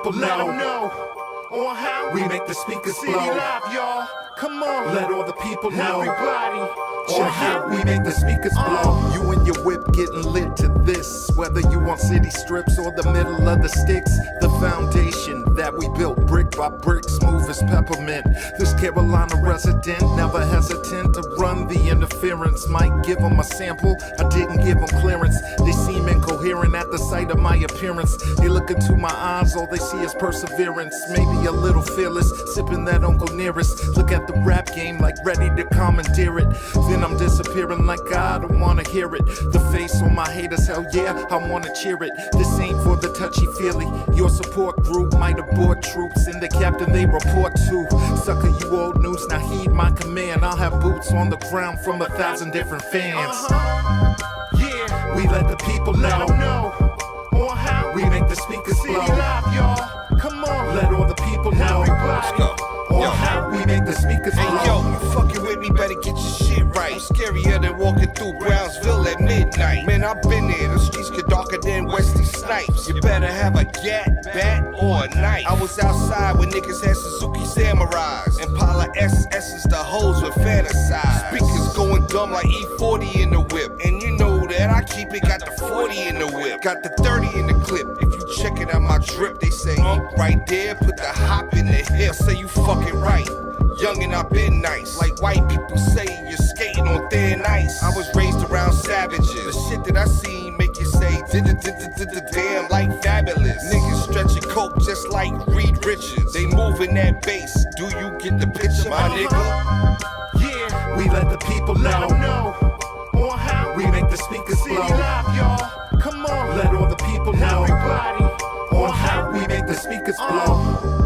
people know on how we make the speakers blow. Live, y'all. Come on, let all the people know. Everybody, on how we make the speakers blow. You and your whip getting lit to this, whether you on city strips or the middle of the sticks. The foundation that we built brick by brick, smooth as peppermint. This Carolina resident, never hesitant to run the interference. Might give them a sample, I didn't give them clearance. They seem incoherent at the sight of my appearance. They look into my eyes, all they see is perseverance. Maybe a little fearless, sipping that Uncle Nearest. Look at the rap game like ready to commandeer it. Then I'm disappearing like I don't wanna hear it. The face on my haters, hell yeah, I wanna cheer it. This ain't for the touchy-feely. Your support group might abort troops and the captain they report to. Sucker, you old news, now heed my command. I'll have boots on the ground from 1,000 different fans. Yeah, we let the people know on how we make the speakers blow. Live, y'all. Come on, let all the people know. Let's go. On how we make the speakers blow. Hey yo, you fucking with me, better get your shit right. I'm scarier than walking through Brownsville at midnight. Man, I've been there, the streets get darker than Wesley Snipes. You better have a gat, bat, or a knife. I was outside when niggas had Suzuki Samurais. Impala SS's, the hoes with fantasize. Speakers going dumb like E40 in the whip. And you know that I keep it, got the 40 in the whip. Got the 30 in the clip. If you checking out my drip, they say, right there, put the hop in the hip. I say you fucking right. Young and I've been nice. Like white people say, you're skating on thin ice. I was raised around savages. The shit that I seen make you say, damn, like fabulous. Niggas stretching coke just like Reed Richards. They moving that bass. Do you get the picture, my nigga? Yeah, we let the people know on how we make the speakers blow. Live, y'all. Come on, let all the people know. Everybody, on how we make the speakers blow.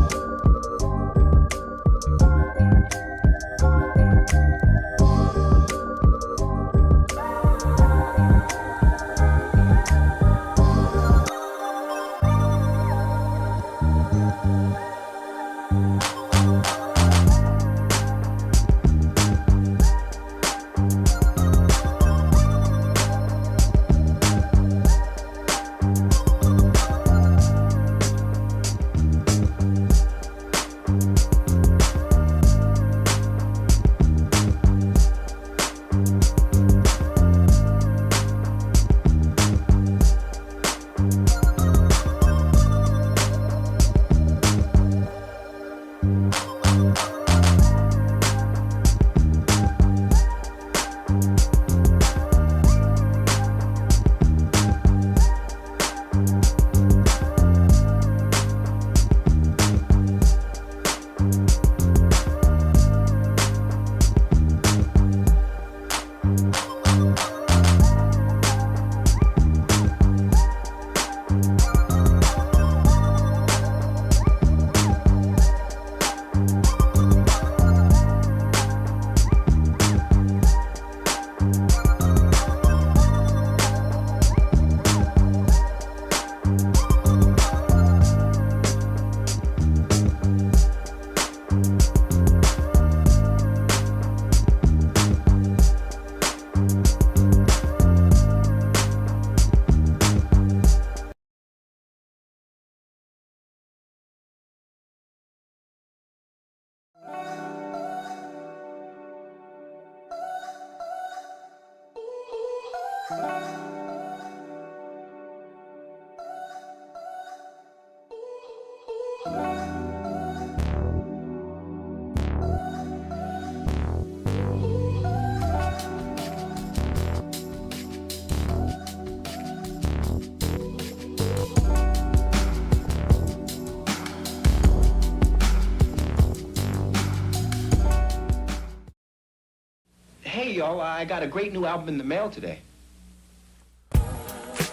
Hey, y'all, I got a great new album in the mail today.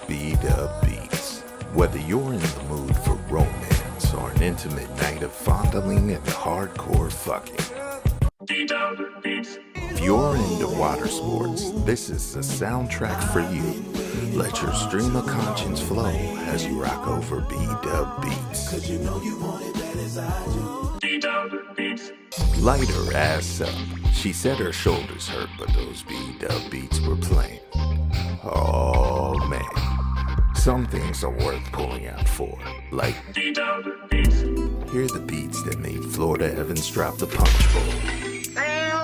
B-Dub Beats. Whether you're in the mood for romance or an intimate night of fondling and hardcore fucking. B-Dub Beats. If you're into water sports, this is the soundtrack for you. Let your stream of conscience flow as you rock over B-Dub Beats. Cause you know you want it bad as I do. B-Dub Beats. Light her ass up. She said her shoulders hurt, but those B-Dub Beats were playing. Oh man. Some things are worth pulling out for, like D-Dub Beats. here are the beats that made Florida Evans drop the punch bowl.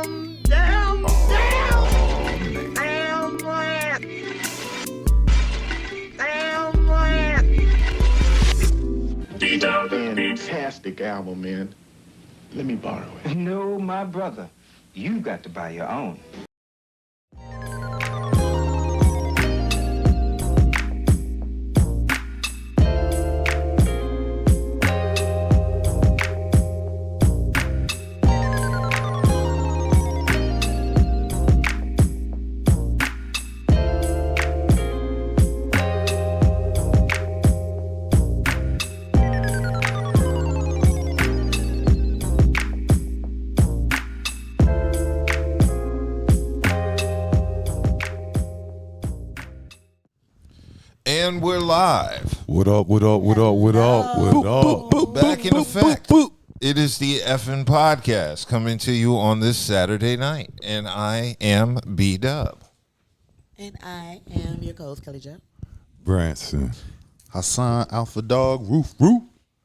D-Dub Beats. Fantastic album, man. Let me borrow it. No, my brother. You got to buy your own. And we're live. What up, what up, what up, what up, what up? Back in effect. It is the effing podcast coming to you on this Saturday night. And I am B-Dub. And I am your co-host, Kelly Jo. Branson. Hassan, Alpha Dog, Roof.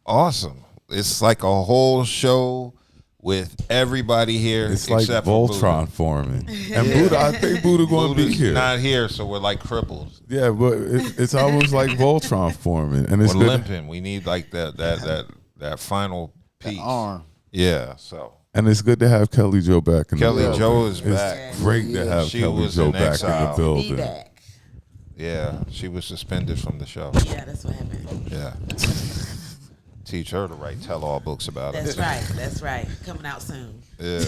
Awesome. It's like a whole show with everybody here. It's like except for Voltron forming. And Buddha, I think Buddha going to be Buddha's here. not here, so we're like crippled. Yeah, but it's almost like Voltron forming. And it's We're good. limping. We need like that final piece. Arm. Yeah, so. And it's good to have Kelly Jo back in Kelly the building. Jo is It's back. great to have She Kelly was Jo in back in exile. the Be building. back. Yeah, she was suspended from the show. Yeah, that's what happened. Yeah. Teach her to write tell-all books about it. That's right. That's right. Coming out soon. Yeah.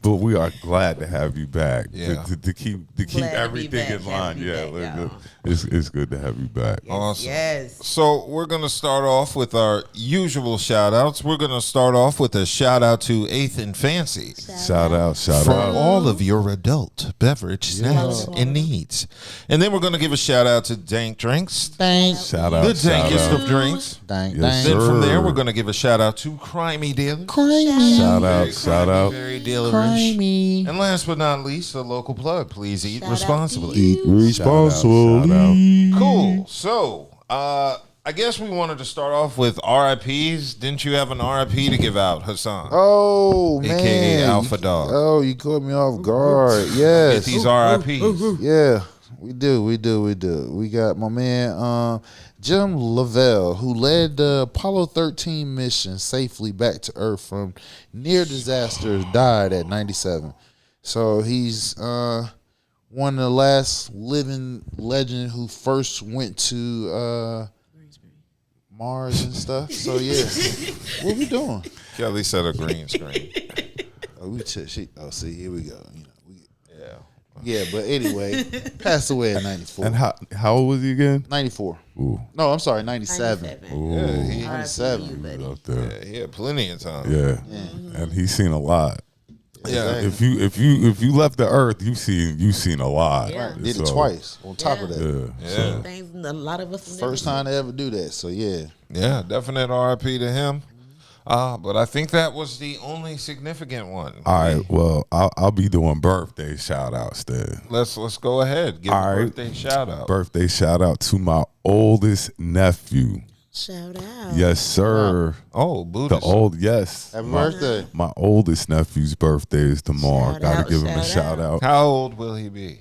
But we are glad to have you back. Yeah. To keep Glad to be everything back. in line. Happy to be Yeah, back, y'all. it's good to have you back. Awesome. Yes. So we're going to start off with our usual shout-outs. We're going to start off with a shout-out to Eighth and Fancy Shout out. for all of your adult beverage snacks Yeah. and needs. And then we're going to give a shout-out to Dank Drinks, Thanks. Shout out. the shout dankest out. of drinks. Dang, Yes, Then from there, sir. we're going to give a shout-out to Crimey Dealers. Shout out. Shout out. Very dealerish. And last but not least, a local plug. Please eat Shout out responsibly. to you. Eat responsibly. Shout out. Cool. So, I guess we wanted to start off with RIPs. Didn't you have an RIP to give out, Hassan? Oh, man. AKA Alpha Dog. Oh, you caught me off guard. Yes. Get these RIPs. Yeah, we do. We got my man Jim Lavelle, who led the Apollo 13 mission safely back to Earth from near disaster, died at 97. So he's one of the last living legend who first went to Mars and stuff. So yeah, what we doing? Kelly said a green screen. See, here we go. You know, Yeah. yeah, but anyway, passed away at 94. And how old was he again? 94. Ooh, No, I'm sorry, 97. 97. ooh, Yeah, he, 97. buddy. up there. yeah, he had plenty of time. Yeah. And he's seen a lot. Yeah. If you left the earth, you've seen a lot. Yeah. Did it So, twice on top of that. Yeah. Yeah. Things a lot of us will First never time to ever do that. So yeah. Yeah, definite RIP to him. But I think that was the only significant one. All right. Well, I'll be doing birthday shout outs then. Let's go ahead. Give All a right. birthday shout out. Birthday shout out to my oldest nephew. Shout out. Yes, sir. Oh, Buddha. Yes. Happy my, birthday. My oldest nephew's birthday is tomorrow. Shout Got out, to give him a shout shout out. How old will he be?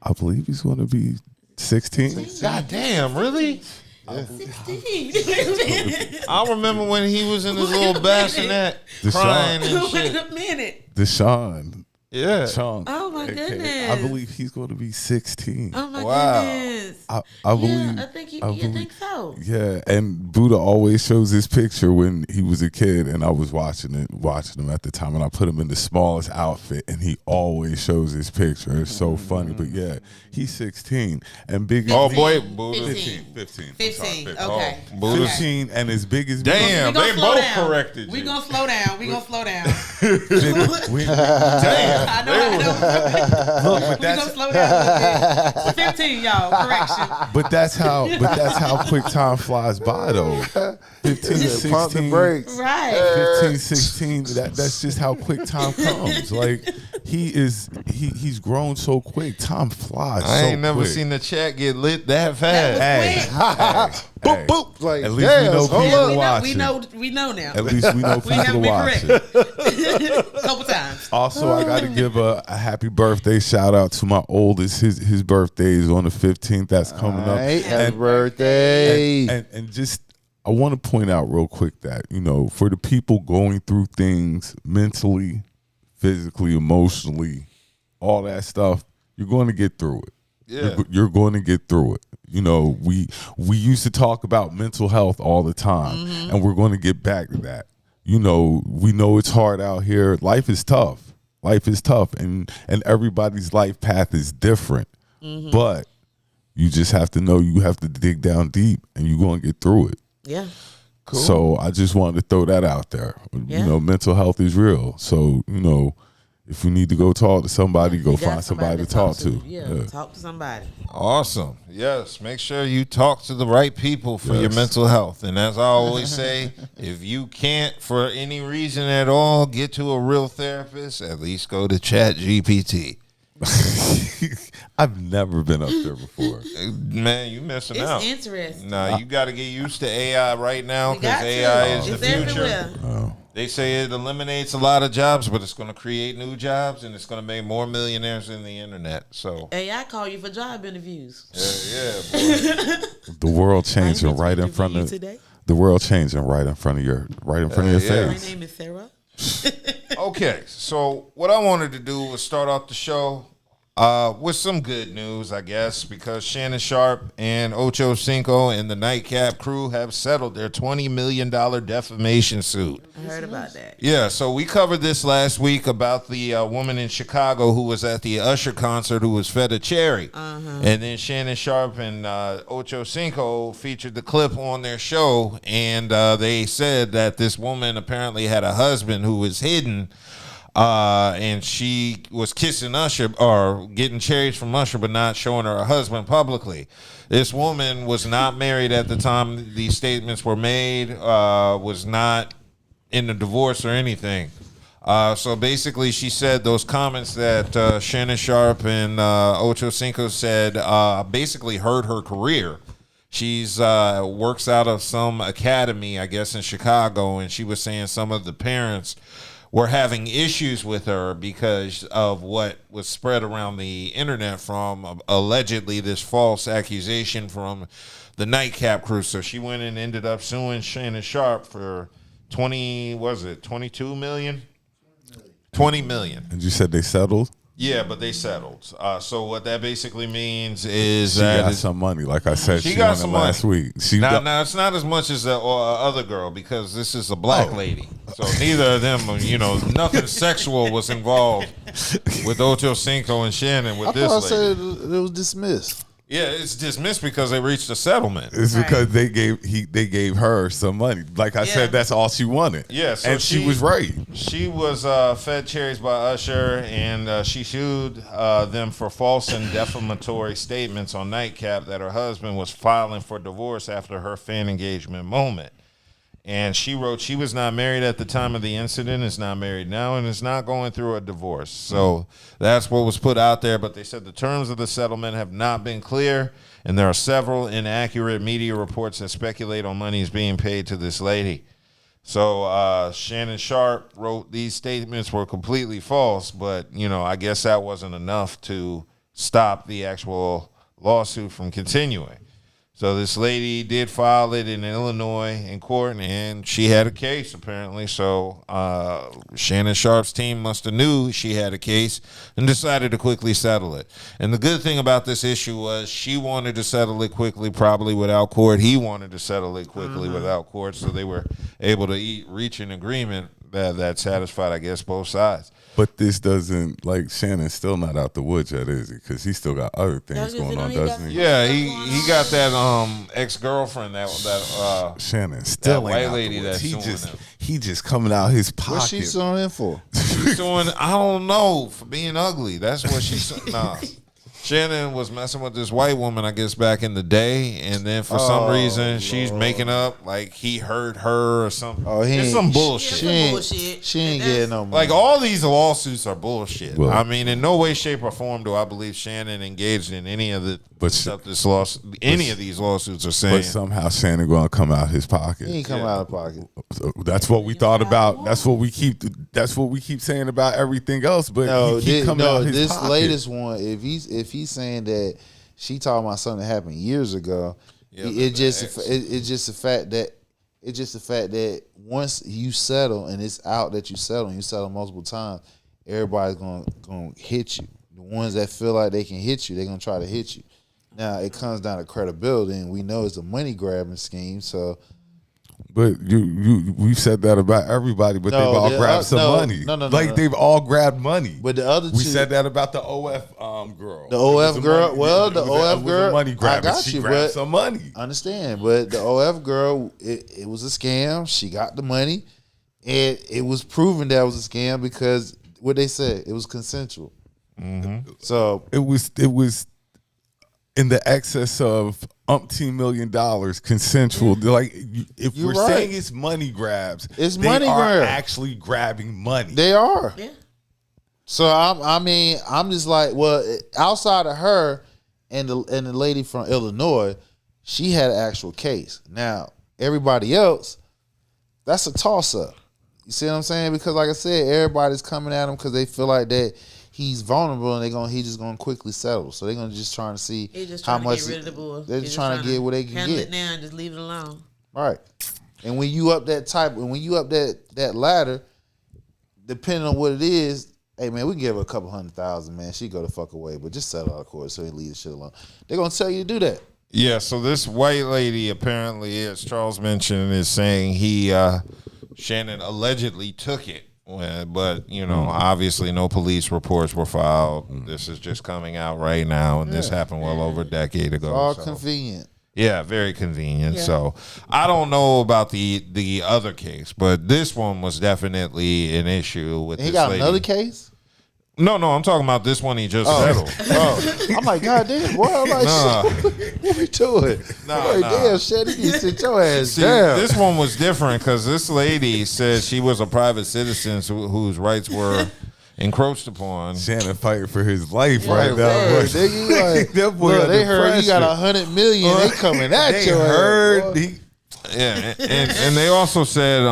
I believe he's going to be 16. God damn, really? 16. I remember when he was in his little bassinet crying and Wait shit. a minute. Deshaun. Yeah. Chunk. Oh, my AKA, goodness. I believe he's going to be 16. Oh my Wow. goodness. I believe. Yeah, I think you believe- think so. Yeah, and Buddha always shows his picture when he was a kid, and I was watching him at the time, and I put him in the smallest outfit, and he always shows his picture. It's so funny, but yeah, he's 16, and big. Oh boy, Buddha. 15. 15. I'm 15. sorry, Okay. Oh, Buddha. 15, and as big as Damn, We gonna they slow both down. corrected We you. gonna slow down. We gonna slow down. Damn. I know. Look, but We gonna that's slow down a little bit. 15, y'all. Correction. but that's how quick time flies by though. 15, Pump the 16. brakes. Right. 15, 16, that's just how quick time comes. Like, he's grown so quick. Time flies. I so ain't never quick. seen the chat get lit that fast. Boop, boop. Like, At least we know people Yeah, watching. we know now. At least we know We have people been watching. corrected. A couple times. Also, I got to give a happy birthday shout out to my oldest. His birthday is on the 15th. That's coming up. Happy birthday. And just, I want to point out real quick that, for the people going through things mentally, physically, emotionally, all that stuff, you're going to get through it. Yeah. You're going to get through it. We used to talk about mental health all the time, and we're going to get back to that. We know it's hard out here. Life is tough. And everybody's life path is different. But you just have to know you have to dig down deep, and you're going to get through it. Yeah. Cool. So I just wanted to throw that out there. Yeah. Mental health is real. So, if you need to go talk to somebody, go find somebody to talk to. Yeah, talk to somebody. Awesome. Yes, make sure you talk to the right people for your mental health. And as I always say, if you can't for any reason at all get to a real therapist, at least go to ChatGPT. I've never been up there before. Man, you missing out. It's interesting. No, you got to get used to AI right now We because got to. AI is It's the future. everywhere. They say it eliminates a lot of jobs, but it's going to create new jobs and it's going to make more millionaires in the internet. So AI call you for job interviews. yeah, boy. The world changing right in front of today. the world changing right in front of your My face. name is Sarah. Okay, so what I wanted to do was start off the show with some good news, I guess, because Shannon Sharpe and Ocho Cinco and the Nightcap crew have settled their $20 million defamation suit. I heard about that. Yeah, so we covered this last week about the woman in Chicago who was at the Usher concert who was fed a cherry. And then Shannon Sharpe and Ocho Cinco featured the clip on their show, and they said that this woman apparently had a husband who was hidden, and she was kissing Usher or getting cherries from Usher, but not showing her husband publicly. This woman was not married at the time these statements were made, was not in a divorce or anything. So basically, she said those comments that Shannon Sharpe and Ocho Cinco said basically hurt her career. She's works out of some academy, I guess, in Chicago, and she was saying some of the parents were having issues with her because of what was spread around the internet from allegedly this false accusation from the Nightcap crew. So she went and ended up suing Shannon Sharpe for 22 million? 20 million. And you said they settled? Yeah, but they settled. So what that basically means is She that got some money. Like I said, she got won it some last money. week. Now it's not as much as the other girl because this is a black lady. So neither of them, nothing sexual was involved with Ocho Cinco and Shannon with this lady. said it was dismissed. Yeah, it's dismissed because they reached a settlement. It's because they gave her some money. Like I said, that's all she wanted. Yeah, so and she was right. She was fed cherries by Usher, and she sued them for false and defamatory statements on Nightcap that her husband was filing for divorce after her fan engagement moment. And she wrote she was not married at the time of the incident, is not married now, and is not going through a divorce. So that's what was put out there. But they said the terms of the settlement have not been clear, and there are several inaccurate media reports that speculate on monies being paid to this lady. So Shannon Sharpe wrote these statements were completely false, but, I guess that wasn't enough to stop the actual lawsuit from continuing. So this lady did file it in Illinois in court, and she had a case apparently. So Shannon Sharpe's team must have knew she had a case and decided to quickly settle it. And the good thing about this issue was she wanted to settle it quickly, probably without court. He wanted to settle it quickly without court, so they were able to reach an agreement that satisfied, I guess, both sides. But this doesn't, like, Shannon's still not out the woods yet, is he? Because he still got other things going on, doesn't he? Yeah, he got that ex-girlfriend that Shannon still that ain't white out lady the woods. that's He just coming out his pocket. What's she suing him for? She's suing, I don't know, for being ugly. That's what she's nah. Shannon was messing with this white woman, I guess, back in the day, and then for some reason she's making up like he hurt her or something. Oh, it's some bullshit. She ain't getting no money. Like all these lawsuits are bullshit. Well, I mean, in no way, shape, or form do I believe Shannon engaged in any of the stuff this any of these lawsuits are saying. But somehow Shannon gonna come out his pocket. He ain't come out of pocket. So that's what we thought about. That's what we keep saying about everything else. But No, he keep coming out his this pocket. latest one, if he's saying that she talking about something that happened years ago, it's just the fact that once you settle and it's out that you settle multiple times, everybody's gonna hit you. The ones that feel like they can hit you, they're gonna try to hit you. Now it comes down to credibility, and we know it's a money grabbing scheme. So, but we've said that about everybody, but they've all grabbed some money. No, they've all grabbed money. But the other two, we said that about the OF girl. The OF girl, the OF girl, money grab. I got she you, grabbed but some money. Understand, but the OF girl, it was a scam. She got the money, and it was proven that it was a scam because what they said, it was consensual. Mm-hmm. So it was in the excess of umpteen $1 million consensual. Like if You're we're right. saying it's money grabs, It's they money are grabs. actually grabbing money. They are. Yeah. So I'm just like, well, outside of her and the lady from Illinois, she had an actual case. Now everybody else, that's a toss up. You see what I'm saying? Because like I said, everybody's coming at him because they feel like that he's vulnerable and he's just gonna quickly settle. So they're gonna just trying to see how much. Get rid of the bull. They're just trying to get what they can handle get. it now and just leave it alone. Right. And when you up that ladder, depending on what it is, hey man, we can give her a couple $100,000, man. She go the fuck away, but just settle out of court so they leave the shit alone. They're gonna tell you to do that. Yeah, so this white lady apparently, as Charles mentioned, is saying Shannon allegedly took it. But, obviously no police reports were filed. This is just coming out right now, and this happened well over a decade ago. All convenient. Yeah, very convenient. Yeah. So I don't know about the other case, but this one was definitely an issue with this lady. He got another case? No, I'm talking about this one he just settled. I'm like, God damn, boy. I'm like, shit, what we doing? I'm like, damn, shit, you sit your ass down. This one was different because this lady said she was a private citizen whose rights were encroached upon. Shannon fighting for his life right now. Like, that boy look, they heard he got $100 million. They coming at you. Heard Yeah, and they also said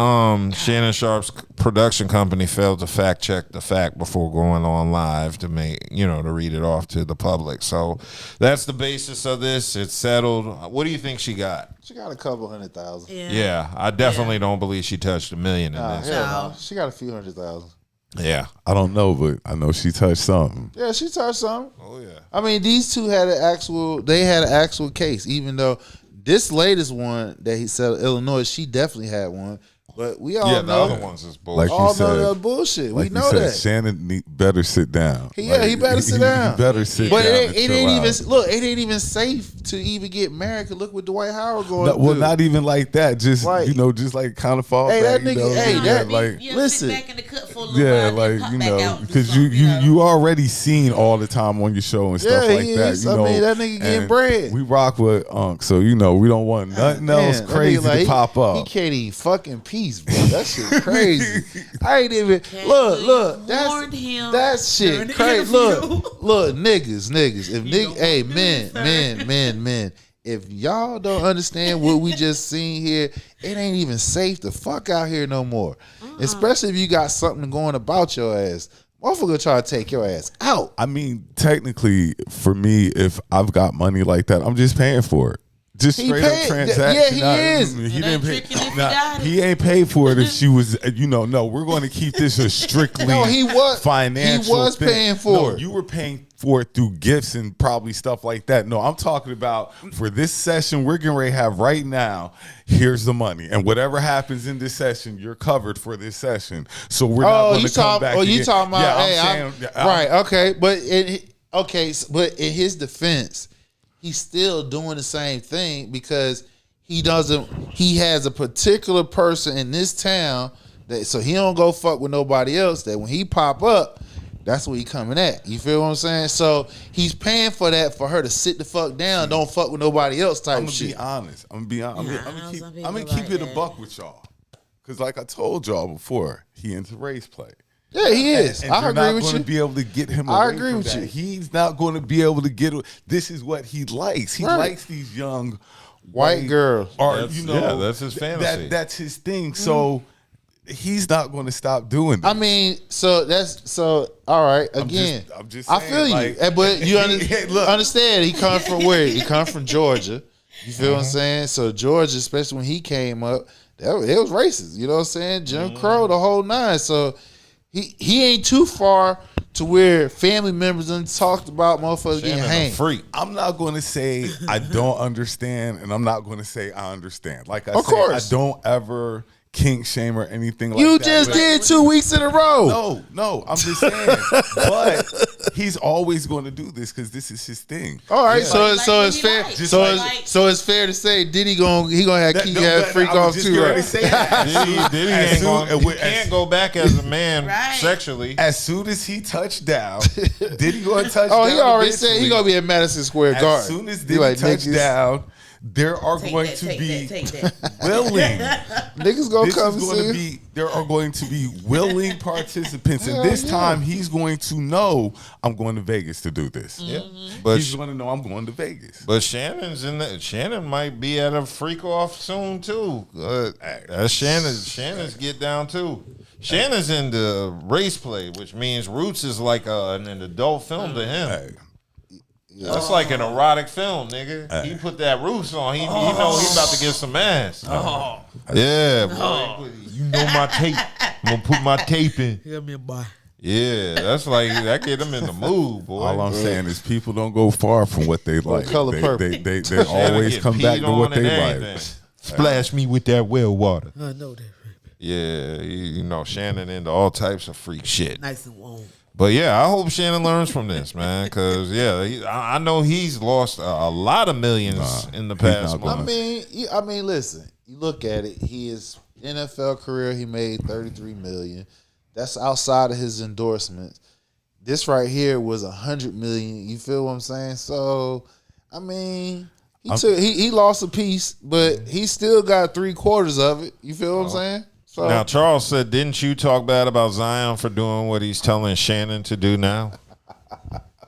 Shannon Sharpe's production company failed to fact check the fact before going on live to to read it off to the public. So that's the basis of this. It's settled. What do you think she got? She got a couple $100,000. Yeah, I definitely don't believe she touched $1 million in this. No. She got a few $100,000. Yeah, I don't know, but I know she touched something. Yeah, she touched something. Oh yeah. I mean, these two had an actual case, even though. This latest one that he said, Illinois, she definitely had one. But we all know. The other ones is bullshit. Like all said, know that bullshit. Like we know that. Shannon better sit down. He better sit down. He better sit but down. But it ain't even look. It ain't even safe to even get married. Cause look what Dwight Howard going. Well, not even like that. Just just like kind of fall. Hey, back, that nigga. like listen. Back in the cut for a little while, because you already seen all the time on your show and stuff like that. I mean, that nigga getting bread. We rock with Unc, so we don't want nothing else crazy to pop up. He can't eat fucking peace, bro. That shit crazy. I ain't even look. That shit crazy. Look, niggas. If hey, men. If y'all don't understand what we just seen here, it ain't even safe to fuck out here no more. Especially if you got something going about your ass. Motherfucker try to take your ass out. I mean, technically, for me, if I've got money like that, I'm just paying for it. Just straight up transaction. Yeah, he is. He didn't pay. He ain't paid for it if she was. No, we're going to keep this a strictly financial. He was thing. paying for it. You were paying for it through gifts and probably stuff like that. No, I'm talking about for this session we're getting ready to have right now. Here's the money, and whatever happens in this session, you're covered for this session. So we're not going to come back. You talking about? Yeah, right? Okay, but in his defense. He's still doing the same thing because he has a particular person in this town that so he don't go fuck with nobody else that when he pop up, That's what he coming at. You feel what I'm saying? So he's paying for that for her to sit the fuck down, don't fuck with nobody else type shit. I'm gonna be honest. I'm gonna keep it a buck with y'all. Cause like I told y'all before, he into race play. Yeah, he is. And I agree with you. Not going you. to be able to get him. I away agree from with that. you. He's not going to be able to get. This is what he likes. He likes these young white girls. Or that's his fantasy. That's his thing. So he's not going to stop doing this. I mean, so all right. Again, I'm just I saying, feel you, like, but you look. understand. He come from where? He come from Georgia. You feel what I'm saying? So Georgia, especially when he came up, it was racist. You know what I'm saying? Jim Crow, the whole nine. So he ain't too far to where family members done talked about motherfuckers getting hanged. Freak. I'm not going to say I don't understand, and I'm not going to say I understand. Like I Of said, course. I don't ever kink shame or anything like You that. just But- did 2 weeks in a row. No, I'm just saying. But he's always going to do this because this is his thing. All right, Yeah. so Like it's he fair. likes. So Like- it's so it's fair to say Diddy gonna have That- Key no, have that- freak I was off just too, getting ready right? to say that. Diddy As ain't soon- going, he can't go back as a man Right. sexually. As soon as he touched down, Diddy going to touch Oh, down. he already said he eventually. gonna be at Madison Square Garden. As soon as He Diddy like, touched niggas, down, there are Take going that, to take be that, take that. willing. niggas gonna This come is and going to see. be. There are going to be willing participants, and Hell this yeah. time he's going to know I'm going to Vegas to do this. Yeah. But He's going to know I'm going to Vegas. But Shannon might be at a freak off soon too. That's Shannon's get down too. Shannon's into race play, which means Roots is like an adult film to him. Hey, That's like an erotic film, nigga. He put that Roots on. He know he about to get some ass. Yeah, boy. You know my tape. I'm gonna put my tape in. Give me a boy. Yeah, that's like that get him in the mood, boy. all I'm saying is people don't go far from what they like. color purple? They Shannon always get come back peed to what on and they everything. like. Splash me with that well water. I know that. Yeah, you know Shannon into all types of freak shit. Nice and warm. But yeah, I hope Shannon learns from this, man, because I know he's lost a lot of millions in the past not gonna- month. I mean, listen. You look at it. His NFL career, he made $33 million. That's outside of his endorsements. This right here was $100 million. You feel what I'm saying? So, I mean, he lost a piece, but he still got 3/4 of it. You feel what I'm saying? So Now, Charles said, didn't you talk bad about Zion for doing what he's telling Shannon to do now?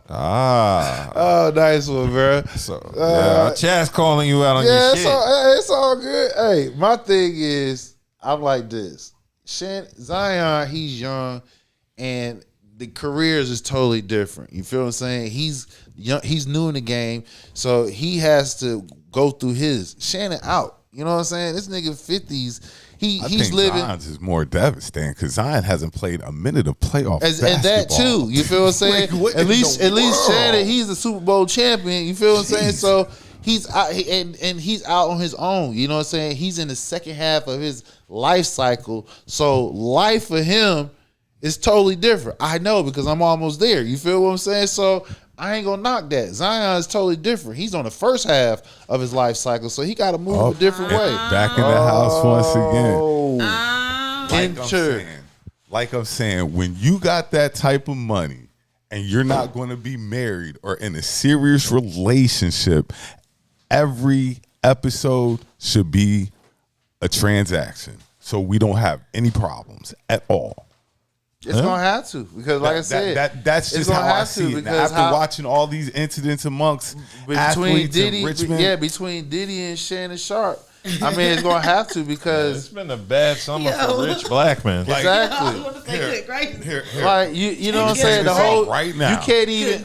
oh, nice one, bro. So yeah, Chaz calling you out on your shit. It's all good. Hey, my thing is, I'm like this. Zion, he's young, and the careers is totally different. You feel what I'm saying? He's young, he's new in the game, so he has to go through his. Shannon out. You know what I'm saying? This nigga 50s. I He's think living. Zion's is more devastating because Zion hasn't played a minute of playoff basketball. And that too, you feel what I'm saying? Like, what at in least the world? Shannon, he's the Super Bowl champion. You feel what I'm saying? So he's out, and he's out on his own. You know what I'm saying? He's in the second half of his life cycle. So life for him is totally different. I know because I'm almost there. You feel what I'm saying? So I ain't gonna knock that. Zion is totally different. He's on the first half of his life cycle, so he got to move a different way. Back in the house once again. Like I'm saying, when you got that type of money and you're not going to be married or in a serious relationship, every episode should be a transaction. So we don't have any problems at all. It's gonna have to because, like I said, that's it's just gonna how I have see to it. Now, because after watching all these incidents amongst athletes in Richmond, between Diddy and Shannon Sharpe, I mean, it's gonna have to It's because been a bad summer for rich black men. exactly, like you know what I'm saying. The whole right now, you can't even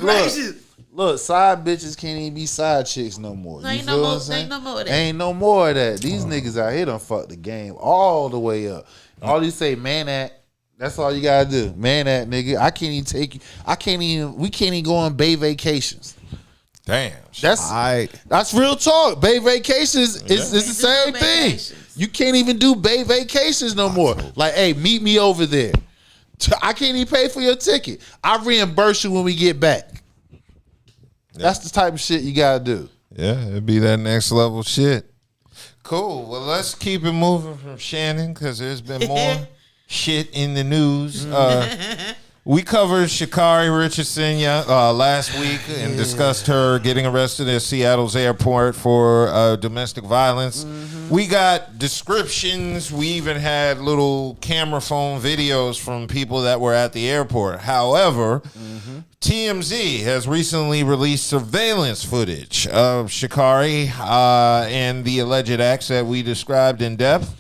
look. Side bitches can't even be side chicks no more. Ain't You no feel more- what I'm saying? ain't no more of that. Ain't no more of that. These niggas out here done fucked the game all the way up. All you say, man, that's all you gotta do. Man, that nigga. I can't even take you. We can't even go on Bay vacations. Damn. That's real talk. Bay vacations is the same thing. vacations. You can't even do Bay vacations no more. Like, hey, meet me over there. I can't even pay for your ticket. I reimburse you when we get back. That's the type of shit you gotta do. Yeah, it'd be that next level shit. Cool. Well, let's keep it moving from Shannon because there's been more shit in the news. We covered Sha'Carri Richardson last week and discussed her getting arrested at Seattle's airport for domestic violence. We got descriptions. We even had little camera phone videos from people that were at the airport. However, TMZ has recently released surveillance footage of Sha'Carri and the alleged acts that we described in depth.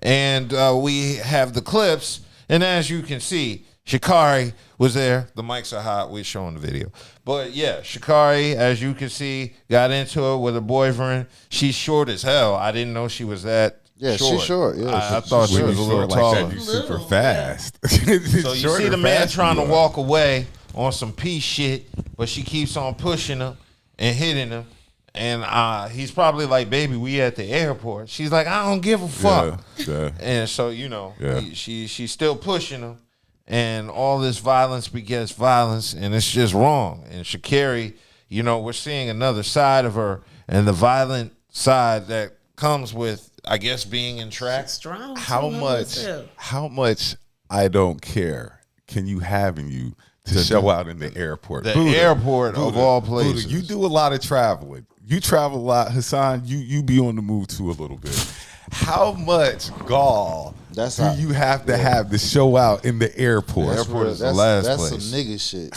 And we have the clips. And as you can see, Sha'Carri was there. The mics are hot. We're showing the video. But yeah, Sha'Carri, as you can see, got into it with her boyfriend. She's short as hell. I didn't know she was that short. She's short. Yeah, I thought she was a little taller. Like that, super fast. So you see the man trying to walk away on some peace shit, but she keeps on pushing him and hitting him. And he's probably like, baby, we at the airport. She's like, I don't give a fuck. Yeah. And so, she's still pushing him. And all this violence begets violence, and it's just wrong. And Sha'Carri, we're seeing another side of her, and the violent side that comes with, I guess, being in track. Strong. How much I don't care can you have in you to show out in the airport? The airport of all places. Buddha, you do a lot of traveling. You travel a lot, Hassan. You be on the move too a little bit. How much gall do you have to show out in the airport? The airport is the last place. That's some nigga shit.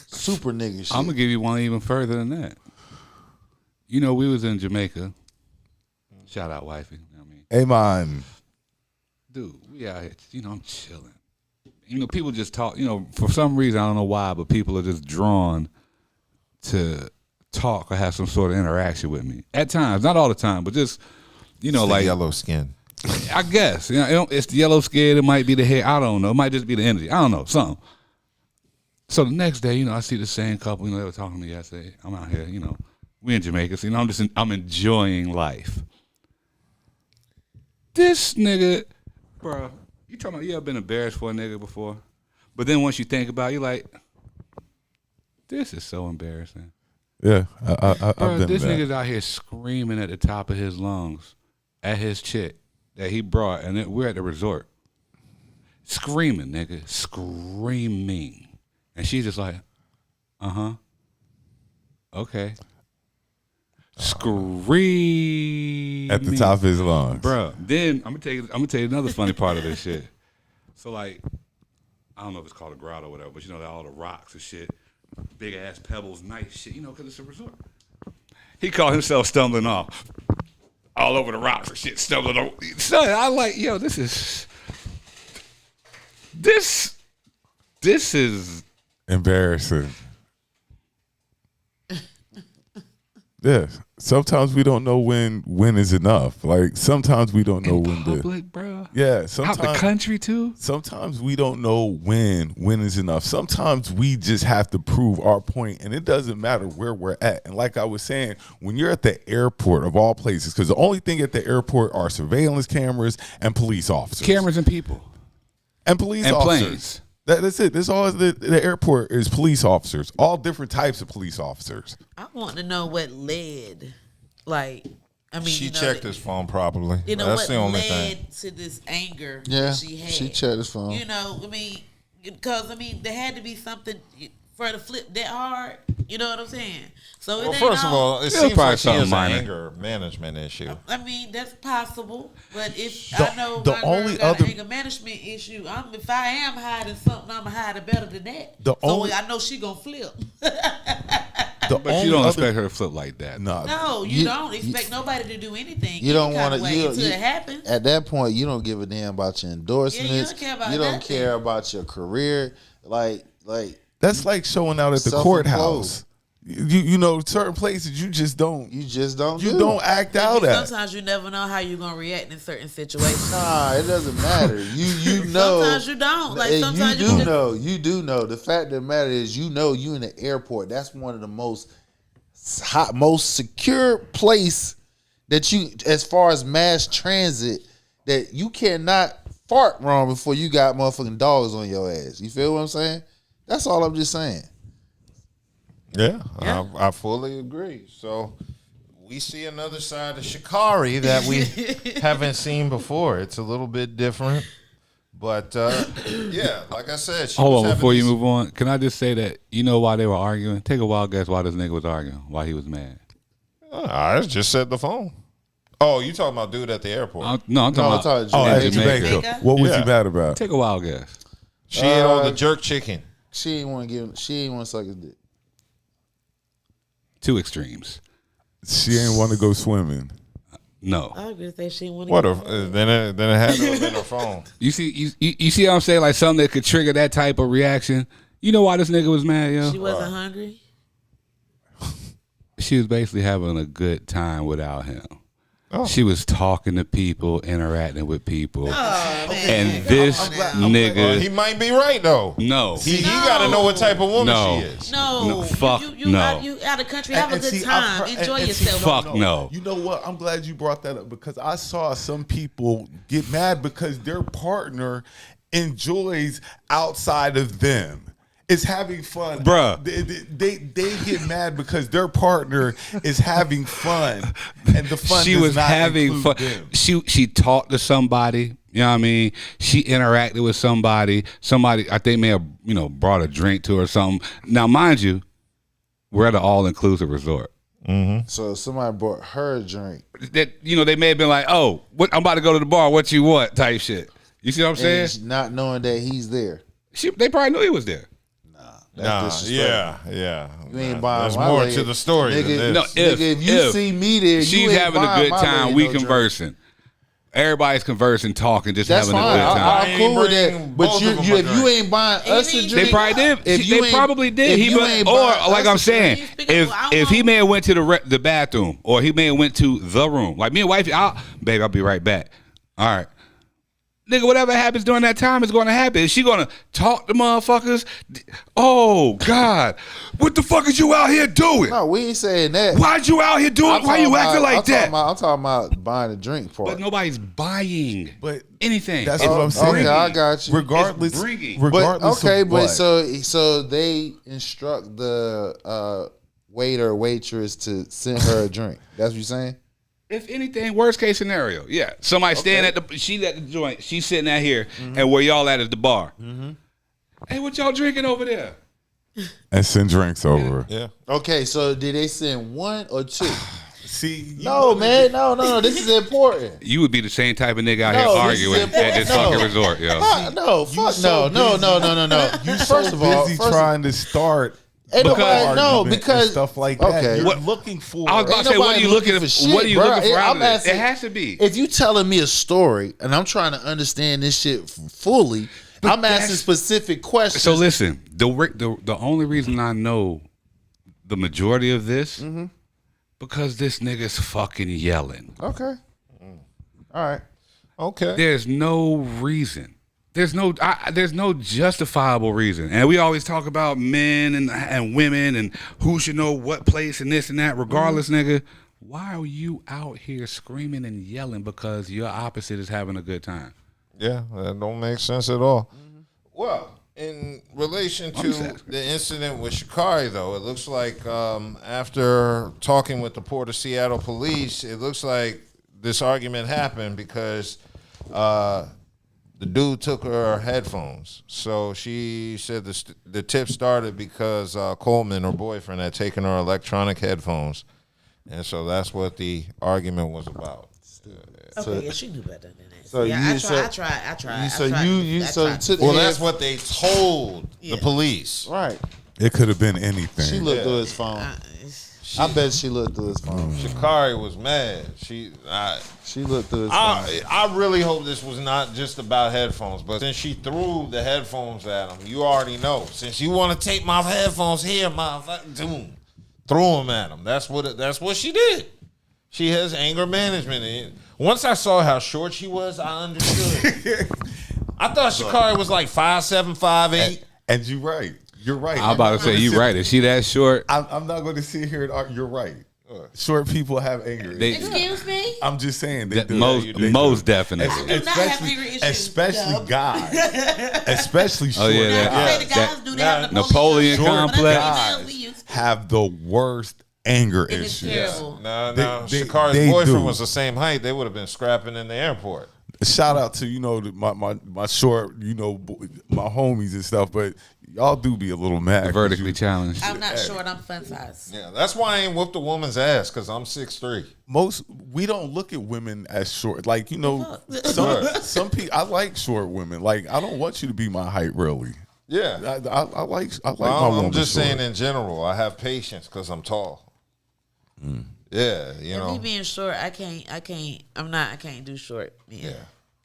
Super nigga shit. I'm going to give you one even further than that. We was in Jamaica. Shout out, wifey. Hey, man. Dude, we out here, I'm chilling. People just talk, for some reason, I don't know why, but people are just drawn to talk or have some sort of interaction with me. At times, not all the time, but just, it's like yellow skin. I guess. It's the yellow skin. It might be the hair. I don't know. It might just be the energy. I don't know. Something. So the next day, I see the same couple. They were talking to me yesterday. I'm out here. We in Jamaica. So, I'm enjoying life. This nigga, bro. You talking about you ever been embarrassed for a nigga before? But then once you think about it, you're like, this is so embarrassing. Yeah, I've been this there. nigga's out here screaming at the top of his lungs at his chick that he brought, and we're at the resort. Screaming, nigga. Screaming. And she's just like, okay. Screaming. At the top of his lungs. Bro, then I'm gonna tell you another funny part of this shit. So like, I don't know if it's called a grotto or whatever, but all the rocks and shit. Big ass pebbles, nice shit, because it's a resort. He called himself stumbling off all over the rocks and shit, stumbling over. So I like, this is embarrassing. Yeah. Sometimes we don't know when is enough. Like sometimes we don't know when public, bro. Yeah. Sometimes out the country too. Sometimes we don't know when is enough. Sometimes we just have to prove our point, and it doesn't matter where we're at. And like I was saying, when you're at the airport of all places, because the only thing at the airport are surveillance cameras and police officers. Cameras and people. And police and officers. Planes. That's it. That's all the airport is police officers. All different types of police officers. I want to know what led, she checked his phone properly. That's what the only led thing. to this anger Yeah, she had. she checked his phone. Because there had to be something for her to flip that hard. You know what I'm saying? So Well, first of all, it seems like she has an anger management issue. That's possible. But if The- I know the my only girl got other- an anger management issue, if I am hiding something, I'm hiding better than that. I know she gonna flip. But you don't expect her to flip like that. No, you don't expect nobody to do anything. You don't want to until it happens. At that point, you don't give a damn about your endorsements. you don't care about You don't nothing. care about your career. Like That's like showing out at the courthouse. You know, certain places you just don't. You just don't. You don't act out at. Sometimes you never know how you're gonna react in certain situations. Nah, it doesn't matter. You know. Sometimes you don't. Like And sometimes you do know. You do know. The fact of the matter is, you in the airport. That's one of the most secure place that you, as far as mass transit, that you cannot fart wrong before you got motherfucking dogs on your ass. You feel what I'm saying? That's all I'm just saying. Yeah. I fully agree. So we see another side of Sha'Carri that we haven't seen before. It's a little bit different, But yeah, like I said, she Hold was on, having before you these- move on, can I just say that you know why they were arguing? Take a wild guess why this nigga was arguing, why he was mad. I just said the phone. Oh, you talking about dude at the airport? I'm talking No, about I'm talking Oh, about at Jamaica. Jamaica. What was Yeah. you mad about? Take a wild guess. She ate all the jerk chicken. She ain't want to give. She ain't want to suck his dick. Two extremes. She ain't want to go swimming. No. I was gonna say she wanted. What? Then it had to have been her phone. You see, you see what I'm saying? Like something that could trigger that type of reaction. You know why this nigga was mad, yo? She wasn't hungry. She was basically having a good time without him. Oh. She was talking to people, interacting with people, Oh, and this nigga. He might be right though. No, He got to know what type of woman No. she is. No, fuck you no. out of the country, have a And good see, time, I've heard- enjoy and see, yourself. Fuck no. You know what? I'm glad you brought that up because I saw some people get mad because their partner enjoys outside of them. Is having fun, Bruh. They get mad because their partner is having fun, and the fun She does was not having include fun. them. She talked to somebody. You know what I mean? She interacted with somebody. Somebody I think may have brought a drink to her or something. Now, mind you, we're at an all-inclusive resort. So somebody brought her a drink. That they may have been like, "Oh, what? I'm about to go to the bar. What you want?" Type shit. You see what I'm saying? And not knowing that he's there. They probably knew he was there. That's disrespectful. yeah. You ain't buying There's my more leg. to the story Nigga, than No, this. Nigga, if you see me there, you she's ain't having a buying good my time. lady We no drink. conversing. Everybody's conversing, talking, just That's having fine. a good time. I'm cool with bring that. But both you, of them you a if you drink. ain't buying us a They drink, They probably did. If you They ain't- probably did. if He you but, ain't or buying like us I'm a saying, drink, speaking of, I if he want- may have went to the bathroom, or he may have went to the room. Like me and wifey, babe, I'll be right back. All right. Nigga, whatever happens during that time is going to happen. Is she going to talk to motherfuckers? Oh, God. What the fuck is you out here doing? No, we ain't saying that. Why'd you out here doing? Why you acting like that? I'm talking about buying a drink part. But nobody's buying But anything. that's It's what I'm saying. Okay, I got you. Regardless, It's bringing. But regardless okay, of but what. so they instruct the waiter or waitress to send her a drink. That's what you're saying? If anything, worst case scenario, yeah. Somebody staying at she's at the joint, she's sitting out here, and where y'all at is the bar. Hey, what y'all drinking over there? And send drinks over. Yeah. Okay, so did they send one or two? See, No, man, no. This is important. You would be the same type of nigga out No, here this arguing is at important. this No. fucking resort, yo. Fuck, no, fuck so no. You First of all, trying to start Ain't Because- nobody, no, argument and because stuff like that. Okay. You're What- looking for. I was about to Ain't say, what are nobody you looking looking for? for shit, What are you bro. looking for out I'm of this? asking- It has to be. if you telling me a story and I'm trying to understand this shit fully, I'm asking specific questions. So listen, the only reason I know the majority of this because this nigga's fucking yelling. Okay. All right. Okay. There's no reason. There's no justifiable reason. And we always talk about men and women and who should know what place and this and that. Regardless, nigga, why are you out here screaming and yelling because your opposite is having a good time? Yeah, that don't make sense at all. Well, in relation to the incident with Sha'Carri, though, it looks like after talking with the Port of Seattle police, it looks like this argument happened because the dude took her headphones. So she said the tip started because Coleman, her boyfriend, had taken her electronic headphones. And so that's what the argument was about. Okay, yeah, she knew better than that. So yeah, you- I tried. Well, that's what they told the police. Right. It could have been anything. She looked through his phone. I bet she looked through his phone. Sha'Carri was mad. She looked through his phone. I really hope this was not just about headphones, but since she threw the headphones at him, you already know. Since you want to take my headphones here, motherfucker, threw them at him. That's what she did. She has anger management. And once I saw how short she was, I understood. I thought Sha'Carri was like 5'7", 5'8". And you're right. You're right. I'm about to say, you right. Is she that short? I'm not going to sit here and argue. You're right. Short people have anger. Excuse me? I'm just saying. They do. Most definitely. I do not have anger issues. Especially Dub. guys. Especially short Oh, yeah, Now, guys. say the guys do. They have Napoleon Napoleon complex. Guys have the worst anger It is issues. terrible. No, They Sha'Carri's do. boyfriend was the same height. They would have been scrapping in the airport. shout out to my short, my homies and stuff, but y'all do be a little mad. Vertically challenged. I'm not short. I'm fun size. Yeah, that's why I ain't whooped a woman's ass because I'm 6'3". We don't look at women as short. Like some people. I like short women. Like I don't want you to be my height, really. Yeah, I like my woman. I'm just short. saying in general. I have patience because I'm tall. Yeah, Me being short, I can't do short. Yeah,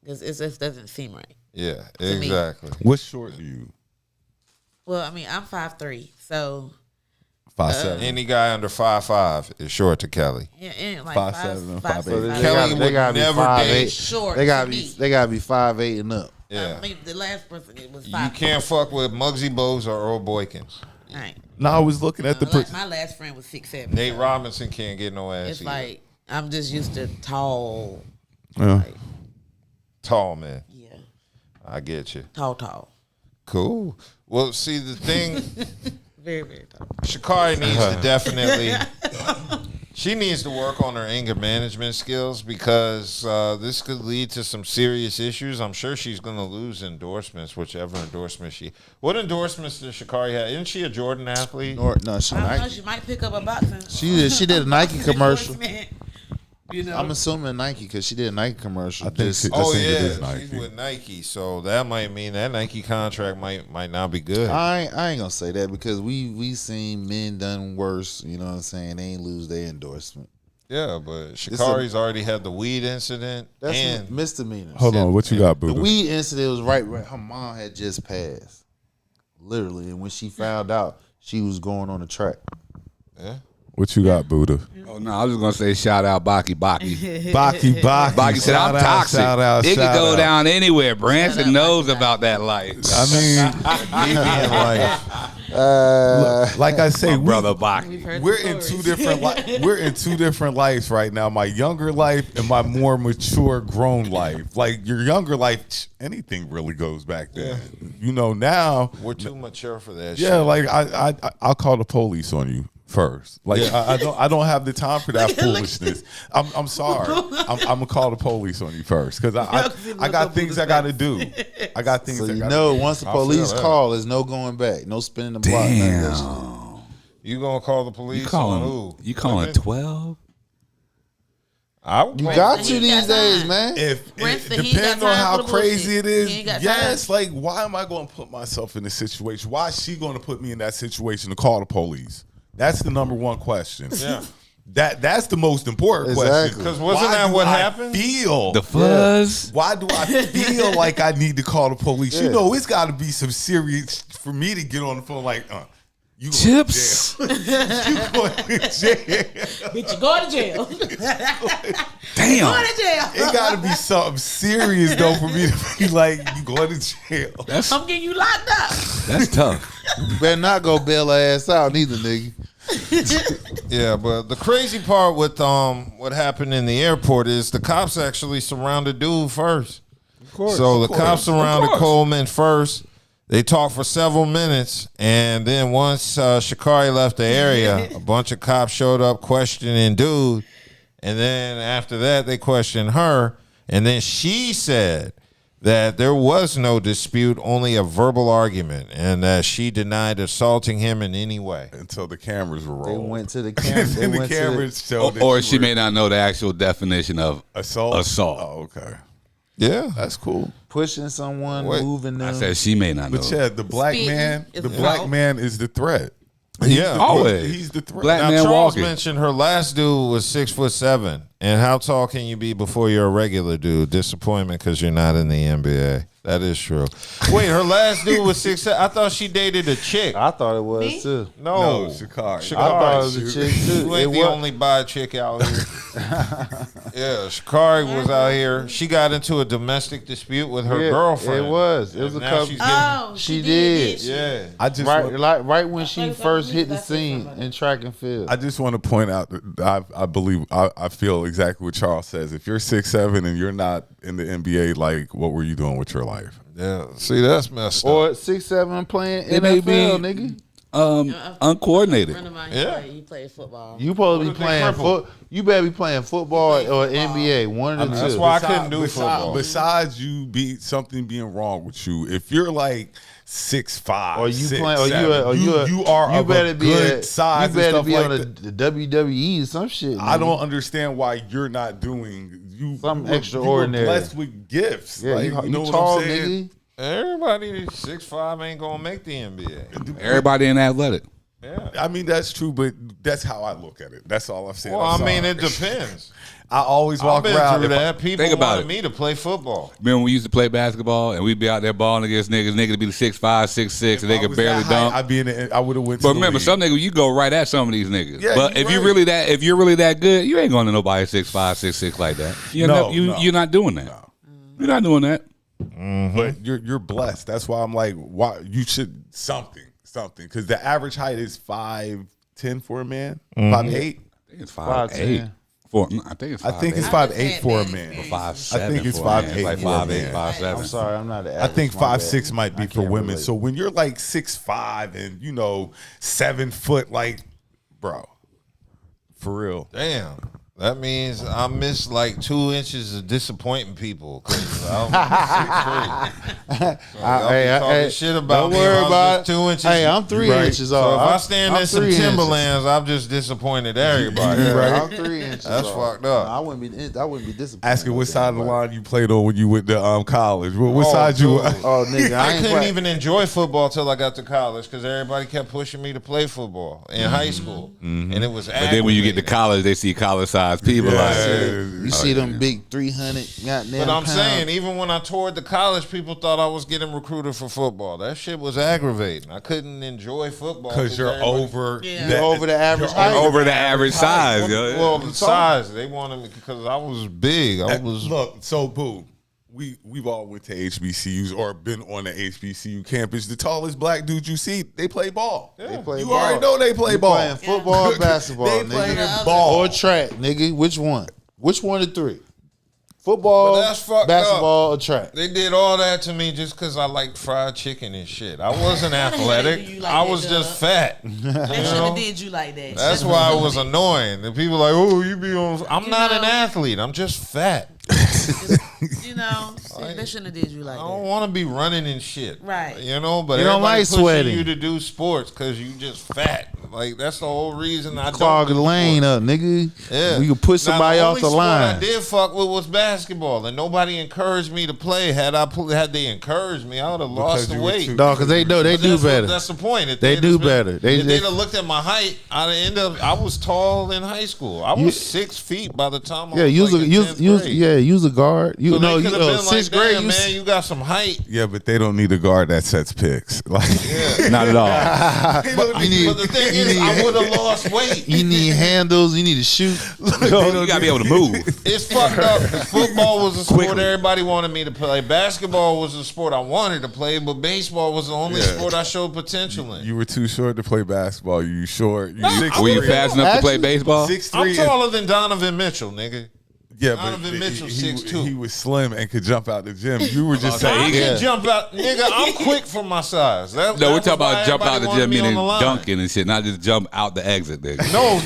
because it just doesn't seem right. Yeah, exactly. What's short to you? Well, I mean, I'm 5'3", so 5'7". Any guy under 5'5" is short to Kelly. Yeah, like 5'7", 5'8". Kelly They gotta be never 5'8". date short. They gotta be 5'8" and up. Yeah, I mean, the last person it was 5'8". you can't fuck with Muggsy Bogues or Earl Boykins. Right. No, I was looking at the. My last friend was 6'7". Nate Robinson can't get no ass. It's either. like I'm just used to tall. Yeah. Like, Tall man. yeah. I get you. Tall. Cool. Well, see the thing. Very, very tall. Sha'Carri needs to definitely. She needs to work on her anger management skills because this could lead to some serious issues. I'm sure she's going to lose endorsements, whichever endorsement she. What endorsements does Sha'Carri have? Isn't she a Jordan athlete? No, she I don't know. Nike. She might pick up a boxing. She did a Nike commercial. You know? I'm assuming Nike because she did a Nike commercial. I think Just- she- Oh think it yeah, is Nike. she's with Nike, so that might mean that Nike contract might not be good. I ain't gonna say that because we seen men done worse. You know what I'm saying? They ain't lose their endorsement. Yeah, but Sha'Carri's already had the weed incident That's and misdemeanor. Hold on, what you got, The Buddha? weed incident was right when her mom had just passed, literally, and when she found out, she was going on the track. yeah. What you got, Buddha? Oh no, I was just gonna say shout out Baki. Baki. Baki said I'm toxic. It could go down anywhere. Branson knows about that life. I mean, like I say, Brother Baki. we're in two different we're in two different lives right now. My younger life and my more mature, grown life. Like your younger life, anything really goes back then. You know, now We're too mature for that. yeah, shit. like I'll call the police on you first. Like I don't have the time for that foolishness. I'm sorry. I'm gonna call the police on you first because I got things I gotta do. I got things. So I you gotta know, do. once the I feel police that. call, there's no going back, no spinning the block. none of that shit. You gonna call the police You calling? on who? You calling Women? 12? You got He to ain't these got days, time. man. If Winston, he ain't depending got on time how for the crazy bullshit. it is, He ain't got yes. Like, why am I going to put myself in this situation? Why is she going to put me in that situation to call the police? That's the number one question. Yeah. That's the most important question. Exactly. Because wasn't Why that do what I happened? Feel The fuzz. Why do I feel like I need to call the police? You Yeah. know, it's got to be some serious for me to get on the phone. Like, you going Chips. to jail. You going to jail. Bitch, you going to jail. Damn. Going to jail. It got to be something serious though for me to be like, you going to jail. I'm getting you locked up. That's tough. You better not go bail her ass out neither, nigga. Yeah, but the crazy part with what happened in the airport is the cops actually surrounded dude first. Of course. So the cops surrounded Coleman first. They talked for several minutes, and then once Sha'Carri left the area, a bunch of cops showed up questioning dude, and then after that they questioned her, and then she said that there was no dispute, only a verbal argument, and that she denied assaulting him in any way. Until the cameras were They rolled. went to the camera. And the cameras showed that Or you she were- may not know the actual definition of assault. assault. Oh, okay. Yeah. That's cool. pushing someone, Wait. moving them. I said she may not know. But yeah, the black Speaking man, is the the black fault. man is the threat. Yeah. Always. He's the threat. Black Now, man Charles walking. mentioned her last dude was 6'7", and how tall can you be before you're a regular dude? Disappointment because you're not in the NBA. That is true. Wait, her last dude was 6'7". I thought she dated a chick. I thought it was Me? too. No, Sha'Carri. I thought it was a chick too. You ain't It the was- only bi chick out here. Yeah, Sha'Carri was out here. She got into a domestic dispute with her Yeah, girlfriend. it was. It And was a now couple- she's getting- Oh, She did. yeah. I just Right, want, right when she Like, first hit the that's scene somebody. in track and field. I just want to point out that I feel exactly what Charles says. If you're 6'7" and you're not in the NBA, like, what were you doing with your life? Yeah. See, that's messed up. Or 6'7" playing It may NFL, be- nigga. Uncoordinated. Yeah. He played football. You supposed to be playing You better be playing football or NBA. One of the two. That's why I couldn't do football. Besides something being wrong with you, if you're like 6'5", or you 6'7", playing, you are you of better a be good size. You better and stuff be like on that. the WWE or some shit. I don't understand why you're not doing something extraordinary. You were blessed with gifts. Yeah, like, you know what tall, I'm saying? nigga. Everybody 6'5" ain't gonna make the NBA. Everybody in athletic. Yeah. I mean, that's true, but that's how I look at it. That's all I'm saying. Well, I mean, it depends. I always walk I've been around. through that. People Think about wanted me to play football. Remember when we used to play basketball and we'd be out there balling against niggas to be 6'5", 6'6", and they could barely dunk. I would have went. But remember, some niggas you go right at some of these niggas. Yeah, but if you're really that good, you ain't going to nobody 6'5", 6'6" like that. You're not doing that. No. You're not doing that. Mm-hmm. But you're blessed. That's why I'm like, why you should something because the average height is 5'10" for a man, 5'8". I think it's 5'8". I think it's 5'8" for a man. 5'7". I think it's 5'8", like 5'8", 5'7". I'm sorry, I'm not. I think 5'6" might be for women. So when you're like 6'5" and 7 foot, like, bro, for real. Damn. That means I missed like 2 inches of disappointing people because I'm 6'3". So talking shit about don't me. worry I'm about just 2 inches. Hey, I'm 3 inches So off. if I stand in some Timberlands, I've just disappointed everybody. I'm 3 inches. That's off. fucked up. I wouldn't be disappointed. Asking what side of the line you played on when you went to college. What side you? Oh, nigga, I couldn't even enjoy football till I got to college because everybody kept pushing me to play football in high school, and it was. But then when you get to college, they see college-sized people. You see them big 300 goddamn. But I'm saying, even when I toured the college, people thought I was getting recruited for football. That shit was aggravating. I couldn't enjoy football because you're over. You're over the average height. Over the average size. Well, the size they wanted me because I was big. Look, so boo. We've all went to HBCUs or been on the HBCU campus. The tallest black dudes you see, they play ball. They play you ball. already know they play ball. Playing football, or basketball. They nigga. playing ball or track, nigga. Which one? Which one of 3? Football, But that's fucked basketball, up. or track. They did all that to me just because I liked fried chicken and shit. I wasn't athletic. Like I was just fat. They should have did you like that. That's why it was annoying. The people like, oh, you be on. I'm not an athlete. I'm just fat. They shouldn't have did you like that. I don't want to be running and shit. Right. But You don't everybody like pushing sweating. you to do sports because you just fat. Like, that's the whole reason I Clog don't the do lane sports. up, nigga. Yeah. We could push somebody off the only line. sport I did fuck with was basketball, and nobody encouraged me to play. Had they encouraged me, I would have lost the weight. No, because they know they do better. That's the point. If They they'd do have been- better. If they'd have looked at my height, I'd have ended up. I was tall in high school. I was 6 feet by the time I was use like in 10th grade. use a guard. You So know, they could have been like, 6th grade. "Damn, man, you got some height." Yeah, but they don't need a guard that sets picks. Like, not at all. But the thing is, I would have lost weight. You need handles. You need to shoot. You gotta be able to move. It's fucked up. Football was a sport everybody wanted me to play. Basketball was a sport I wanted to play, but baseball was the only sport I showed potential in. you were too short to play basketball. You short. Were you fast enough to play baseball? 6'3". I'm taller than Donovan Mitchell, nigga. Yeah, Donovan Mitchell, he 6'2". He was slim and could jump out the gym. You were just saying I can jump out, nigga. I'm quick for my size. No, we're talking about jump out the gym, meaning dunking and shit, not just jump out the exit, nigga. No.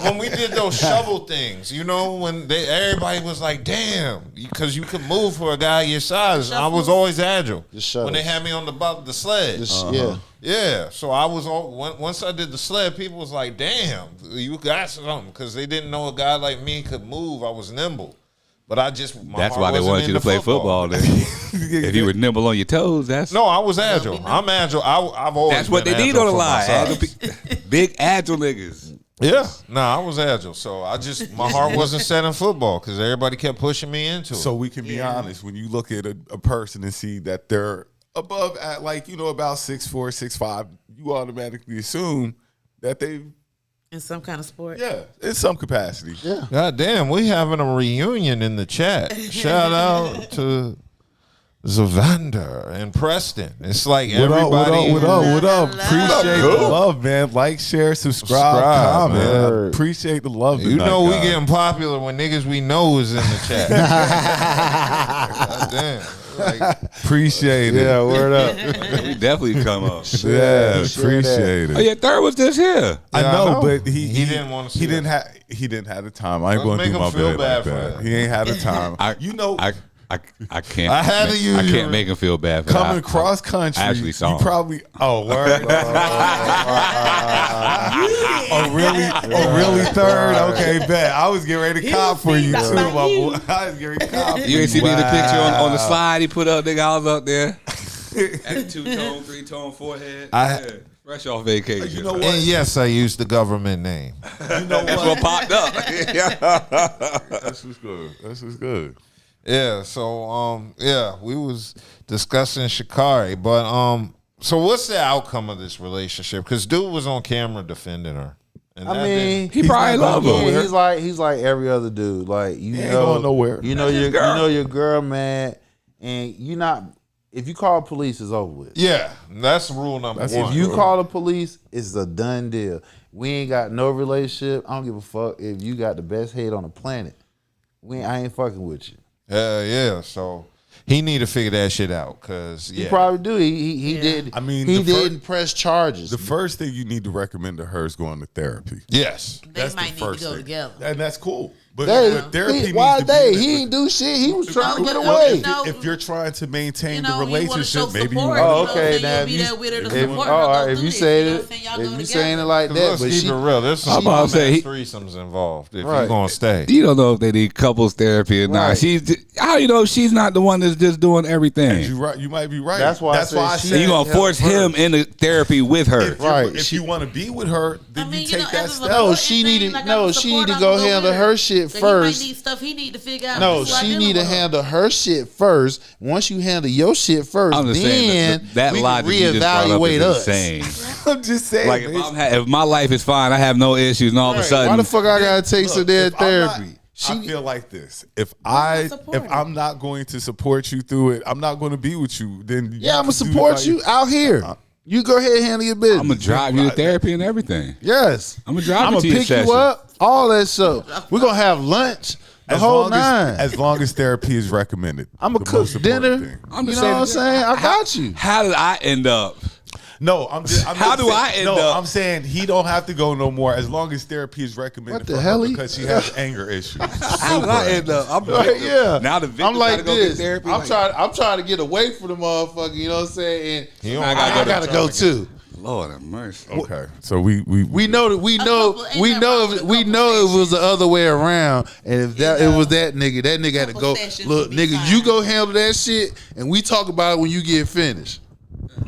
When we did those shovel things, when everybody was like, "Damn," because you could move for a guy your size. I was always agile. When they had me on the sled. Yeah, so I was once I did the sled, people was like, "Damn, you got something," because they didn't know a guy like me could move. I was nimble, but that's why they wanted you to play football. Then. If you were nimble on your toes, no, I was agile. I'm agile. I've always. That's what they need on the line. Big agile niggas. Yeah, I was agile. So my heart wasn't set in football because everybody kept pushing me into it. So we can be honest, when you look at a person and see that they're above at about 6'4", 6'5", you automatically assume that they in some kind of sport. Yeah, in some capacity. Yeah. God damn, we having a reunion in the chat. Shout out to Zavander and Preston. It's like everybody. What up? Appreciate the love, man. Like, share, subscribe, comment. Man. Appreciate the love. You know we getting popular when niggas we know is in the chat. Damn. Like, Appreciate it. Yeah, word up. We definitely come up. Yeah, appreciate it. Oh yeah, third was just here. I know, but he didn't want to see he didn't have the time. I ain't Let's going to make do him my feel bed bad like for that. that. He ain't had the time. I can't. I had to use I your- can't make him feel bad for Coming that. cross country, I actually saw you him. probably word. Really third? Okay, bet. I was getting ready to cop for you too, my boy. I was getting ready to cop for you. You ain't see me in the picture on the slide he put up, nigga. I was up there. At 2-tone, 3-tone forehead. Fresh off vacation. You know what? and yes, I used the government name. You know That's what? what popped up. That's what's good. That's what's good. Yeah, so we was discussing Sha'Carri, but so what's the outcome of this relationship? Because dude was on camera defending her. And I that mean, He probably love her. Yeah, he's like every other dude. Like you ain't know, going nowhere. You know your girl mad, and you not. If you call police, it's over with. yeah, that's rule number one. If you call the police, it's a done deal. We ain't got no relationship. I don't give a fuck if you got the best head on the planet. I ain't fucking with you. Yeah, so he need to figure that shit out, because He probably do. He did. I mean, he the fir- didn't press charges. The first thing you need to recommend to her is going to therapy. Yes. They That's might the need first to go thing. together. And that's cool. But, They, therapy why needs to they? be He ain't do shit. He was trying to get No, away. no. if you're trying to maintain You the know, you wanna relationship, show maybe you support. want Oh, You okay. know, Now you'll if be you, there with her to if, support her, all go right, through if you this, say you know it, what I'm saying? Y'all if go you together. saying it like that, Let's but keep she, it real. There's some I'm about to say, threesomes involved if Right. you're going to stay. You don't know if they need couples therapy or not. Right. How you know she's not the one that's just doing everything? You right. You might be right. That's why I said she- And you gonna force him into therapy with her? Right. If you want to be with her, then I mean, you take that as a step. No, support she thing, needed- like no, as a she support, need to I'm go gonna handle with her shit So first. He might need stuff he need to figure out. No, before I she deal need to with her. handle her shit first. Once you handle your shit first, I'm just saying then that we can logic you just brought up reevaluate is us. insane. I'm just saying. Like if my life is fine, I have no issues, and all of a Right. sudden, Why the fuck I gotta take some damn if I'm not- therapy? I feel like this. If support her. I'm not going to support you through it, I'm not going to be with you. Then Yeah, I'm gonna can do support like- you out here. You go ahead and handle your business. I'm gonna drive you to therapy and everything. Yes, I'm gonna drive I'm you gonna to your pick session. you up. All that stuff. We're gonna have lunch. The whole nine. As long as therapy is recommended. I'm gonna The cook most important dinner. thing. I'm You just know what I'm saying, saying? I got you. How did I end up? No, I'm just. How do I end up? I'm saying he don't have to go no more as long as therapy is recommended What the for hell her he- because she has anger issues. How did I end up? I'm Right, yeah. Now the victim I'm like gotta go get this. therapy. I'm like, trying to get away from the motherfucker. You know what I'm saying? And don't- I gotta go too. Lord have mercy. Okay, so we We know that we know couple- ain't nothing wrong with a we couple know it was the other way around. And if that it was that nigga had to Couple go. sessions Look, would be nigga, fine. you go handle that shit, and we talk about it when you get finished.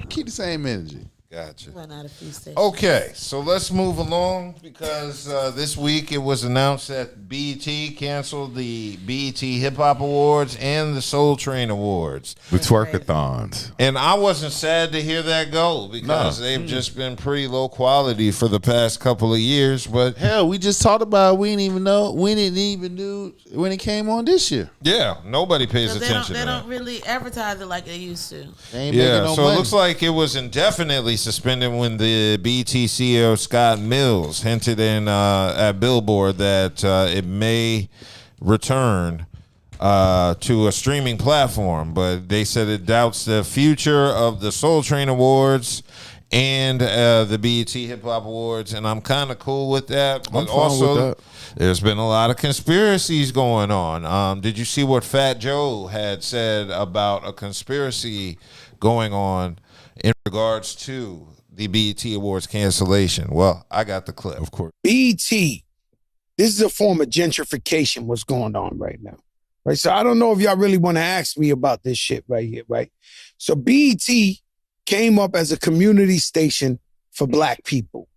Keep the same energy. Gotcha. Run out of few sessions. Okay, so let's move along because this week it was announced that BET canceled the BET Hip Hop Awards and the Soul Train Awards. the twerkathons. And I wasn't sad to hear that go because they've just been pretty low quality for the past couple of years. But Hell, we just talked about it. We didn't even know when it came on this year. yeah, nobody pays 'Cause attention they to don't that. really advertise it like they used to. They ain't Yeah, making no so money. it looks like it was indefinitely suspended when the BT CEO Scott Mills hinted in at Billboard that it may return to a streaming platform, but they said it doubts the future of the Soul Train Awards and the BET Hip Hop Awards, and I'm kind of cool with that. But I'm fine also, with that. there's been a lot of conspiracies going on. Did you see what Fat Joe had said about a conspiracy going on in regards to the BET Awards cancellation? Well, I got the clip. Of course. BET, this is a form of gentrification, what's going on right now. Right. So I don't know if y'all really want to ask me about this shit right here, right? So BET came up as a community station for Black people,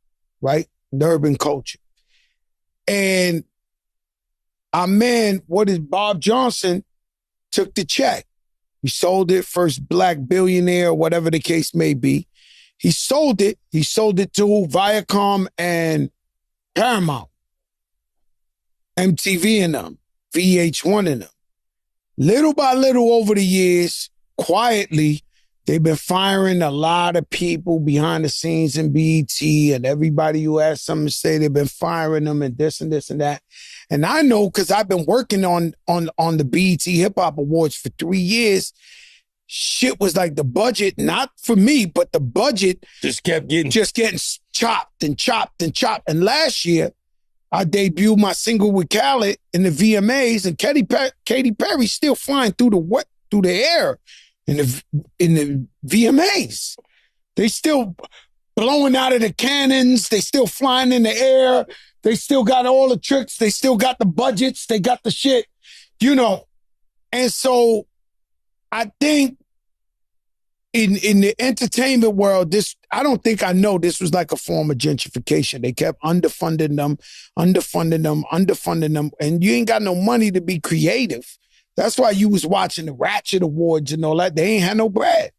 right? The urban culture. And our man, Bob Johnson, took the check. He sold it, first Black billionaire, whatever the case may be. He sold it to Viacom and Paramount, MTV and them, VH1 and them. Little by little over the years, quietly, They've been firing a lot of people behind the scenes in BET, and everybody who has something to say, they've been firing them and this and this and that. And I know because I've been working on the BET Hip Hop Awards for 3 years. Shit was like the budget, not for me, but the budget just getting chopped and chopped and chopped. And last year, I debuted my single with Khaled in the VMAs, and Katy Perry still flying through the air in the VMAs. They still blowing out of the cannons. They still flying in the air. They still got all the tricks. They still got the budgets. They got the shit, you know. And so I think in the entertainment world, I don't think I know this was like a form of gentrification. They kept underfunding them, and you ain't got no money to be creative. That's why you was watching the Ratchet Awards and all that. They ain't had no bread.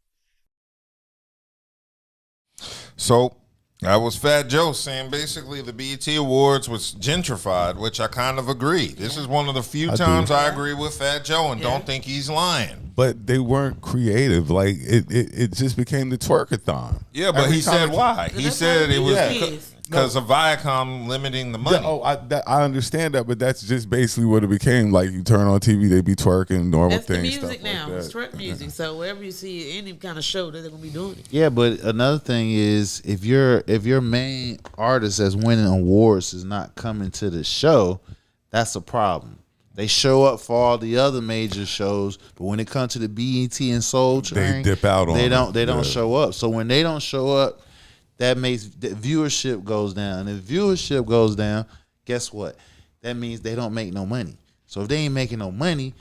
So that was Fat Joe saying basically the BET Awards was gentrified, which I kind of agree. This is one of the few times I agree with Fat Joe and don't think he's lying. But they weren't creative. Like it just became the twerkathon. Yeah, but he said why. He said it was because of Viacom limiting the money. I understand that, but that's just basically what it became. Like you turn on TV, they be twerking, normal That's things. the music stuff now. like It's that. twerk music. So wherever you see any kind of show, they're gonna be doing it. Yeah, but another thing is if your main artist that's winning awards is not coming to the show, that's a problem. They show up for all the other major shows, but when it comes to the BET and Soul Train, They dip out on it. They don't show up. So when they don't show up, that makes the viewership goes down. And if viewership goes down, guess what? That means they don't make no money. So if they ain't making no money,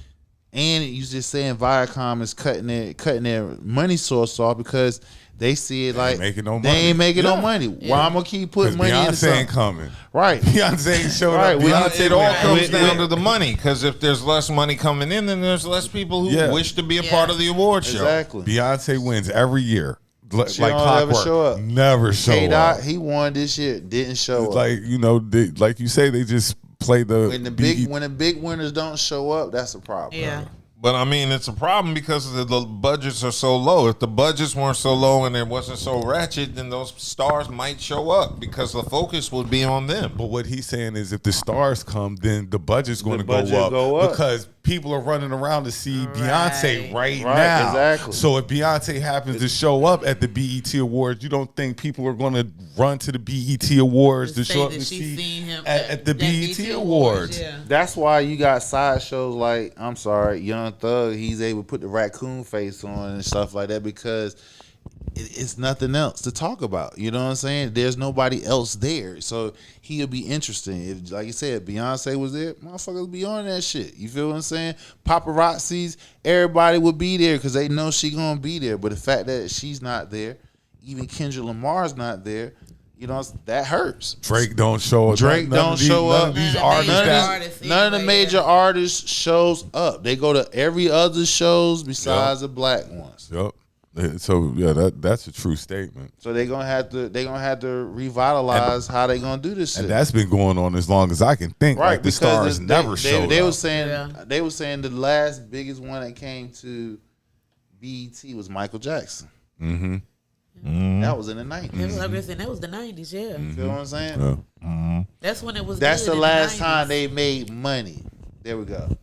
and you just saying Viacom is cutting their money source off because they see it like They ain't making no they money. ain't making no money. Why I'm gonna keep putting money into Beyonce something? ain't coming. Right. Beyonce ain't showing Right. up. It all comes down to the money, because if there's less money coming in, then there's less people who wish to be a part of the award show. Exactly. Beyonce wins every year. She Like don't clockwork. ever show up. Never show K-Dot, up. he won this year, didn't show up. Like, you know, like you say, they just play the When the big winners don't show up, that's a problem. Yeah. But I mean, it's a problem because the budgets are so low. If the budgets weren't so low and it wasn't so ratchet, then those stars might show up because the focus would be on them. But what he's saying is if the stars come, then the budget's going to go up because people are running around to see Beyonce right now. Exactly. So if Beyonce happens to show up at the BET Awards, you don't think people are going to run to the BET Awards to show up and see at the BET Awards? Yeah. That's why you got side shows like, I'm sorry, Young Thug, he's able to put the raccoon face on and stuff like that because it's nothing else to talk about. You know what I'm saying? There's nobody else there. So he'll be interesting. If, like you said, Beyonce was there, motherfuckers would be on that shit. You feel what I'm saying? Paparazzis, everybody would be there because they know she gonna be there. But the fact that she's not there, even Kendrick Lamar's not there, you know, that hurts. Drake don't show up. Drake don't show up. None of these artists. None of the major artists shows up. They go to every other shows besides the black ones. Yep. So yeah, that's a true statement. So they're gonna have to revitalize how they gonna do this shit. And that's been going on as long as I can think. Right, like the stars never showed they up. They were saying the last biggest one that came to BET was Michael Jackson. Mm-hmm. That was in the 90s. That was the 90s, yeah. You feel what I'm saying? Yeah. That's when it was. That's good the in last 90s. time they made money. There we go.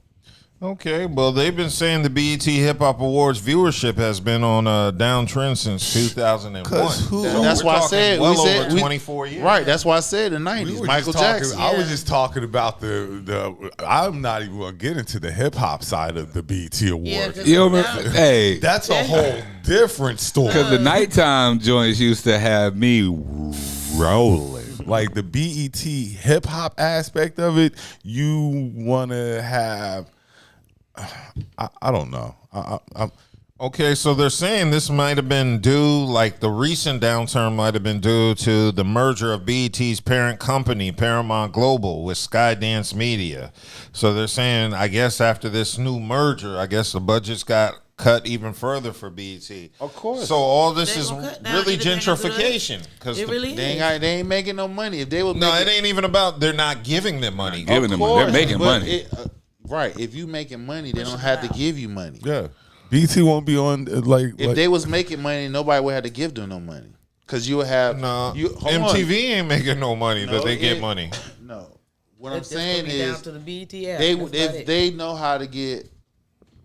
Okay, well, they've been saying the BET Hip Hop Awards viewership has been on a downtrend since 2001. That's why I said over 24 years. Right, that's why I said the 90s. Michael Jackson. I was just talking about the. I'm not even going to get into the hip hop side of the BET Awards. You know, hey, that's a whole different story. Because the nighttime joints used to have me rolling. Like the BET hip hop aspect of it, you want to have. I don't know. Okay, so they're saying this might have been due, like the recent downturn might have been due to the merger of BET's parent company, Paramount Global, with Skydance Media. So they're saying, I guess after this new merger, I guess the budgets got cut even further for BET. Of course. So all this is cut down really anything gentrification. Because They ain't making no money. If they were it ain't even about they're not giving them money. They're making money. Right. If you making money, they don't have to give you money. Yeah. BT won't be on If they was making money, nobody would have to give them no money. Because you would have MTV ain't making no money, but they get money. No, what I'm saying down is to the BET app. if they know how to get,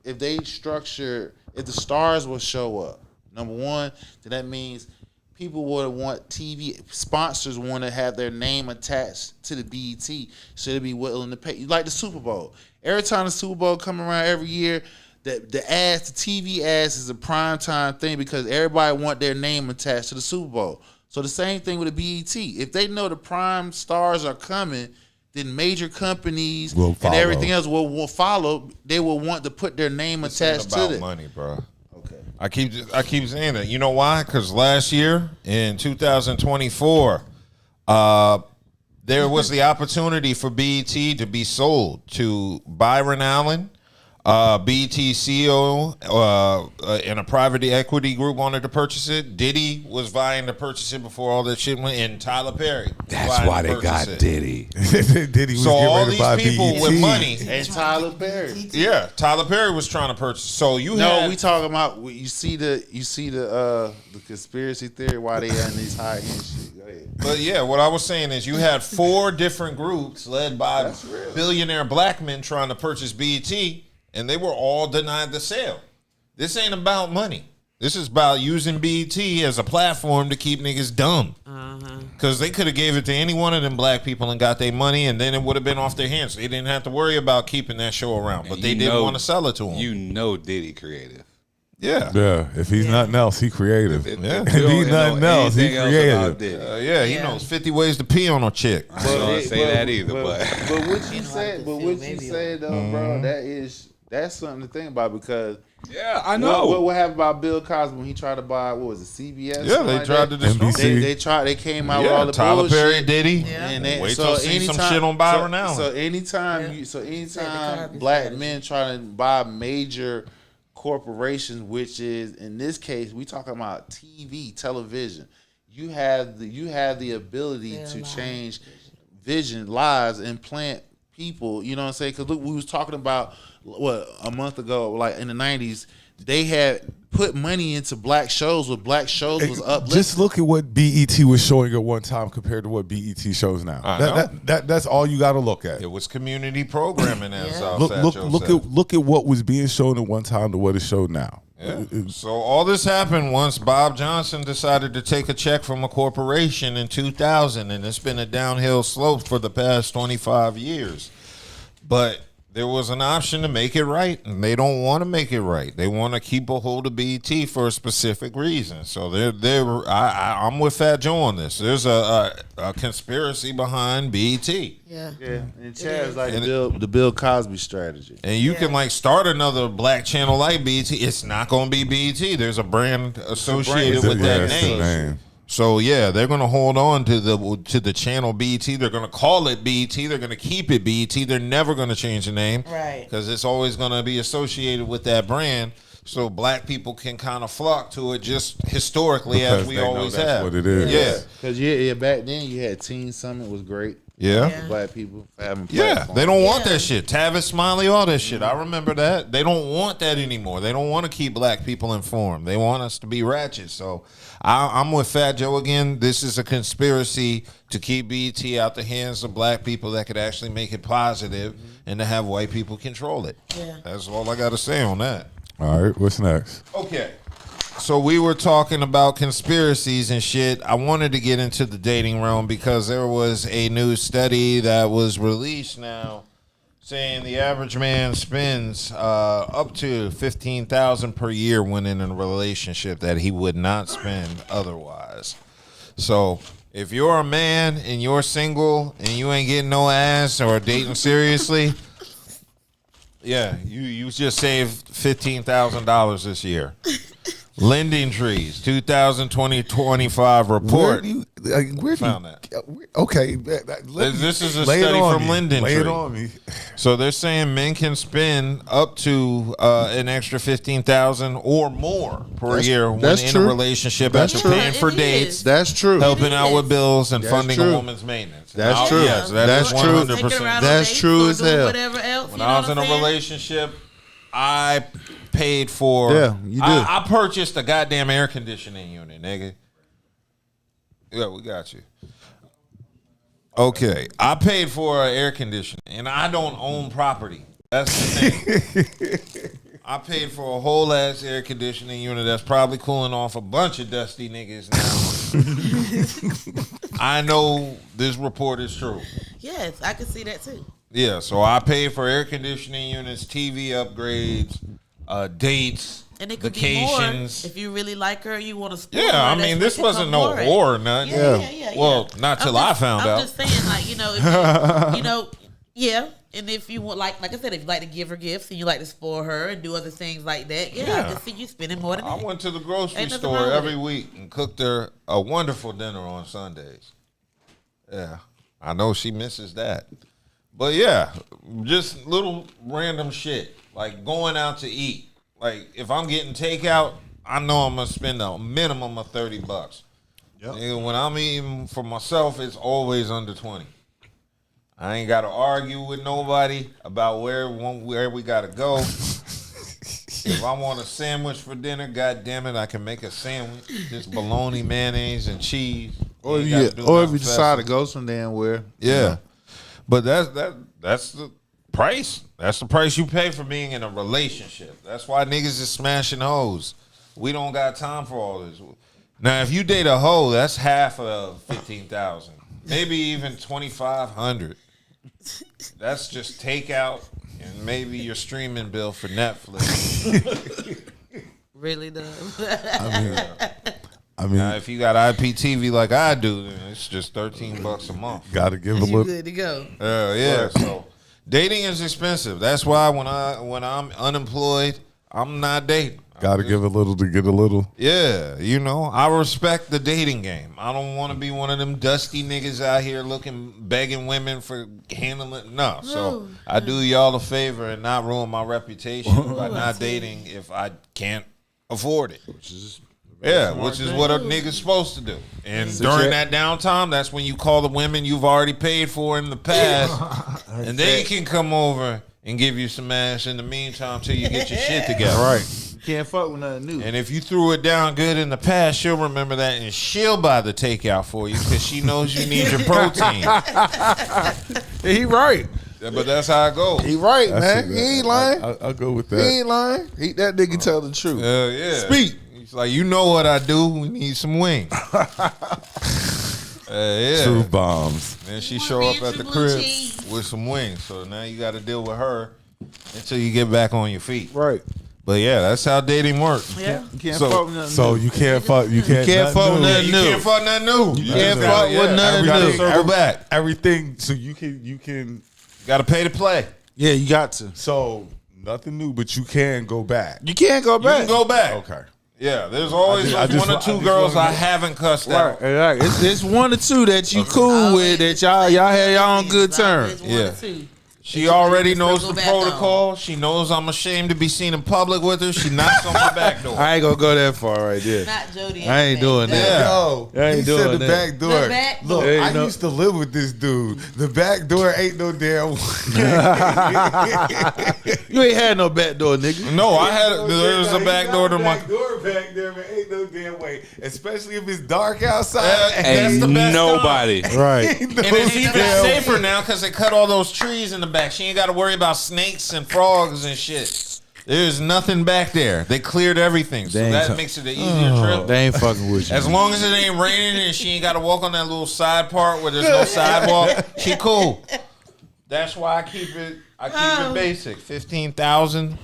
if they structure, if the stars will show up, number one, then that means people would want TV sponsors want to have their name attached to the BET, so they'd be willing to pay. Like the Super Bowl. Every time the Super Bowl come around every year, the ads, the TV ads is a prime time thing because everybody want their name attached to the Super Bowl. So the same thing with the BET. If they know the prime stars are coming, then major companies and everything else will follow. They will want to put their name attached to it. Money, bro. Okay. I keep saying that. You know why? Because last year in 2024, there was the opportunity for BET to be sold to Byron Allen. BET CEO and a private equity group wanted to purchase it. Diddy was vying to purchase it before all that shit went, and Tyler Perry. That's why they got Diddy. Diddy was so all these buy people BET. with money, and Tyler Perry. Yeah, Tyler Perry was trying to purchase. So we talking about you see the conspiracy theory why they on these high end shit. Go ahead. But yeah, what I was saying is you had 4 different groups led by billionaire black men trying to purchase BET. And they were all denied the sale. This ain't about money. This is about using BET as a platform to keep niggas dumb. Because they could have gave it to any one of them black people and got their money, and then it would have been off their hands. They didn't have to worry about keeping that show around. But they didn't want to sell it to them. You know Diddy creative. Yeah. Yeah. If he's nothing else, he creative. If he's nothing else, he creative. He knows 50 ways to pee on a chick. I don't say that either, but what you said though, bro, that's something to think about because I know what happened about Bill Cosby when he tried to buy what was it, CBS? Yeah, they tried to destroy. They came out with all the Tyler bullshit. Perry, Diddy. And wait till you see some shit on Byron Allen. So anytime black men try to buy major corporations, which is in this case we talking about television, you have the ability to change lives, and plant people. You know what I'm saying? Because look, we was talking about a month ago, like in the 90s, they had put money into black shows where black shows was uplifted. Just look at what BET was showing at one time compared to what BET shows now. That's all you got to look at. It was community programming as look at what was being shown at one time to what is shown now. Yeah. So all this happened once Bob Johnson decided to take a check from a corporation in 2000, and it's been a downhill slope for the past 25 years. But there was an option to make it right, and they don't want to make it right. They want to keep a hold of BET for a specific reason. So I'm with Fat Joe on this. There's a conspiracy behind BET. Yeah. And Chad's like the Bill Cosby strategy. And you can start another black channel like BET. It's not going to be BET. There's a brand associated with that name. So they're gonna hold on to the channel BET. They're gonna call it BET. They're gonna keep it BET. They're never gonna change the name, right? Because it's always gonna be associated with that brand. So black people can kind of flock to it just historically because as we always that's have. What it is. Yeah, because back then you had Teen Summit was great. Yeah. Black people having they don't want that shit. Tavis Smiley, all that shit. I remember that. They don't want that anymore. They don't want to keep black people informed. They want us to be ratchet. So I'm with Fat Joe again. This is a conspiracy to keep BET out the hands of black people that could actually make it positive and to have white people control it. Yeah. That's all I got to say on that. All right, what's next? Okay. So we were talking about conspiracies and shit. I wanted to get into the dating realm because there was a new study that was released now saying the average man spends up to $15,000 per year when in a relationship that he would not spend otherwise. So if you're a man and you're single and you ain't getting no ass or dating seriously, you just saved $15,000 this year. Lending Trees 2020-25 report. Where you found that? Okay, this is a study from Lending Tree. Lay it on me. So they're saying men can spend up to an extra $15,000 or more per year when in a relationship after paying for dates. That's true. Helping out with bills and funding a woman's maintenance. That's true. Yes, that's true. 100%. That's true as hell. When I was in a relationship, I paid for. Yeah, you do. I purchased a goddamn air conditioning unit, nigga. Yeah, we got you. Okay, I paid for an air conditioner, and I don't own property. That's the thing. I paid for a whole ass air conditioning unit that's probably cooling off a bunch of dusty niggas now. I know this report is true. Yes, I can see that too. Yeah, so I paid for air conditioning units, TV upgrades, dates, And it could vacations. be more if you really like her. You want to spoil her. Yeah, I that's mean, what this it wasn't come no more at. whore or nothing. Yeah. Well, not till I found out. I'm just saying, like, you know, if yeah. And if you want, like I said, if you like to give her gifts and you like to spoil her and do other things like that, I can see you spending more than that. I went to the grocery Ain't nothing store wrong with every it. week and cooked her a wonderful dinner on Sundays. Yeah, I know she misses that. But yeah, just little random shit, like going out to eat. Like if I'm getting takeout, I know I'm gonna spend a minimum of $30. Nigga, when I'm eating for myself, it's always under 20. I ain't gotta argue with nobody about where we gotta go. If I want a sandwich for dinner, god damn it, I can make a sandwich. Just bologna, mayonnaise, and cheese. Or You if ain't gotta do you nothing decide to fancy. go some damn where. Yeah. But that's the price. That's the price you pay for being in a relationship. That's why niggas is smashing hoes. We don't got time for all this. Now, if you date a hoe, that's half of 15,000, maybe even 2,500. That's just takeout and maybe your streaming bill for Netflix. Really though. I mean, now, if you got IPTV like I do, then it's just $13 a month. Got to give a You little. good to go. Yeah. So dating is expensive. That's why when I'm unemployed, I'm not dating. Got to give a little to get a little. Yeah, you know, I respect the dating game. I don't want to be one of them dusty niggas out here begging women for handling. No, so I do y'all a favor and not ruin my reputation by not dating if I can't afford it. Which is what a nigga's supposed to do. And during that downtime, that's when you call the women you've already paid for in the past, and they can come over and give you some ass in the meantime till you get your shit together. Right. Can't fuck with nothing new. And if you threw it down good in the past, she'll remember that and she'll buy the takeout for you because she knows you need your protein. He right. Yeah, but that's how it goes. He right, That's man. it. He ain't lying. I'll go with He that. ain't lying. That nigga tell the truth. Yeah. Speak. He's like, you know what I do. We need some wings. Yeah. Truth bombs. Then she show up at the crib with some wings. So now you got to deal with her until you get back on your feet. Right. But yeah, that's how dating works. Yeah. You can't So- fuck with nothing So new. you can't fuck. You can't fuck with new. nothing You new. can't fuck nothing new. You can't fuck with nothing You gotta new. circle back. Everything. So you can. Got to pay to play. Yeah, you got to. So nothing new, but you can go back. You can't go You back. can go back. Okay. Yeah, there's always I just one or wa- I two just girls wanna I know. haven't cussed out. Right. It's one or two that you cool with that y'all have y'all on good terms. Yeah. Yeah. She already knows Go the back on. protocol. She knows I'm ashamed to be seen in public with her. She knocks on my back door. I ain't gonna go that far right there. Not Jody. I ain't doing that. Yeah. Yo, I ain't he doing said the that. back door. The back Look, door. I Ain't no- used to live with this dude. The back door ain't no damn. You ain't had no back door, nigga. No, there's a back door to my. back door back there, man. Ain't no damn way. Especially if it's dark outside. That's the best Nobody. Right. Ain't no And it's even damn- safer now because they cut all those trees in the back. She ain't got to worry about snakes and frogs and shit. There's nothing back there. They cleared everything, so They ain't that co- makes it an easier trip. They ain't fucking with you. As long as it ain't raining and she ain't got to walk on that little side part where there's no sidewalk, she cool. That's why I keep it basic. 15,000.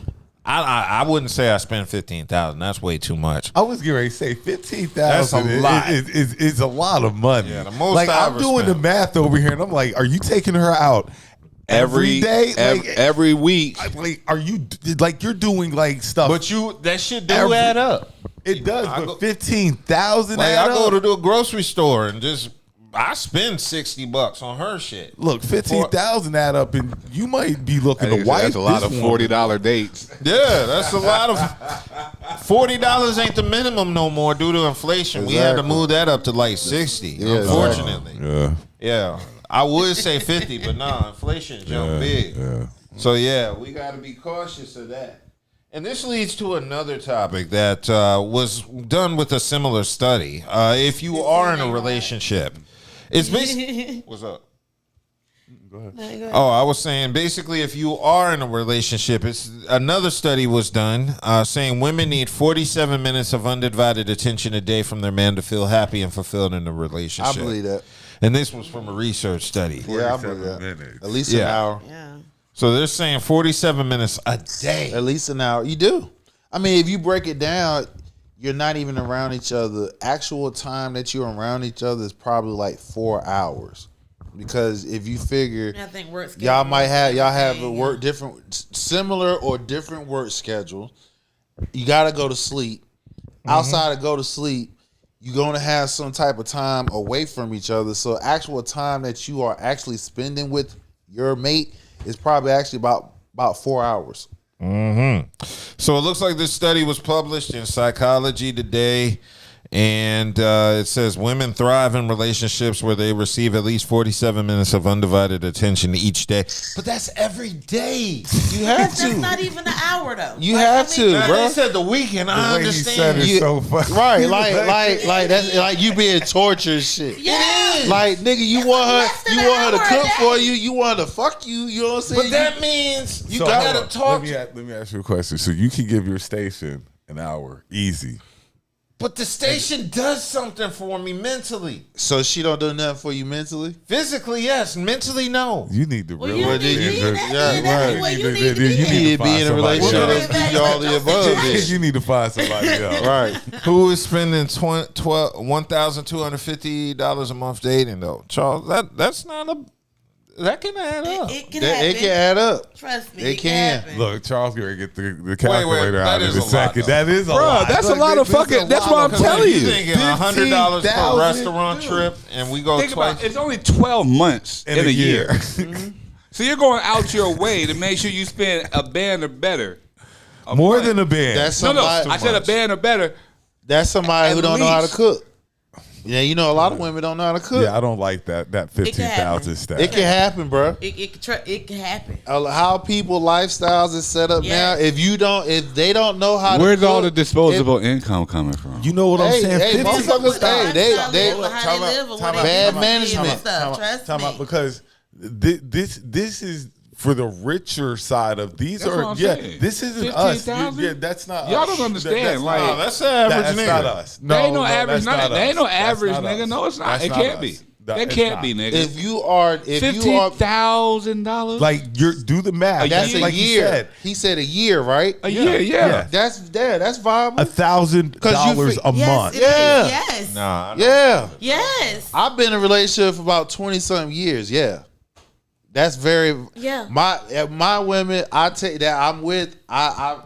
I wouldn't say I spend 15,000. That's way too much. I was getting ready to say 15,000. That's a lot. It's a lot of money. Yeah, the most like I I'm ever doing spent. the math over here, and I'm like, are you taking her out every day? Every week. Like, are you like you're doing like stuff? But that shit do add up. It does. I But go- 15,000. Like I go to a grocery store and I spend $60 on her shit. Look, 15,000 add up, and you might be looking to wipe. That's a lot this of woman. $40 dates. Yeah, that's a lot of $40 ain't the minimum no more due to inflation. We had to move that up to like 60. Unfortunately, Yeah. I would say 50, but nah, inflation jumped big. Yeah. So yeah, we got to be cautious of that. And this leads to another topic that was done with a similar study. If you are in a relationship, it's basically what's up? Go ahead. Oh, I was saying basically, if you are in a relationship, it's another study was done saying women need 47 minutes of undivided attention a day from their man to feel happy and fulfilled in a relationship. I believe that. And this was from a research study. Yeah, I believe that. At least an hour. Yeah. So they're saying 47 minutes a day. At least an hour. You do. I mean, if you break it down, you're not even around each other. Actual time that you're around each other is probably like 4 hours. Because if you figure, I think y'all have a work similar or different work schedules. You got to go to sleep. Outside of go to sleep, you're going to have some type of time away from each other. So actual time that you are actually spending with your mate is probably actually about 4 hours. So it looks like this study was published in Psychology Today. And it says women thrive in relationships where they receive at least 47 minutes of undivided attention each day. But that's every day. You have to. That's not even an hour though. You have to, bro. They said the weekend. I understand. He said it so funny. Right, like that's like you being tortured and shit. Yeah. Like nigga, you want her to cook for you. You want her to fuck you. You know what I'm saying? But that means you So, gotta hold on. talk. Let me ask you a question. So you can give your station an hour, easy. But the station does something for me mentally. So she don't do nothing for you mentally? Physically, yes. Mentally, no. You need to really. You need to be in a relationship that's be all the above this. You need to find somebody else. Right. Who is spending $1,250 a month dating though? Charles, that's not a. That can add up. It can happen. It can add up. Trust me. It can. happen. Look, Charles gonna get the calculator out that in is a a lot, second. though. That is a Bro, lot. that's a lot of fucking. That's what I'm telling You you. thinking $100 per restaurant trip, and we go Think twice? about it. It's only 12 months in a year. So you're going out your way to make sure you spend a band or better. More than a band. That's No, somebody. I said a band or better. That's somebody At who don't know how to least. cook. Yeah, you know a lot of women don't know how to cook. Yeah, I don't like that 15,000 stat. It can happen, bro. It can happen. How people lifestyles is set up now. If they don't know how to Where's cook, all the disposable income coming from? You know what I'm saying? Hey, 15 motherfuckers, they bad Time management. out, because this is for the richer side of these. That's what I'm saying. This isn't us. 15,000? Yeah, that's not Y'all us. don't understand. That's Like, not, that's the average that's nigga. not us. There ain't no average. that's not There ain't no us. That's average not nigga. us. No, it's not. That's It not can't us. be. That It is can't not. be, nigga. If you are $15,000, like do the math. that's a like year. You said. He said a year, right? a year, yeah. That's viable. $1,000 a month. Yeah. Yes. Nah. Yeah. Yes. I've been in a relationship for about 20-something years. Yeah. That's very my women I take that I'm with, I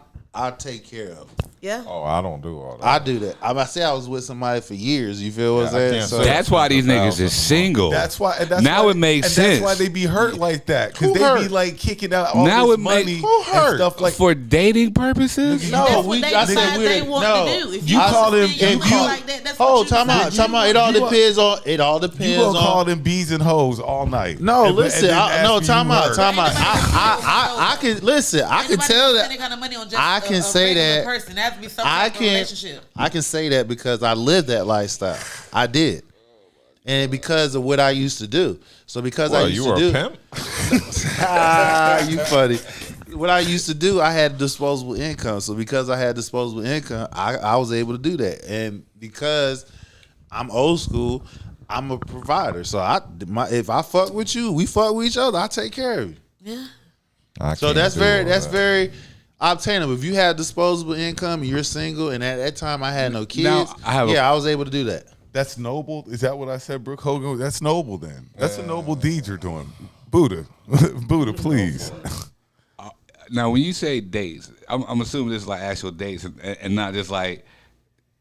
take care of. Yeah. Oh, I don't do all that. I do that. I say I was with somebody for years. You feel what I'm saying? can't say That's why these niggas is single. That's why. Now it makes sense. That's why they be hurt like that, because Who they hurt? be like kicking out all Now this it money make- Who hurt? and stuff like. For dating purposes? No, That's what they decide they want to do. If You call them- spend your if money you- like that, that's what you time out. decide. It all you- depends on. It all You depends gonna call on. them bees and hoes all night? No, And- listen. and then ask No, me time you out. hurt. Time out. I can listen. I can Anybody tell spend that. kind of money on just I can say regular that. person. That has to be some I type of can. relationship. I can say that because I lived that lifestyle. I did, and because of what I used to do. So because I Well, used you to were do, a pimp? you funny. What I used to do, I had disposable income. So because I had disposable income, I was able to do that. And because I'm old school, I'm a provider. So if I fuck with you, we fuck with each other. I take care of you. Yeah. So that's very obtainable. If you have disposable income and you're single, and at that time I had no kids, Now, I was able to do that. That's noble. Is that what I said, Brooke Hogan? That's noble. Then that's a noble deed you're doing, Buddha. Buddha, please. Now, when you say dates, I'm assuming this is like actual dates and not just like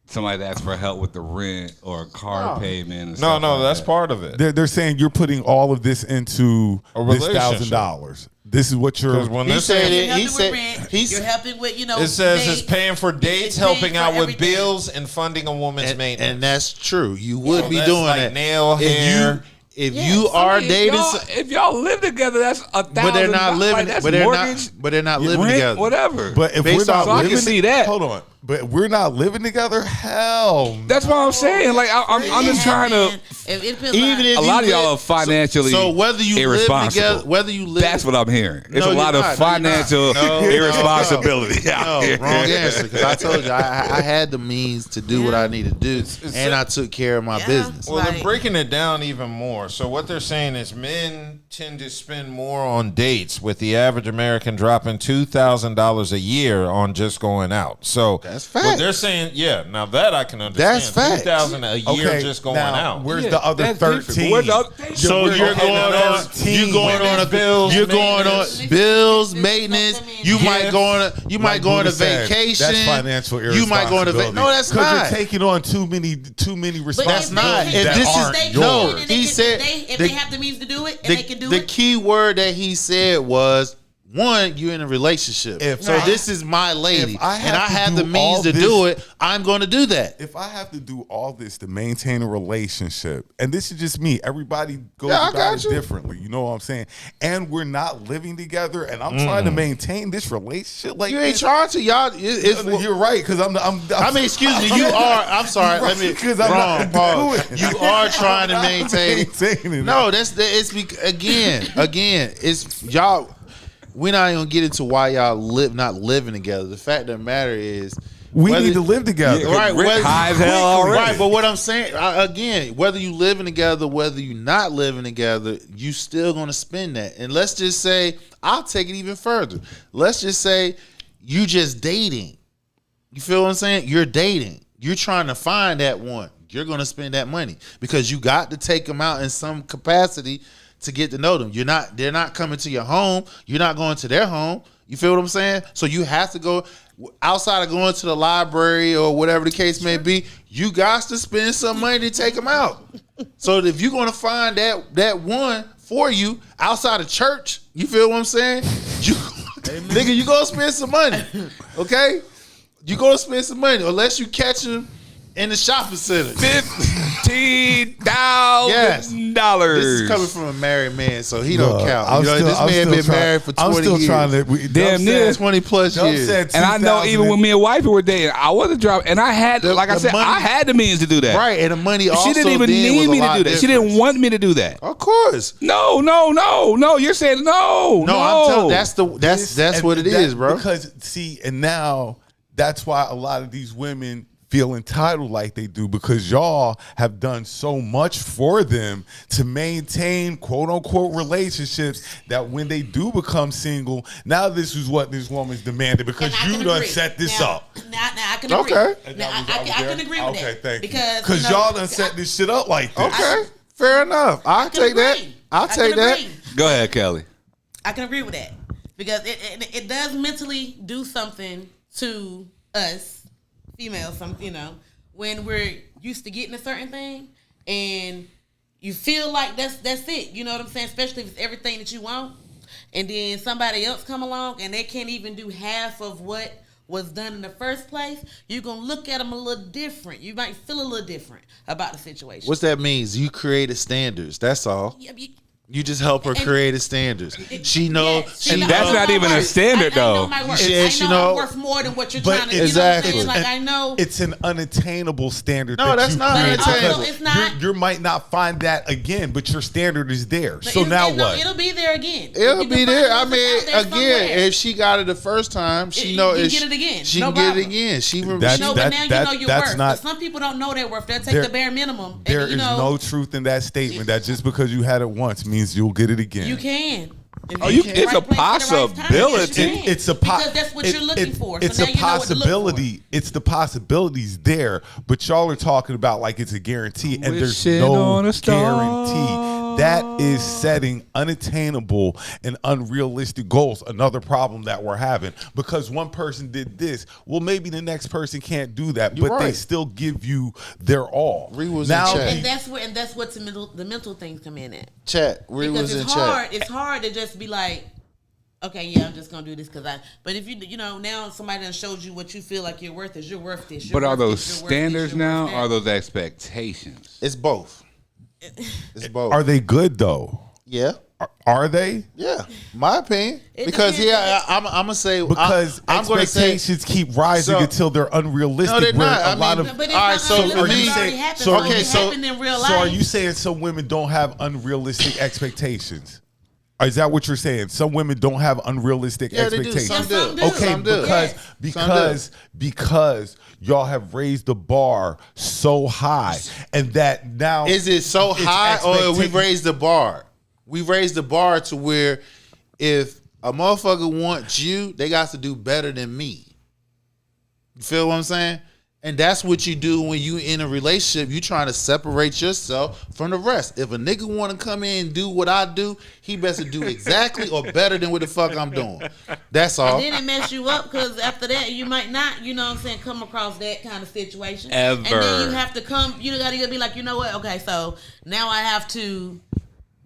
somebody that asks for help with the rent or a car payment. And No, stuff like that's that. part of it. They're saying you're putting all of this into A this relationship. $1,000. This is what you're. Because when He this said says, it. You're helping with rent. You're helping with, it says it's dates. paying for dates, It's paying helping for out with everything. bills, and funding a woman's maintenance. And that's true. You would So be that's doing like that. nail, hair. if you are dating, if y'all live together, that's $1,000. but they're not living. That's But they're mortgage, not. But they're not living rent, together. whatever. But if Based we're not off- so I living, can see that. Hold on. But we're not living together. Hell, That's what I'm saying. Like I'm just trying to. Even if A you lot of y'all live- are financially so whether you live irresponsible. together, whether you live, That's what I'm hearing. It's No, a lot you're of not. No, you're not. financial No, irresponsibility out No, here. wrong answer. Because I told you I had the means to do what I needed to do, and I took care of my business. Well, they're breaking it down even more. So what they're saying is men tend to spend more on dates, with the average American dropping $2,000 a year on just going out. So that's fact. What they're saying, yeah. Now that I can understand. That's fact. $2,000 a year Okay, just going now, out. Where's the other that's different. 13? Where's the other- So you're going on. You're going on a bills, You're going on maintenance. bills, maintenance. You might go on. You might Like go on a Buddha said, vacation. That's financial irresponsibility. You might go on a vacation. No, that's because not. you're taking on too many responsibilities. That's not. If that this aren't is yours. no, he said if they have the means to do it, and they can do the it. key word that he said was, one, you're in a relationship. So this is my lady, and I have the means to do it. I'm going to do that. If I have to do all this to maintain a relationship, and this is just me, everybody goes Yeah, I about got it you. differently. You know what I'm saying? And we're not living together, and I'm trying to maintain this relationship. Like You ain't trying to, y'all. You're right, because I mean, excuse me. You are. I'm sorry. Let me. Because I'm Wrong, not Paul. doing it. You are trying to maintain. Maintaining No, it's again. It's y'all. We're not even gonna get into why y'all not living together. The fact of the matter is, we need to live together. Yeah, right? Rick high as hell already. Right, but what I'm saying again, whether you living together, whether you not living together, you still gonna spend that. And let's just say, I'll take it even further. Let's just say you just dating. You feel what I'm saying? You're dating. You're trying to find that one. You're gonna spend that money because you got to take them out in some capacity to get to know them. They're not coming to your home. You're not going to their home. You feel what I'm saying? So you have to go outside of going to the library or whatever the case may be. You got to spend some money to take them out. So if you're going to find that one for you outside of church, you feel what I'm saying? Nigga, you going to spend some money. Okay? You going to spend some money unless you catch them in the shopping center. $15,000. Yes. This is coming from a married man, so he don't count. This man been married for 20 years. I'm still trying to. Damn near 20 plus years. And I know even when me and wifey were dating, I wasn't dropping. And I had, I had the means to do that. Right, and the money also she didn't even need me to do that. She didn't want me to do that. Of course. No. You're saying no. I'm telling that's what it is, bro. Because see, and now that's why a lot of these women feel entitled like they do, because y'all have done so much for them to maintain quote unquote relationships that when they do become single, now this is what this woman's demanded because you done set this up. Now I can agree. Okay. Now I can agree with that. Okay, thank you. Because y'all done set this shit up like this. Okay, fair enough. I'll take that. I'll take that. Go ahead, Kelly. I can agree with that because it does mentally do something to us females, when we're used to getting a certain thing and you feel like that's it. You know what I'm saying? Especially if it's everything that you want, and then somebody else come along and they can't even do half of what was done in the first place. You're gonna look at them a little different. You might feel a little different about the situation. What's that means? You created standards. That's all. Yeah, You just help her create the standards. She know. And that's not even a standard, though. I know I'm worth more than what you're trying to. Exactly. You know what I'm saying? Like I know it's an unattainable standard. No, that's not unattainable. It's not. You might not find that again, but your standard is there. So now what? It'll be there again. It'll be there. I mean, again, if she got it the first time, she know you it. Get it again. She no can get it problem. again. She No, but now you know your worth. Not, some people don't know their worth. They'll take the bare minimum. There is no truth in that statement. That just because you had it once means you'll get it again. You can. It's a possibility. It's a because that's what you're looking for. It's a possibility. It's the possibilities there, but y'all are talking about like it's a guarantee, and there's no guarantee. That is setting unattainable and unrealistic goals. Another problem that we're having because one person did this. Well, maybe the next person can't do that, but they still give you their all. And that's where the mental things come in at. Chat. Because it's hard. It's hard to just be like, okay, yeah, I'm just gonna do this because I. But if you now somebody done showed you what you feel like you're worth is you're worth this. But are those standards now? Or are those expectations? It's both. It's both. Are they good though? Yeah. Are they? Yeah, my opinion. It Because depends. I'm gonna say Because I'm gonna say expectations keep rising So- until they're unrealistic. No, they're where not. a I lot mean, of But it's All right, not so always for what me- already happened. so- So okay, okay, so- happened in real life. So are you saying some women don't have unrealistic expectations? Is that what you're saying? Some women don't have unrealistic Yeah, they do. expectations. Some Yeah, some do. do. Okay, Some do. because y'all have raised the bar so high, and that now Is it so it's high, or we've expectation- raised the bar? We've raised the bar to where if a motherfucker wants you, they got to do better than me. You feel what I'm saying? And that's what you do when you in a relationship. You trying to separate yourself from the rest. If a nigga want to come in and do what I do, he best to do exactly or better than what the fuck I'm doing. That's all. And then it mess you up because after that you might not, you know what I'm saying, come across that kind of situation. Ever. And then you have to come, you gotta be like, you know what, okay, so now I have to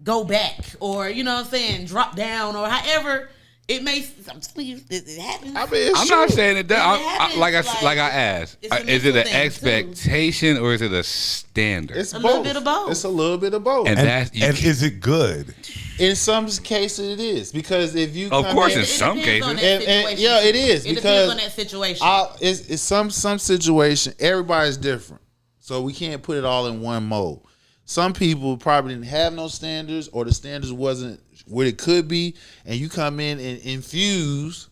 go back or, you know what I'm saying, drop down or however it may, I'm telling you, it happens. I mean, I'm not saying it. It happens, Like I like, asked, it's a is it mental an thing, too. expectation or is it a standard? It's A both. little bit of both. It's a little bit of both. And that you and can't- is it good? In some cases, it is because if you Of come course, in, in some depends on cases. that And situation. yeah, it is It because depends on that situation. it's some situation. Everybody's different, so we can't put it all in one mold. Some people probably didn't have no standards, or the standards wasn't what it could be, and you come in and infuse,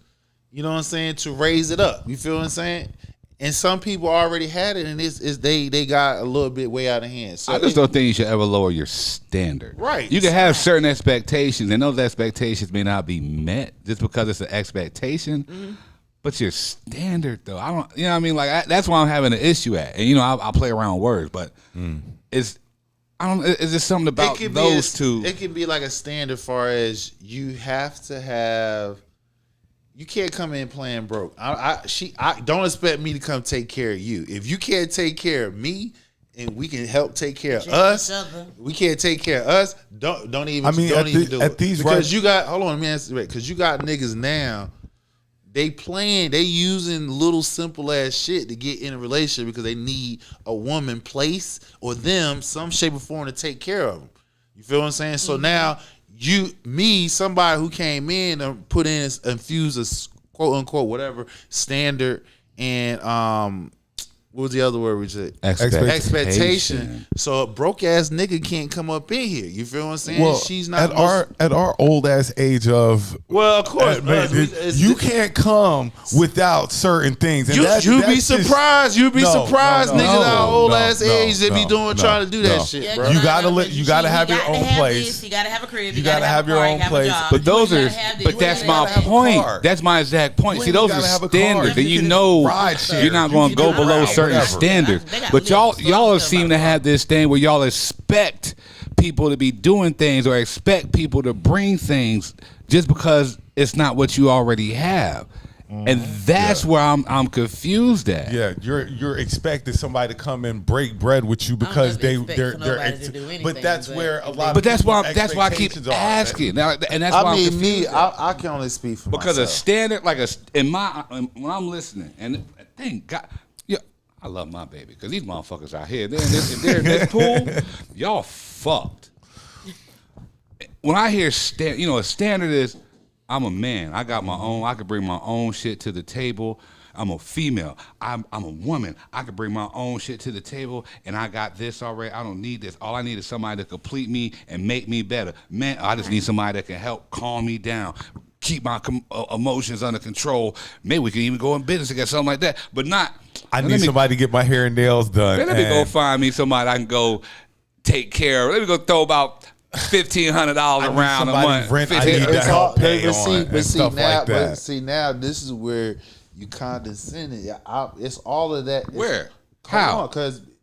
you know what I'm saying, to raise it up. You feel what I'm saying? And some people already had it, and they got a little bit way out of hand. So I just don't think you should ever lower your standard. Right. You can have certain expectations, and those expectations may not be met just because it's an expectation. Mm-hmm. But your standard, though, I don't. You know what I mean? Like that's why I'm having an issue at. And I play around with words, but it's. I don't. Is there something about those two? It can be like a standard, far as you have to have. You can't come in playing broke. I don't expect me to come take care of you. If you can't take care of me, and we can help take care of us, we can't take care of us. Don't even. I mean, don't even do at it. these because you got. Hold on, let me answer that. Because you got niggas now. They using little simple ass shit to get in a relationship because they need a woman, place, or them some shape or form to take care of them. You feel what I'm saying? So now somebody who came in and put in infuse a quote unquote whatever standard and what was the other word we said? Expectation. So a broke ass nigga can't come up in here. You feel what I'm saying? Well, She's not at our old ass age of. Well, of course, you can't come without certain things. And You'd be surprised. You'd be surprised, niggas at our old ass age that be trying to do that shit, bro. You gotta have your own place. You gotta have a crib. You gotta have your own place. But those are. But that's my point. That's my exact point. See, those are standards, and you know you're not going to go below certain standards. But y'all seem to have this thing where y'all expect people to be doing things or expect people to bring things just because it's not what you already have. And that's where I'm confused at. Yeah, you're expecting somebody to come and break bread with you because they're but that's where a lot. But that's why I keep expectations are. asking now, and that's why I'm confused. I can only speak for because myself. a standard when I'm listening, and thank God, yeah, I love my baby because these motherfuckers out here, if they're in this pool, y'all fucked. When I hear a standard is, I'm a man. I got my own. I can bring my own shit to the table. I'm a female. I'm a woman. I can bring my own shit to the table, and I got this already. I don't need this. All I need is somebody to complete me and make me better. Man, I just need somebody that can help calm me down, keep my emotions under control. Maybe we can even go in business against something like that, but not. I need somebody to get my hair and nails done. Let me go find me somebody I can go take care of. Let me go throw about $1,500 around a month. Rent, I need to help pay on but stuff like that. But see, now this is where you condescended. It's all of that. Where? How?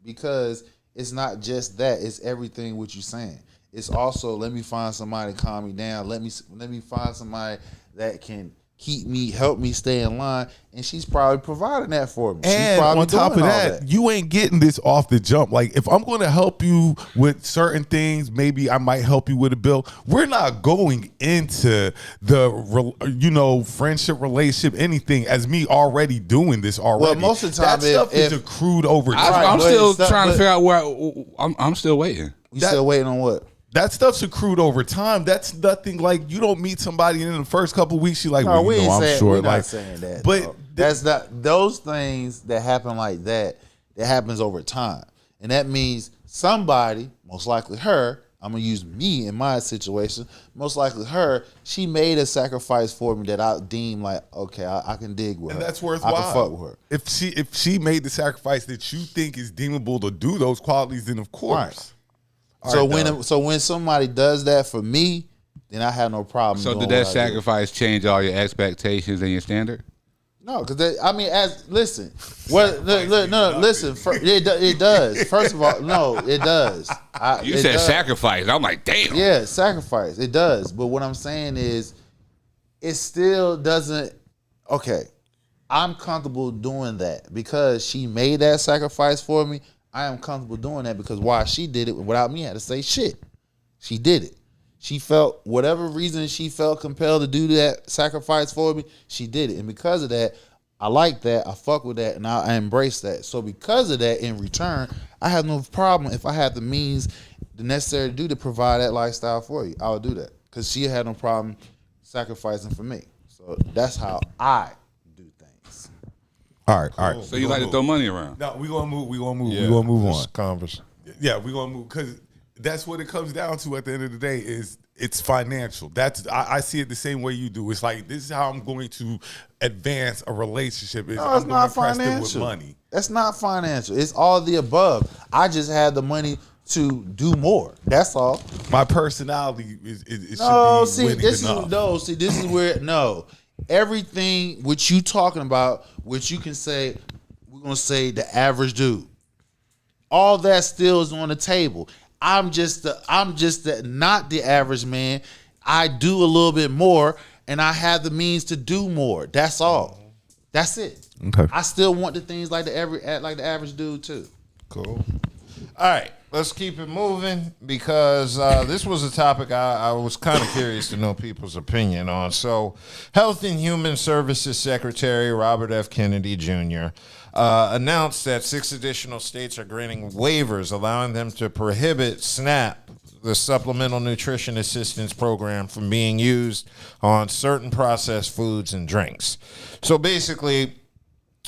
Because it's not just that. It's everything what you're saying. It's also let me find somebody to calm me down. Let me find somebody that can help me stay in line, and she's probably providing that for me. And on top of that, you ain't getting this off the jump. Like, if I'm going to help you with certain things, maybe I might help you with a bill. We're not going into the, friendship, relationship, anything as me already doing this already. Well, most of the time, that stuff is accrued over time. I'm still trying to figure out where I'm still waiting. You still waiting on what? That stuff's accrued over time. That's nothing like you don't meet somebody and in the first couple of weeks you're like, no, I'm sure. We're not saying that. But that's not those things that happen like that. That happens over time, and that means somebody, most likely her. I'm gonna use me in my situation. Most likely her. She made a sacrifice for me that I deem like, okay, I can dig with her. And that's worthwhile. I can fuck with her. If she made the sacrifice that you think is deemable to do those qualities, then of course. Right. So when somebody does that for me, then I have no problem. So did that sacrifice change all your expectations and your standard? No, because listen, it does. First of all, no, it does. You said sacrifice. I'm like, damn. Yeah, sacrifice. It does. But what I'm saying is, it still doesn't. Okay, I'm comfortable doing that because she made that sacrifice for me. I am comfortable doing that because why she did it without me had to say shit. She did it. She felt whatever reason she felt compelled to do that sacrifice for me, she did it. And because of that, I like that, I fuck with that, and I embrace that. So because of that, in return, I have no problem if I have the means, the necessary to do to provide that lifestyle for you. I would do that because she had no problem sacrificing for me. So that's how I do things. All right. So you like to throw money around? No, we're gonna move. We're gonna move. Yeah, we're gonna move on. Converse. Yeah, we're gonna move because that's what it comes down to at the end of the day is it's financial. I see it the same way you do. It's like this is how I'm going to advance a relationship. No, it's not financial. With money. That's not financial. It's all the above. I just had the money to do more. That's all. My personality is no. Should be This enough. is where everything which you talking about, which you can say, we're gonna say the average dude. All that still is on the table. I'm just not the average man. I do a little bit more, and I have the means to do more. That's all. That's it. Okay. I still want the things like the average dude too. Cool. All right, let's keep it moving because this was a topic I was kind of curious to know people's opinion on. So, Health and Human Services Secretary Robert F. Kennedy Jr. Announced that 6 additional states are granting waivers allowing them to prohibit SNAP, the Supplemental Nutrition Assistance Program, from being used on certain processed foods and drinks. So basically,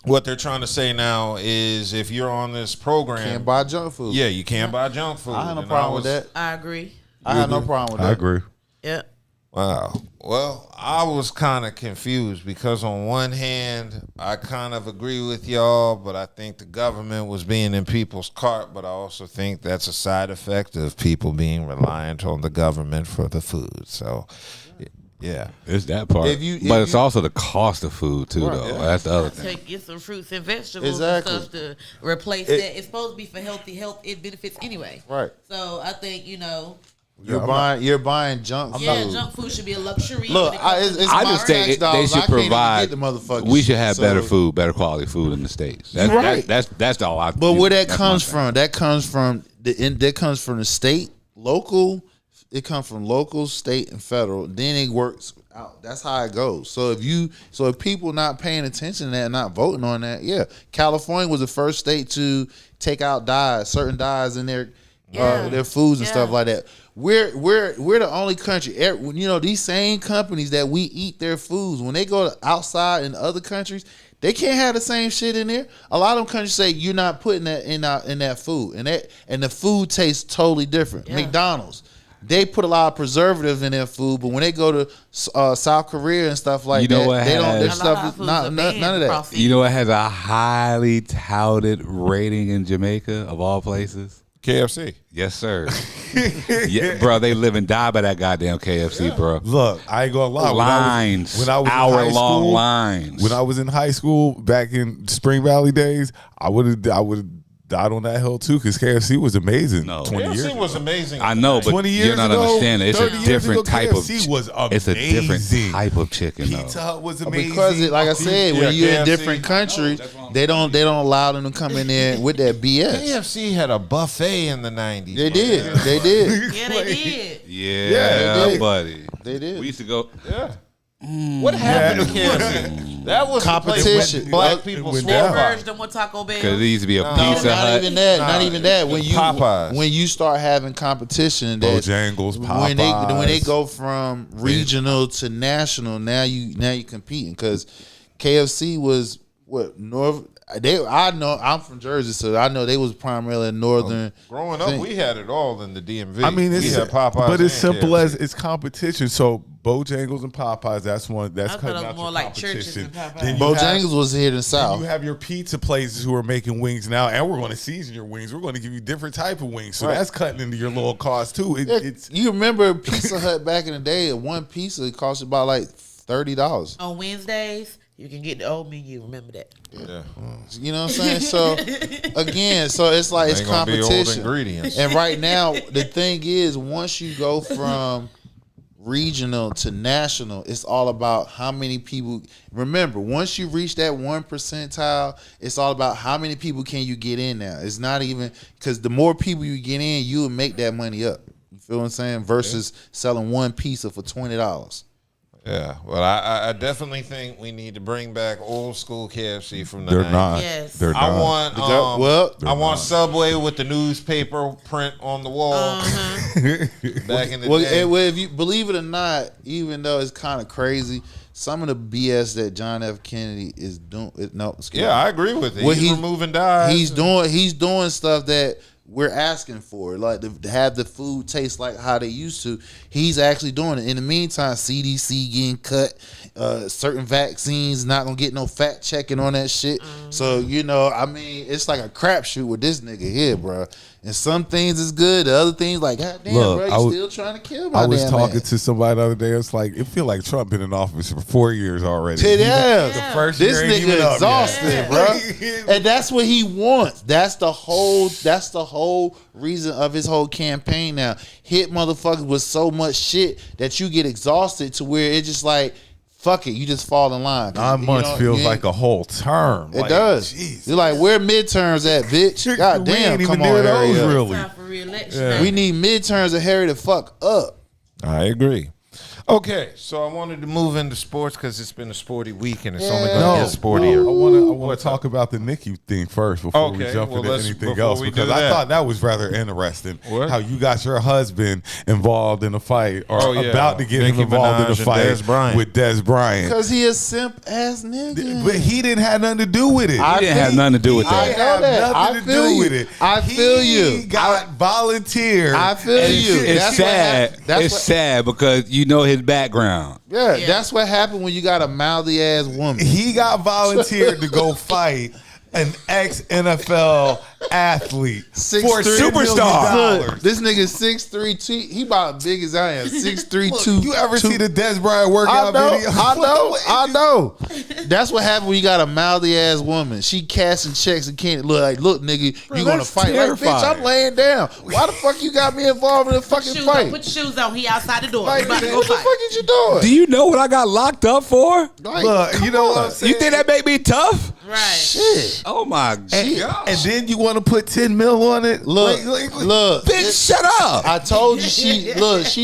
what they're trying to say now is if you're on this program, can't buy junk food. Yeah, you can't buy junk food. I have no problem with that. I agree. I have no problem with that. I agree. Yep. Wow. Well, I was kind of confused because on one hand, I kind of agree with y'all, but I think the government was being in people's cart, but I also think that's a side effect of people being reliant on the government for the food. So, yeah. It's that part. But it's also the cost of food, too, though. Yeah. That's the other thing. Get some fruits and vegetables and stuff to replace that. It's supposed to be for health. It benefits anyway. Right. So, I think, You're buying junk food. Yeah, junk food should be a luxury. Look, I just think they should provide. We should have better food, better quality food in the States. That's all I. But where that comes from? That comes from the state, local. It comes from local, state, and federal. Then it works out. That's how it goes. So if people not paying attention to that, not voting on that, yeah. California was the first state to take out certain dyes in their foods and stuff like that. We're the only country. These same companies that we eat their foods, when they go outside in other countries, they can't have the same shit in there. A lot of them countries say you're not putting that in that food, and the food tastes totally different. Yeah. McDonald's, they put a lot of preservatives in their food, but when they go to South Korea and stuff like that, they don't. Their stuff none of that. You know what has a highly touted rating in Jamaica of all places? KFC. Yes, sir. Yeah, bro, they live and die by that goddamn KFC, bro. Look, I ain't gonna lie. Lines, hour-long lines. When I was in high school, back in Spring Valley days, I would died on that hill too, because KFC was amazing. No. 20 years KFC ago. was amazing. I know, but 20 years you're not ago, understanding. It's 30 a years different ago, type of. KFC was It's a different amazing. type of chicken. Pizza though. Hut was amazing. Because like I said, when you're in KFC. different countries, they don't allow them to come in there with that BS. KFC had a buffet in the 90s. They did. They did. Yeah, they did. Yeah, they did. buddy. They did. We used to go. Yeah. What happened to KFC? That was Competition. The place where black people went swore down. by. Merged them with Taco Bell. Because it used to be a No, Pizza Not Hut. even that. Not even that. Popeyes. When you start having competition, that Bojangles, when they Popeyes. go from regional to national, now you competing because KFC was what North. I know I'm from Jersey, so I know they was primarily northern. Growing up, we had it all in the DMV. I mean, we it's had Popeyes, but it's and simple KFC. as it's competition. So Bojangles and Popeyes, that's one. That's I thought cutting it was out more your like churches competition. and Popeyes. Then you Bojangles have- was here in the then South. you have your pizza places who are making wings now, and we're going to season your wings. We're going to give you different type of wings, so Right. that's cutting into your little cost too. It's You remember Pizza Hut back in the day? One pizza cost about like $30. On Wednesdays, you can get the old menu. Remember that. Yeah. You know what I'm saying? So again, so it's like it's Ain't gonna be old competition. ingredients. And right now, the thing is, once you go from regional to national, it's all about how many people. Remember, once you reach that 1 percentile, it's all about how many people can you get in now. It's not even because the more people you get in, you will make that money up. You feel what I'm saying? Versus selling one pizza for $20. Yeah, well, I definitely think we need to bring back old school KFC from the they're 90s. not. Yes. They're not. I want Well, I want Subway with the newspaper print on the wall back in the day. Well, if you believe it or not, even though it's kind of crazy, some of the BS that John F. Kennedy is doing. Yeah, I agree with it. Well, he's removing dyes. He's doing stuff that we're asking for, like to have the food taste like how they used to. He's actually doing it. In the meantime, CDC getting cut. Certain vaccines not gonna get no fact checking on that shit. So I mean, it's like a crapshoot with this nigga here, bro. And some things is good, the other things like, God damn, Look, bro, you still trying to kill my I was damn talking man. to somebody the other day. It's like it feel like Trump been in office for 4 years already. Yeah. The first This year ain't even nigga up exhausted, yet. bro. And that's what he wants. That's the whole reason of his whole campaign now. Hit motherfuckers with so much shit that you get exhausted to where it's just like, fuck it, you just fall in line. 9 months feels like a whole term. It does. Geez. You're like, where midterms at, bitch? God We damn, ain't come even on, near those, Harry. really. Time for re-election. Yeah. We need midterms to hurry the fuck up. I agree. Okay, so I wanted to move into sports because it's been a sporty week and it's only going to get sportier. I want to talk about the Nikki thing first before we Okay, jump well, into let's- anything before else we do because I that. thought that was rather interesting. What? How you got your husband involved in a fight or Oh, yeah. about to get him Nicki involved in Minaj a and fight Des Bryant. with Des Bryant. Because he a simp ass nigga. But he didn't have nothing to do with it. I He didn't have nothing to do with He that. didn't I know have that. nothing I to feel do you. with it. I feel He you. got volunteered. I feel you. It's That's what sad. hap- that's It's what- sad because you know his background. Yeah, that's what happened when you got a mouthy ass woman. He got volunteered to go fight an ex-NFL athlete for $10 million. Look, this nigga 6'3", he about big as I am. 6'3", Look, 2. you ever see the Des Bryant workout video? I know. That's what happened when you got a mouthy ass woman. She cashing checks and can't look, nigga, you gonna that's fight? Like, bitch, terrifying. I'm laying down. Why the fuck you got me involved in a fucking Shoes fight? on, put your shoes on. He outside the door. Like, He about to nigga, go what the fight. fuck is you doing? Do you know what I got locked up for? Like, Look, you know what I'm saying? You think that make me tough? Right. shit. Oh my And, god! and then you want to put 10 mil on it? Look, look. Bitch, shut up! I told you she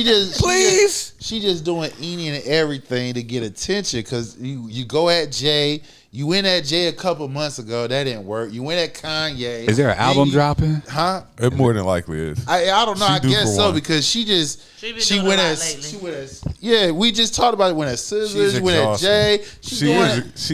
just Please. She just doing any and everything to get attention because you go at Jay. You went at Jay a couple months ago. That didn't work. You went at Kanye. Is there an Then album you- dropping? Huh? It more than likely is. I don't know. She I due guess for so one. because she been went doing a at lot lately. she went at yeah. We just talked about it. Went at Scissors. She's She went at exhausted. Jay. She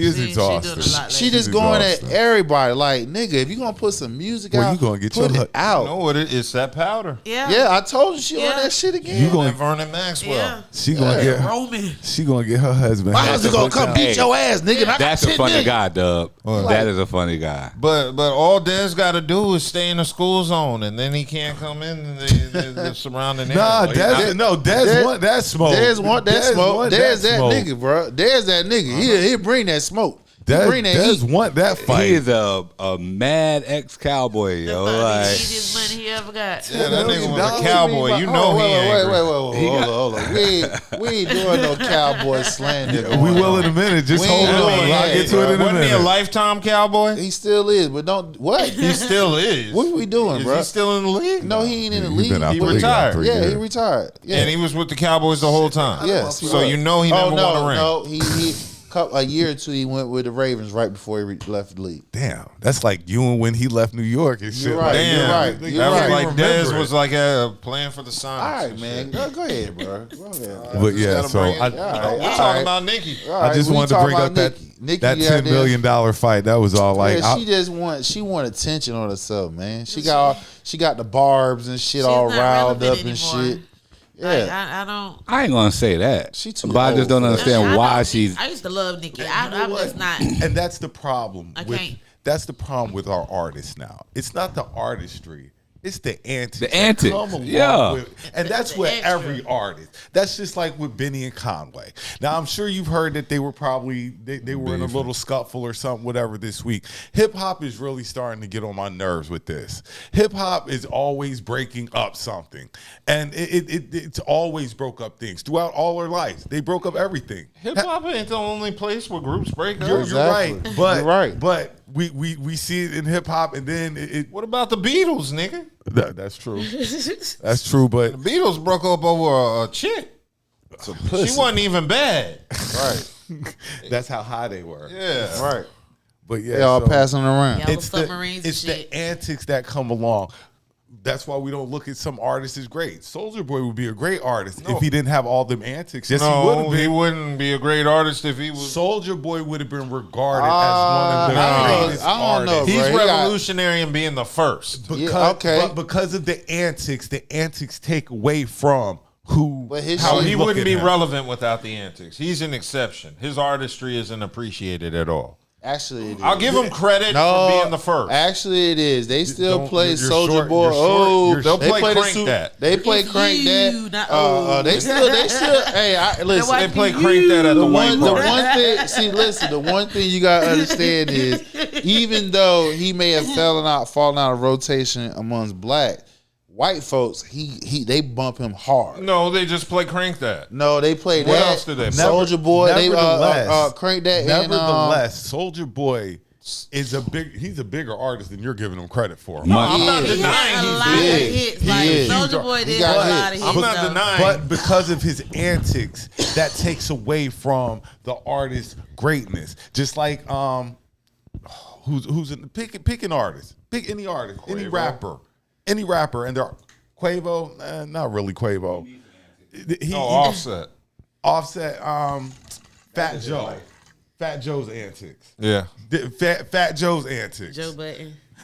is She exhausted. doing a lot She lately. just going exhausted. at everybody. Like nigga, if you gonna put some music Well, out, you gonna get put your it out. You know what it is? That powder. Yeah. Yeah, I told you she on Yeah. that shit again. You gonna And Vernon Maxwell. Yeah. she gonna get Roman. she gonna get her husband. My husband gonna come beat your ass, nigga. and I got That's a 10 funny million. guy, Dub. What? That is a funny guy. But all Des got to do is stay in the school zone, and then he can't come in the surrounding Nah, area. Des want that smoke. There's want that smoke. want There's that smoke. nigga, bro. There's that nigga. He'll bring that smoke. Des want that fight. He is a mad ex-cowboy, yo. Like, easiest money he ever got. Yeah, that nigga was a cowboy. You know he ain't. Wait, hold on. We ain't doing no cowboy slander. We will in a minute. Just hold on. I'll get to it in a minute. Wasn't he a lifetime cowboy? He still is, but don't what? He still is. What are we doing, bro? Is he still in the league? No, he ain't in the league. He retired. Yeah, he retired. Yeah. And he was with the Cowboys the whole time. Yes. So you know he never won a ring. No, he a year or two he went with the Ravens right before he left the league. Damn, that's like you and when he left New York and shit. You're right. Damn. You're right. That was like Dez was like playing for the Sonics. All right, man. Go ahead, bro. Go ahead. But yeah, so we're talking about Nikki. I just wanted to bring up that $10 million fight. That was all like. Yeah, she want attention on herself, man. She got the barbs and shit all riled up and shit. Yeah, I ain't gonna say that. She too but I just don't understand why she's. I used to love Nikki. I'm just not. And that's the problem. Can't. That's the problem with our artists now. It's not the artistry. It's the antics. The antics. Come along Yeah. with, and that's with every artist. That's just like with Benny and Conway. Now I'm sure you've heard that they were probably they were in a little scuffle or something, whatever this week. Hip hop is really starting to get on my nerves with this. Hip hop is always breaking up something. And it's always broke up things. Throughout all their lives. They broke up everything. Hip hop ain't the only place where groups break up. You're right. But you're right. But we see it in hip hop, and then what about the Beatles, nigga? That's true. That's true. But the Beatles broke up over a chick. She wasn't even bad. Right. That's how high they were. Yeah. Right. But yeah, they all passing around. Yellow it's submarines and the antics that come along. That's why we don't look at some artists as great. Soulja Boy would be a great artist if he didn't have all them antics. Yes, he wouldn't be a great artist if he was. Soulja Boy would have been regarded as one of the greatest artists. He's revolutionary in being the first. But because of the antics take away from how he wouldn't be relevant without the antics. He's an exception. His artistry isn't appreciated at all. Actually, it is. I'll give him credit for being the first. Actually, it is. They still play Soulja Boy. They'll play Crank That. They play Crank That. They still. Hey, listen. They play Crank That at the white party. The one thing. See, listen. The one thing you gotta understand is, even though he may have fallen out of rotation amongst black. White folks, they bump him hard. No, they just play Crank That. No, they play what that. What else do they play? Soulja Boy, they Crank That. Nevertheless, Soulja Boy is he's a bigger artist than you're giving him credit for. No, I'm not denying he's big. Soulja Boy did a lot of hits. I'm not denying. But because of his antics, that takes away from the artist's greatness. Just like who's in pick an artist. Pick any artist, Quavo. Any rapper, and they're Quavo, not really Quavo. Offset. Fat Joe. Fat Joe's antics. Yeah. Fat Joe's antics.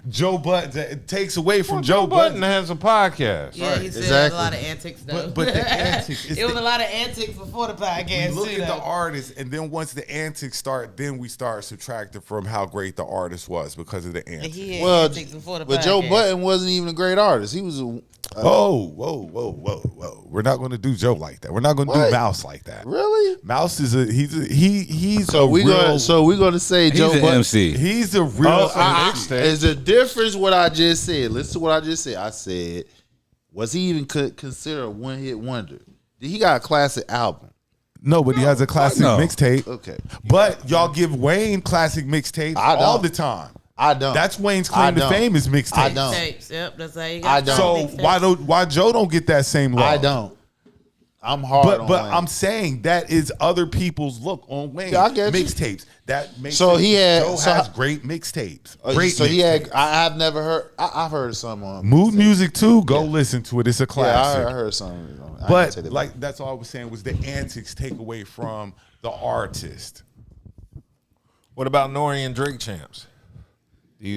Joe Budden. It takes away from Joe Budden has a podcast. Yeah, he still has a lot of antics though. But the antics. It was a lot of antics before the podcast. We look at the artist, and then once the antics start, then we start subtracting from how great the artist was because of the antics. Antics before the podcast. But Joe Budden wasn't even a great artist. He was a. Whoa! We're not going to do Joe like that. We're not going to do Mouse like that. Really? Mouse is he's so we're going to say Joe Budden. MC. He's a real. There's a difference. What I just said. Listen to what I just said. I said, was he even considered a one-hit wonder? Did he got a classic album? No, but he has a classic mixtape. Okay, but y'all give Wayne classic mixtapes all the time. I don't. That's Wayne's claim to fame is mixtapes. I don't. Yep, that's how you got. I don't. So why Joe don't get that same love? I don't. I'm hard on but Wayne. I'm saying that is other people's look on Wayne. Yeah, I get mixtapes. That makes so he had. Joe has great mixtapes. Great. So he had. I've never heard. I've heard some on Mood Music too. Go listen to it. It's a classic. Yeah, I heard some. But like that's all I was saying was the antics take away from the artist. What about Nori and Drink Champs? Do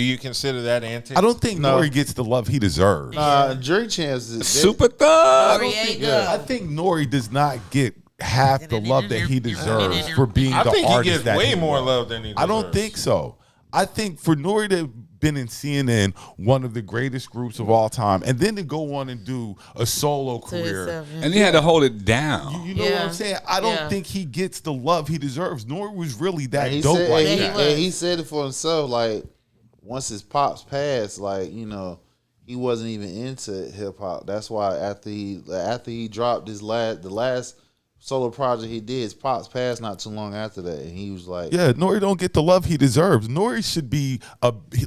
you consider that antics? I don't think Nori gets the love he deserves. Drink Champs is Super Thug. I think Nori does not get half the love that he deserves for being the artist. I think he gets way more love than he deserves. I don't think so. I think for Nori to been in CNN, one of the greatest groups of all time, and then to go on and do a solo career. And he had to hold it down. You know what I'm saying? I don't think he gets the love he deserves, nor was really that dope like that. He said it for himself, like, once his pops passed, like, you know, he wasn't even into hip hop. That's why after he dropped the last solo project he did, his pops passed not too long after that, and he was like, yeah, Nori don't get the love he deserves. Nori should be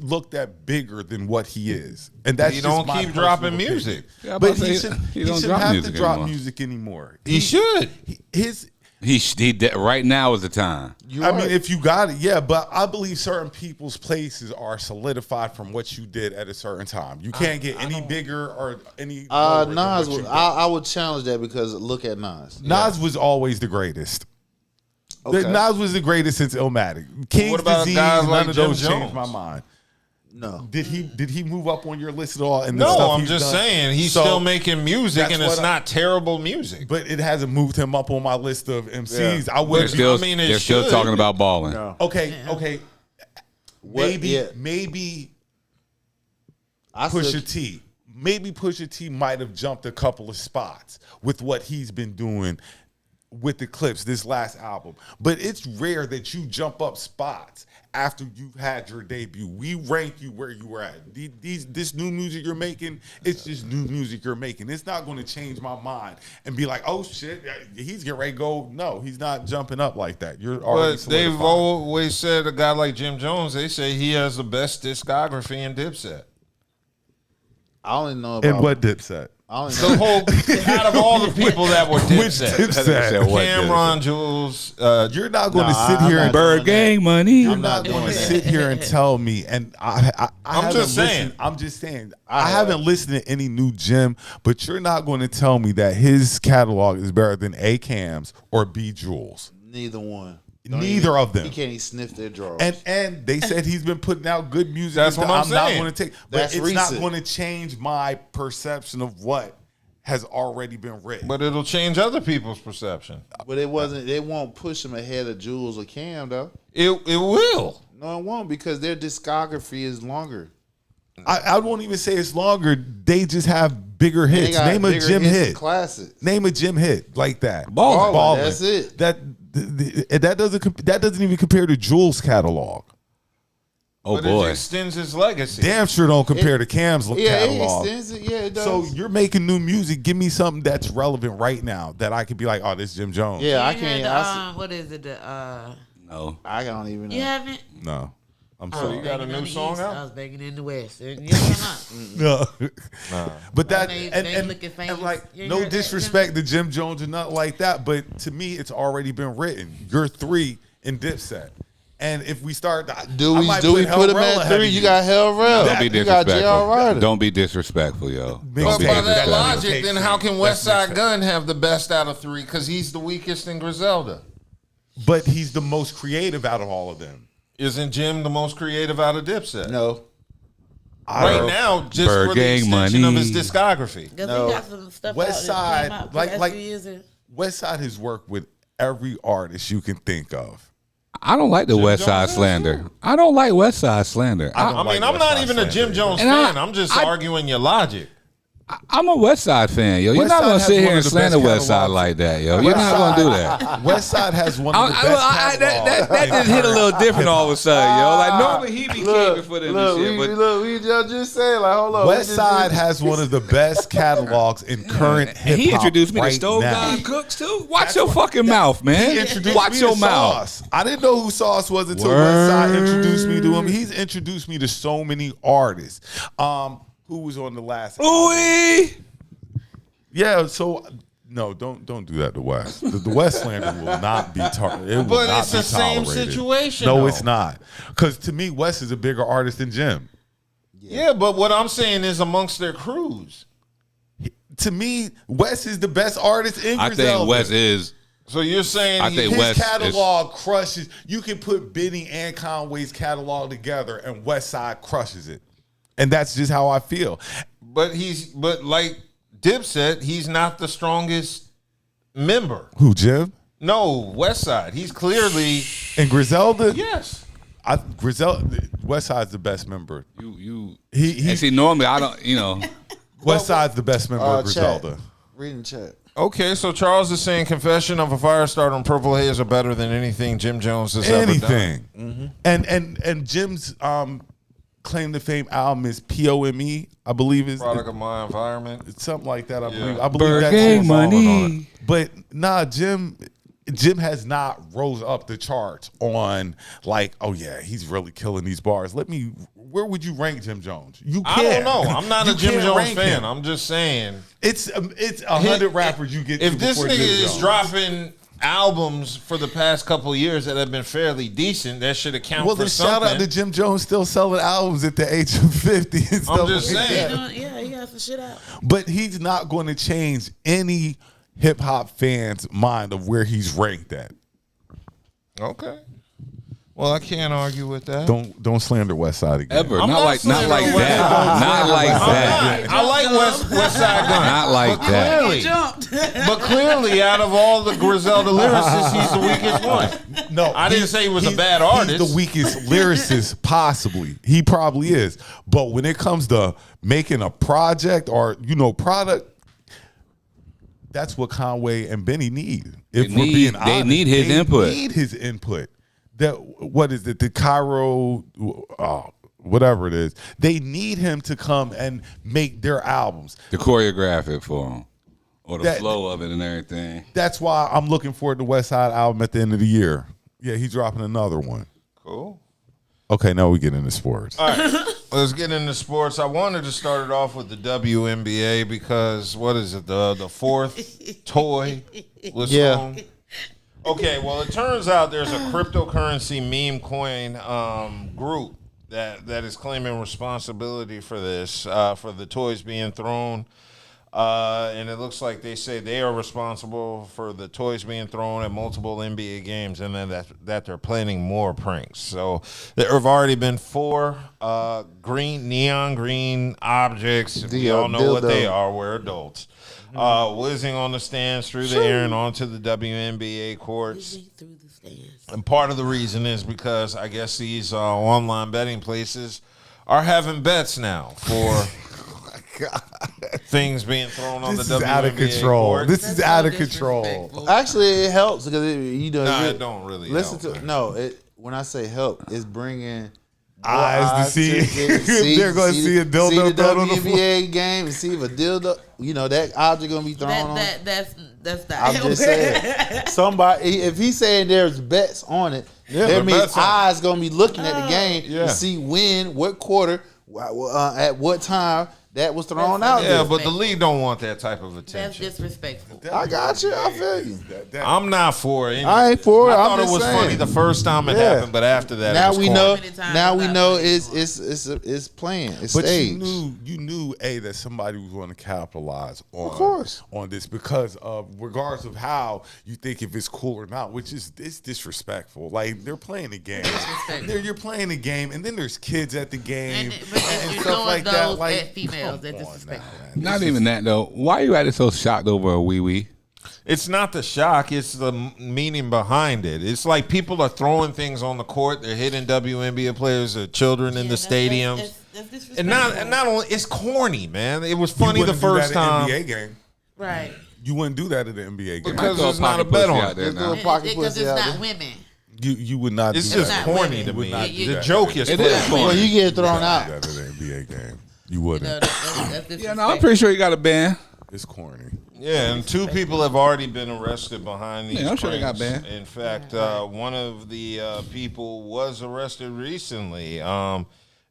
looked at bigger than what he is, and that's he just don't my keep dropping personal music. opinion. But he shouldn't have to drop music anymore. He should. He right now is the time. I mean, if you got it, yeah. But I believe certain people's places are solidified from what you did at a certain time. You can't get any bigger or any. Nas was. I would challenge that because look at Nas. Nas was always the greatest. Okay. Nas was the greatest since Illmatic. King's what about Disease, guys none like of Jim those changed Jones? my mind. No. Did he move up on your list at all? And No, I'm just saying he's still making music, and it's not terrible music. But it hasn't moved him up on my list of MCs. Yeah. I would. They're still talking about balling. No. Okay. Maybe Pusha T. Maybe Pusha T might have jumped a couple of spots with what he's been doing with the clips this last album. But it's rare that you jump up spots after you've had your debut. We rank you where you were at. This new music you're making, it's just new music you're making. It's not going to change my mind and be like, oh shit, he's getting ready to go. No, he's not jumping up like that. You're already But they've always said a guy like Jim Jones, they say he has the best discography in Dipset. I only know about. And what Dipset? The whole out of all the people that were Dipset, Cameron, Jules, you're not going to sit here and Bird Gang money. You're not going to sit here and tell me. And I'm just saying. I'm just saying. I haven't listened to any new Jim, but you're not going to tell me that his catalog is better than A Cam's or B Jules. Neither one. Neither of them. He can't even sniff their drawers. And they said he's been putting out good music. That's what I'm saying. Not going to take, but it's not going to change my perception of what has already been written. But it'll change other people's perception. But it wasn't. They won't push him ahead of Jules or Cam though. It will. No, it won't because their discography is longer. I won't even say it's longer. They just have bigger hits. Name a Jim hit. Classics. Name a Jim hit like that. Ballin'. That's it. That doesn't even compare to Jules' catalog. Oh but boy, it extends his legacy. Damn sure don't compare to Cam's catalog. It extends it. Yeah, it does. So you're making new music. Give me something that's relevant right now that I could be like, oh, this is Jim Jones. Yeah, I can't. What is it? No, I don't even know. You haven't? No. I'm sorry. You got a new song out? I was begging in the West. No. But that They and looking famous. like You no heard that, disrespect to Jim Jones or nothing like that, but to me it's already been written. You're 3 in Dipset. And if we start, do we put him at 3? You got Hell Rel. Don't be disrespectful. Don't be disrespectful, yo. But by that logic, then how can West Side Gun have the best out of 3? Because he's the weakest in Griselda. But he's the most creative out of all of them. Isn't Jim the most creative out of Dipset? No. Right now, just for the extension of his discography. No. He got some stuff West Side, out like West Side has worked with every artist you can think of. I don't like the West Side slander. I don't like West Side slander. I mean, I'm not even a Jim Jones fan. I'm just arguing your logic. I'm a West Side fan, yo. You're not gonna sit here and slander West Side like that, yo. You're not gonna do that. West Side has one of the best that just hit a little different all of a sudden, yo. Like normally he be caving for them and shit, but we just saying like, hold on. West Side has one of the best catalogs in current hip hop. He introduced me to right Stove now. God Cooks too. Watch your fucking mouth, man. He introduced Watch me your to mouth. Sauce. I didn't know who Sauce was until West Side introduced me to him. He's introduced me to so many artists. Who was on the last? Ooh. Yeah, so no, don't do that to West. The West slander will not be tolerated. But it's the same situation. No, though. it's not. Because to me, West is a bigger artist than Jim. Yeah, but what I'm saying is amongst their crews. To me, West is the best artist in Griselda. I think West is. So you're saying his catalog crushes. You can put Benny and Conway's catalog together, and West Side crushes it. And that's just how I feel. But like Dipset, he's not the strongest member. Who, Jim? No, West Side. He's clearly in Griselda. Yes. West Side's the best member. And see, normally I don't. West Side's the best member of Griselda. Reading chat. Okay, so Charles is saying Confession of a Firestarter and Purple Haze are better than anything Jim Jones has ever done. And Jim's claim to fame album is POME, I believe is Product of My Environment. It's something like that. I believe Burger that's money. But nah, Jim has not rose up the charts on like, oh yeah, he's really killing these bars. Where would you rank Jim Jones? You can't. I don't know. I'm not a Jim Jones fan. Him. I'm just saying it's 100 rappers you get. If to this nigga Jim is Jones. dropping albums for the past couple of years that have been fairly decent, that should account well, for then something. shout out to Jim Jones still selling albums at the age of 50. And stuff I'm just like saying. that. Yeah, he got some shit out. But he's not going to change any hip hop fans' mind of where he's ranked at. Okay. Well, I can't argue with that. Don't slander West Side again. Ever. Not like that. Not like that. I like West Side Gun. Not like that. But clearly, out of all the Griselda lyricists, he's the weakest one. No, I didn't say he was a bad artist. He's the weakest lyricist, possibly. He probably is. But when it comes to making a project or product, that's what Conway and Benny need. If we're being honest, they need his input. They need his input. What is it? The Cairo, whatever it is. They need him to come and make their albums. To choreograph it for him. Or the flow of it and everything. That's why I'm looking forward to the West Side album at the end of the year. Yeah, he's dropping another one. Cool. Okay, now we get into sports. All right, let's get into sports. I wanted to start it off with the WNBA because what is it? The fourth toy was home. Okay, well, it turns out there's a cryptocurrency meme coin group that is claiming responsibility for this, for the toys being thrown. And it looks like they say they are responsible for the toys being thrown at multiple NBA games, and then that they're planning more pranks. So there have already been 4 neon green objects. We all know what they are. We're adults. Whizzing on the stands through the air and onto the WNBA courts. And part of the reason is because I guess these online betting places are having bets now for things being thrown on the WNBA This is out of control. court. This is out of control. Actually, it helps because it don't really listen help, to. man. No, when I say help, it's bringing eyes to see. They're going to see a dildo see the thrown on the floor. WNBA game and see if a dildo. That object gonna be thrown on. That's not. I'm just saying. Somebody, if he's saying there's bets on it, that means eyes gonna be looking at the game to see when, what quarter, at what time that was thrown out. Yeah, but the league don't want that type of attention. That's disrespectful. I got you. I feel you. I'm not for it. I ain't for it. I I'm thought it just was saying. funny the first time it happened, but after that, now it was we corny. know. Now we know it's playing. It's But staged. you knew that somebody was going to capitalize on, Of course. on this because of regardless of how you think if it's cool or not, which is it's disrespectful. Like they're playing the game. You're playing the game, and then there's kids at the game and you're stuff like that. Like at females, that's disrespectful. Not even that though. Why are you acting so shocked over a wee wee? It's not the shock; it's the meaning behind it. It's like people are throwing things on the court. They're hitting WNBA players, or children in the stadiums, and not only it's corny, man. It was funny the first time. NBA game. Right. You wouldn't do that at the NBA game Because there's not a bet on it. Because it's not women. You would not. It's do just that. corny to me. The joke is It is Well, corny. you get thrown out. That at an NBA game. You wouldn't. Yeah, no, I'm pretty sure you got a ban. It's corny. Yeah, and 2 people have already been arrested behind these. Yeah, I'm sure they pranks. got banned. In fact, one of the people was arrested recently.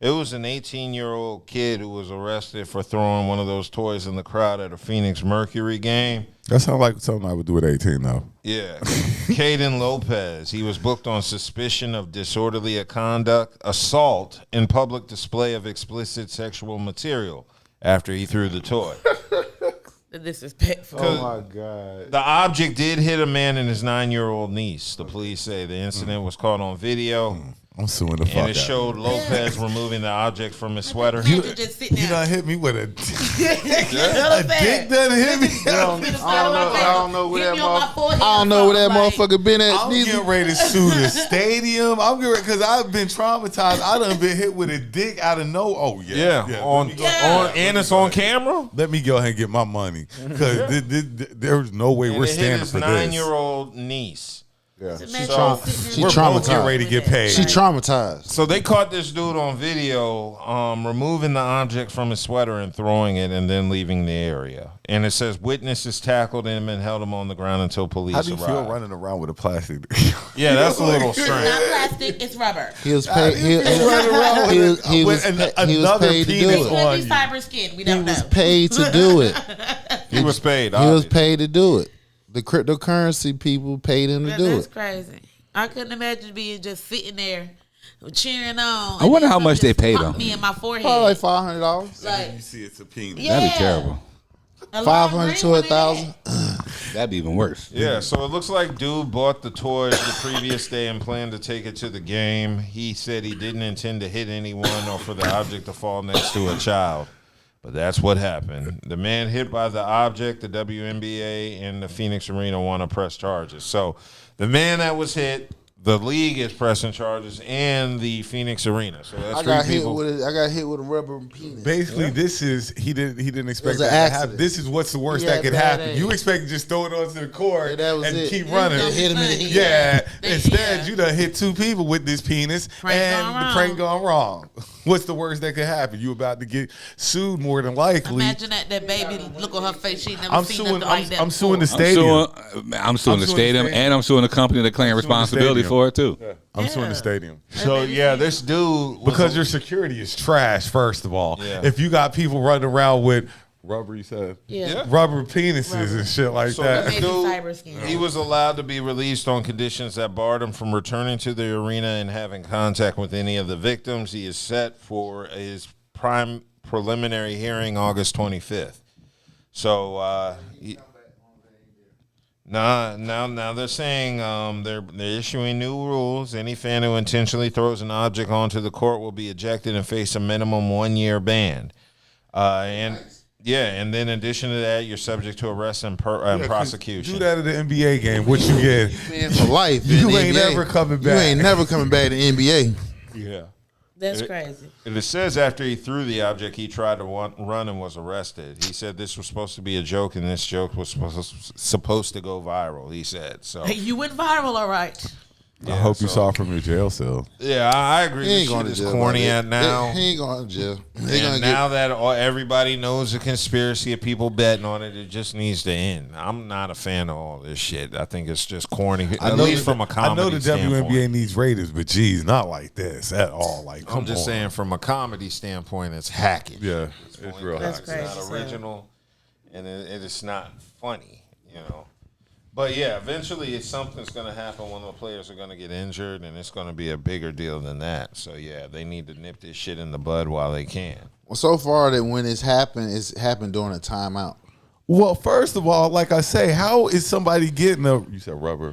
It was an 18-year-old kid who was arrested for throwing one of those toys in the crowd at a Phoenix Mercury game. That sounds like something I would do at 18, though. Yeah. Caden Lopez. He was booked on suspicion of disorderly conduct, assault, and public display of explicit sexual material after he threw the toy. Disrespectful. Oh my God. The object did hit a man and his 9-year-old niece. The police say the incident was caught on video. I'm suing the fuck And out it of showed Lopez removing the object from his sweater. You just sitting You there. done hit me with a A dick done hit me. I don't know where Hit that me on my forehead I don't know where that like- motherfucker been at. I'm neither. getting ready to sue the stadium. I'm getting ready because I've been traumatized. I done been hit with a dick out of no. Oh yeah, And it's on camera. Let me go ahead and get my money because there's no way And we're it hit standing his for this. 9-year-old niece. Yeah. Imagine She We're both traumatized. getting ready to get paid. She traumatized. So they caught this dude on video removing the object from his sweater and throwing it and then leaving the area. And it says witnesses tackled him and held him on the ground until police How do you arrived. feel running around with a plastic? Yeah, that's a little It's strange. not plastic, it's rubber. He was paid. He was another paid to do penis it. Could be fiber skin. We He don't know. was paid to do it. He was paid. He was paid to do it. The cryptocurrency people paid him to do That's it. crazy. I couldn't imagine being just sitting there cheering on. I wonder how much they paid him. Me in my forehead. Probably like $500. Like, You see, it's a penis. yeah. That'd be terrible. A long 500 ring to with 1,000. That'd be even worse. Yeah, so it looks like dude bought the toys the previous day and planned to take it to the game. He said he didn't intend to hit anyone or for the object to fall next to a child. But that's what happened. The man hit by the object, the WNBA, and the Phoenix Arena want to press charges. So the man that was hit, the league is pressing charges, and the Phoenix Arena. So that's I got three hit people. with a rubber penis. Basically, this is he didn't expect was an that to happen. accident. This is what's the worst He that had could bad happen. aim. You expect to just throw it onto the court Yeah, that was and it. keep running. Hit him in the head. Yeah. Instead, you done hit two people with this penis, Prank and gone the wrong. prank gone wrong. What's the worst that could happen? You about to get sued more than likely. Imagine that baby look on her face. She never I'm seen suing. nothing like that. I'm suing the before. stadium. I'm suing the stadium, and I'm suing the company that claim I'm suing the responsibility stadium. for it too. Yeah. I'm suing the stadium. So, yeah, this dude. Because your security is trash, first of all. Yeah. If you got people running around with rubber, you said? Yeah. Rubber penises and shit like So that. this Maybe fiber skin. dude, he was allowed to be released on conditions that barred him from returning to the arena and having contact with any of the victims. He is set for his preliminary hearing August 25th. So, now they're saying they're issuing new rules. Any fan who intentionally throws an object onto the court will be ejected and face a minimum 1-year ban. And then in addition to that, you're subject to arrest and prosecution. Do that at the NBA game. What you get? Man, for life. You in the ain't NBA. never coming You back. ain't never coming back to NBA. Yeah. That's crazy. And it says after he threw the object, he tried to run and was arrested. He said this was supposed to be a joke, and this joke was supposed to go viral. He said so. Hey, you went viral, all right. I hope you saw it from your jail cell. Yeah, I agree. He This ain't going shit to is jail. corny about at it. now. He ain't going to jail. And now that everybody knows the conspiracy of people betting on it, it just needs to end. I'm not a fan of all this shit. I think it's just corny, at least from a comedy I know the standpoint. WNBA needs ratings, but geez, not like this at all. Like, come I'm just on. saying from a comedy standpoint, it's hacking. Yeah, it's real That's hacking. It's crazy. not original, and it is not funny, you know. But yeah, eventually something's going to happen. One of the players are going to get injured, and it's going to be a bigger deal than that. So yeah, they need to nip this shit in the bud while they can. Well, so far that when it's happened during a timeout. Well, first of all, like I say, how is somebody getting a rubber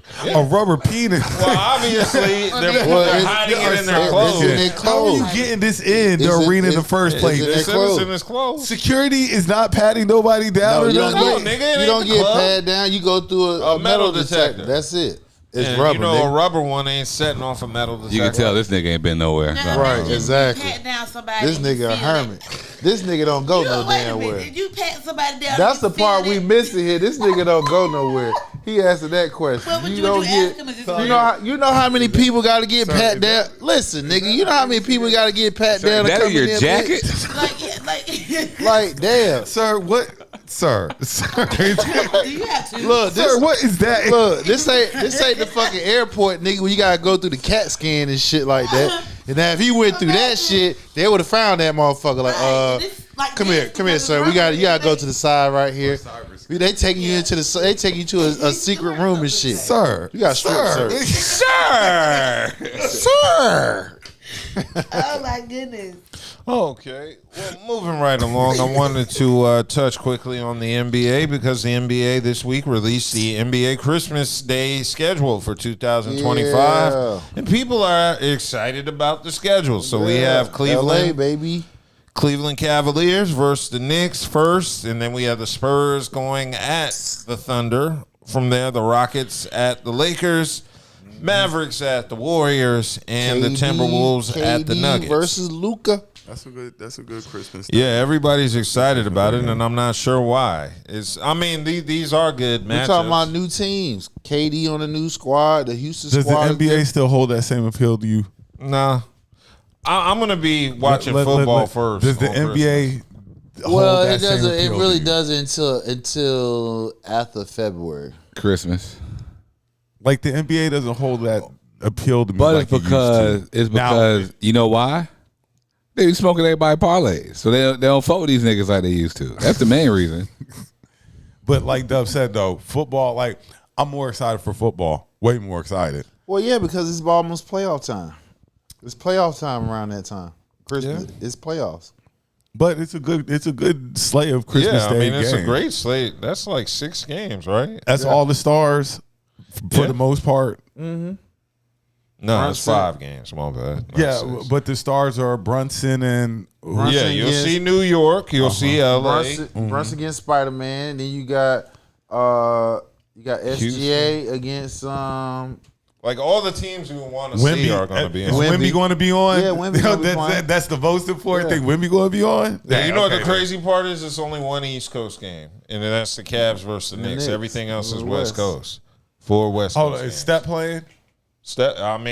penis? Well, obviously they're hiding it in their clothes. It's in their How are clothes. you getting this in the arena in the first place? It's in their It's in clothes. his clothes. Security is not patting nobody down. No, or you don't nothing? get, nigga, it you ain't don't the get club. pat down. You go through a metal detector. That's it. It's And rubber. you know, nigga. a rubber one ain't setting off a metal detector. You can tell this nigga ain't been nowhere. Now, Right, imagine exactly. you pat down somebody This and you nigga a feel hermit. it. This nigga don't go no Wait a damn minute. where. Did you pat somebody down? That's and the you part feel we it? missing here. This nigga don't go nowhere. He answered that question. Well, you would don't you get. ask him, is this You real? know, you know how many people got to get pat down. Listen, nigga, you know how many people got to get pat down to That come in your in there, jacket? bitch? Like, damn. Sir, what? Sir. Do you have to? Look, this, Sir, what is that? Look, this ain't the fucking airport, nigga. Where you gotta go through the CAT scan and shit like that. And now if he went through that shit, they would have found that motherfucker. Like, come here, sir. You gotta go to the side right here. They taking you into a secret room and shit. Sir. You got strip search. Sir. Sir. Oh my goodness. Okay. Well, moving right along, I wanted to touch quickly on the NBA because the NBA this week released the NBA Christmas Day schedule for 2025. Yeah. And people are excited about the schedule. So we have Cleveland. LA, baby. Cleveland Cavaliers versus the Knicks first, and then we have the Spurs going at the Thunder. From there, the Rockets at the Lakers, Mavericks at the Warriors, and the Timberwolves at the Nuggets. Versus Luka. That's a good Christmas. Yeah, everybody's excited about it, and I'm not sure why. These are good matchups. We're talking about new teams. KD on the new squad, the Houston Does squad. the NBA still hold that same appeal to you? Nah. I'm going to be watching football first. Does the NBA hold Well, that it doesn't. same It appeal really to you? doesn't until after February. Christmas. Like the NBA doesn't hold that appeal to me. But like it's because you know why? They be smoking everybody parlays, so they don't fuck with these niggas like they used to. That's the main reason. But like Dub said though, football. Like I'm more excited for football. Way more excited. Well, yeah, because it's almost playoff time. It's playoff time around that time. Christmas. It's playoffs. But it's a good slate of Christmas yeah, Day it's games. a great slate. That's like 6 games, right? That's all the stars for the most part. Mm-hmm. No, it's 5 games. My bad. Not Yeah, 6. but the stars are Brunson and Yeah, you'll see New York. You'll see LA. Brunson against Spider-Man. Then you got SGA against Like all the teams we want to see are going to be Is on. Wemby going to be on? Yeah, Wemby gonna be playing. That's the most important thing. Wemby going to be on? Yeah, you know what the crazy part is? It's only one East Coast game, and then that's the Cavs versus the Knicks. Knicks. Everything else is West. West Coast. 4 West Hold Coast on, is games. Steph playing?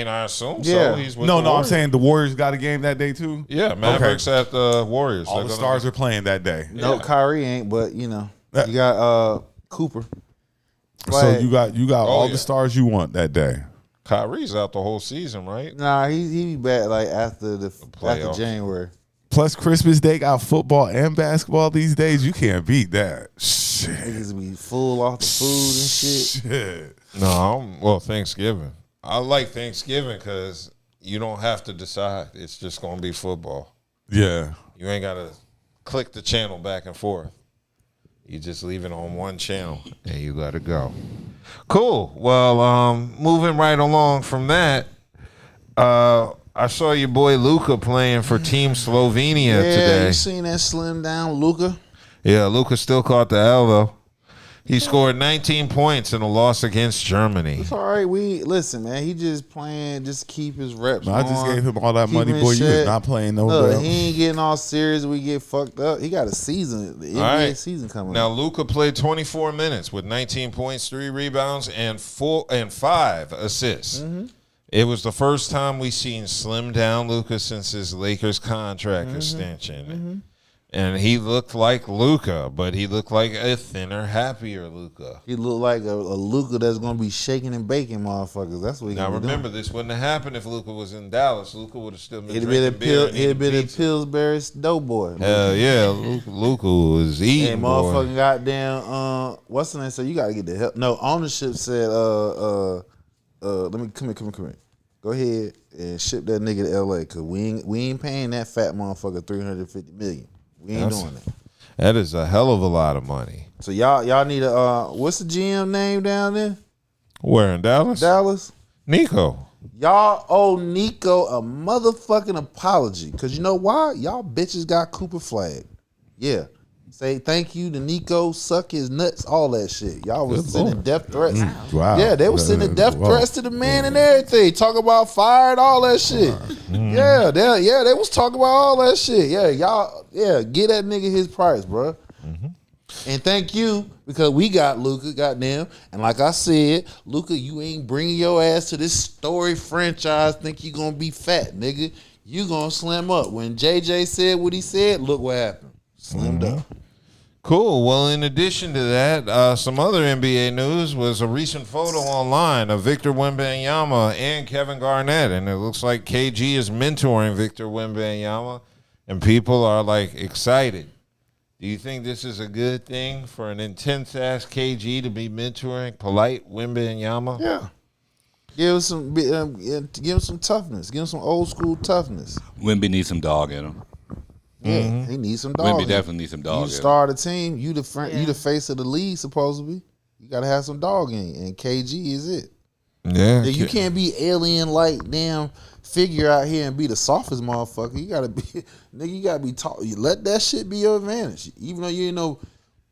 I assume Yeah. so. He's with No, the I'm Warriors. saying the Warriors got a game that day too? Yeah, Mavericks at the Warriors. All the stars are playing that day. No, Kyrie ain't, but you got Cooper. So you got all yeah. the stars you want that day. Kyrie's out the whole season, right? Nah, he be back like after playoffs. January. Plus Christmas Day got football and basketball these days. You can't beat that. Shit. Niggas be full off the food and shit. Shit. No, Thanksgiving. I like Thanksgiving because you don't have to decide. It's just going to be football. Yeah. You ain't got to click the channel back and forth. You just leave it on one channel and you let it go. Cool. Well, moving right along from that, I saw your boy Luka playing for Team Slovenia today. Yeah, you seen that slim down Luka? Yeah, Luka still caught the L though. He scored 19 points in a loss against Germany. It's all right. Listen, man. He just playing, just keep his reps. I just going, gave him all that keep money, him boy. in You was check. not playing no Look, bell. he ain't getting all serious. We get fucked up. He got a season, the NBA season coming. Now up. Luka played 24 minutes with 19 points, 3 rebounds, and 5 assists. Mm-hmm. It was the first time we seen slim down Luka since his Lakers contract extension. Mm-hmm. And he looked like Luka, but he looked like a thinner, happier Luka. He looked like a Luka that's gonna be shaking and baking motherfuckers. That's what he Now gonna be remember, doing. this wouldn't have happened if Luka was in Dallas. Luka would have still been He'd been drinking beer. he'd been a Pillsbury Doughboy. Hell yeah, Luka was eating, And boy. motherfucking goddamn what's the name? So you gotta get the help. No, ownership said let me come here. Go ahead and ship that nigga to LA because we ain't paying that fat motherfucker $350 million. We ain't doing that. That is a hell of a lot of money. So y'all need a what's the GM name down there? Where, in Dallas? Dallas. Nico. Y'all owe Nico a motherfucking apology. Cause you know why? Y'all bitches got Cooper flagged. Yeah. Say thank you to Nico, suck his nuts, all that shit. Y'all was sending death threats. Wow. Yeah, they was sending death threats to the man and everything. Talk about fired, all that shit. Yeah, they was talking about all that shit. Yeah, y'all, get that nigga his price, bro. And thank you, because we got Luka, goddamn. And like I said, Luka, you ain't bringing your ass to this story franchise. Think you gonna be fat, nigga. You gonna slim up. When JJ said what he said, look what happened. Slimmed up. Cool. Well, in addition to that, some other NBA news was a recent photo online of Victor Wembanyama and Kevin Garnett, and it looks like KG is mentoring Victor Wembanyama, and people are like excited. Do you think this is a good thing for an intense ass KG to be mentoring polite Wembanyama? Yeah. Give him some toughness. Give him some old school toughness. Wemby needs some dog in him. Yeah, he needs some dog. Wemby definitely needs some dog. You start a team. You the face of the league. Supposedly, you gotta have some dog in, and KG is it. Yeah, you can't be alien like damn figure out here and be the softest motherfucker. You gotta be nigga. You gotta be tall. You let that shit be your advantage. Even though you ain't no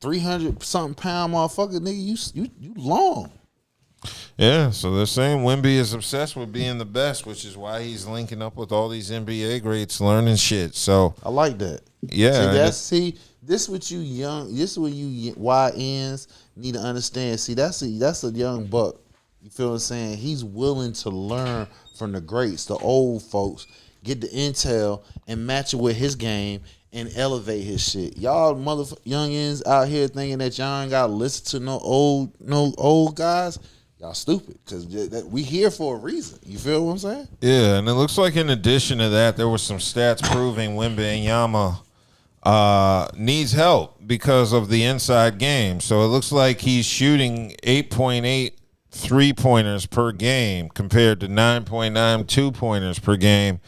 300 something pound motherfucker, nigga. You long. Yeah, so they're saying Wemby is obsessed with being the best, which is why he's linking up with all these NBA greats, learning shit. So I like that. Yeah, this what you young. This what you YNs need to understand. See, that's a young buck. You feel what I'm saying? He's willing to learn from the greats, the old folks, get the intel and match it with his game and elevate his shit. Y'all youngins out here thinking that y'all ain't gotta listen to no old guys. Y'all stupid, because we here for a reason. You feel what I'm saying? Yeah, and it looks like in addition to that, there were some stats proving Wembanyama needs help because of the inside game. So it looks like he's shooting 8.8 3-pointers per game compared to 9.9 2-pointers per game.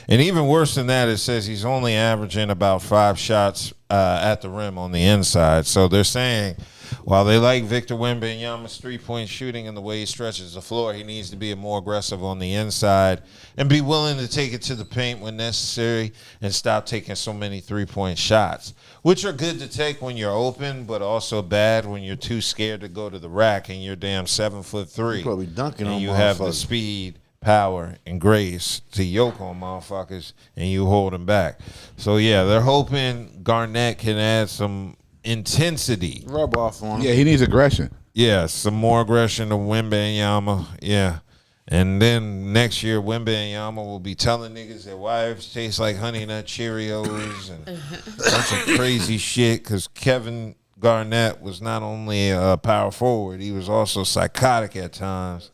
And even worse than that, it says he's only averaging about 5 shots at the rim on the inside. So they're saying, while they like Victor Wembanyama's 3-point shooting and the way he stretches the floor, he needs to be more aggressive on the inside and be willing to take it to the paint when necessary and stop taking so many 3-point shots, which are good to take when you're open, but also bad when you're too scared to go to the rack and you're damn 7'3". You probably dunking and on you have the motherfuckers. speed, power, and grace to yoke on motherfuckers, and you hold them back. So yeah, they're hoping Garnett can add some intensity. Rub off on him. Yeah, he needs aggression. Yeah, some more aggression to Wembanyama. Yeah. And then next year, Wembanyama will be telling niggas their wives taste like Honey Nut Cheerios and a bunch of crazy shit, because Kevin Garnett was not only a power forward, he was also psychotic at times.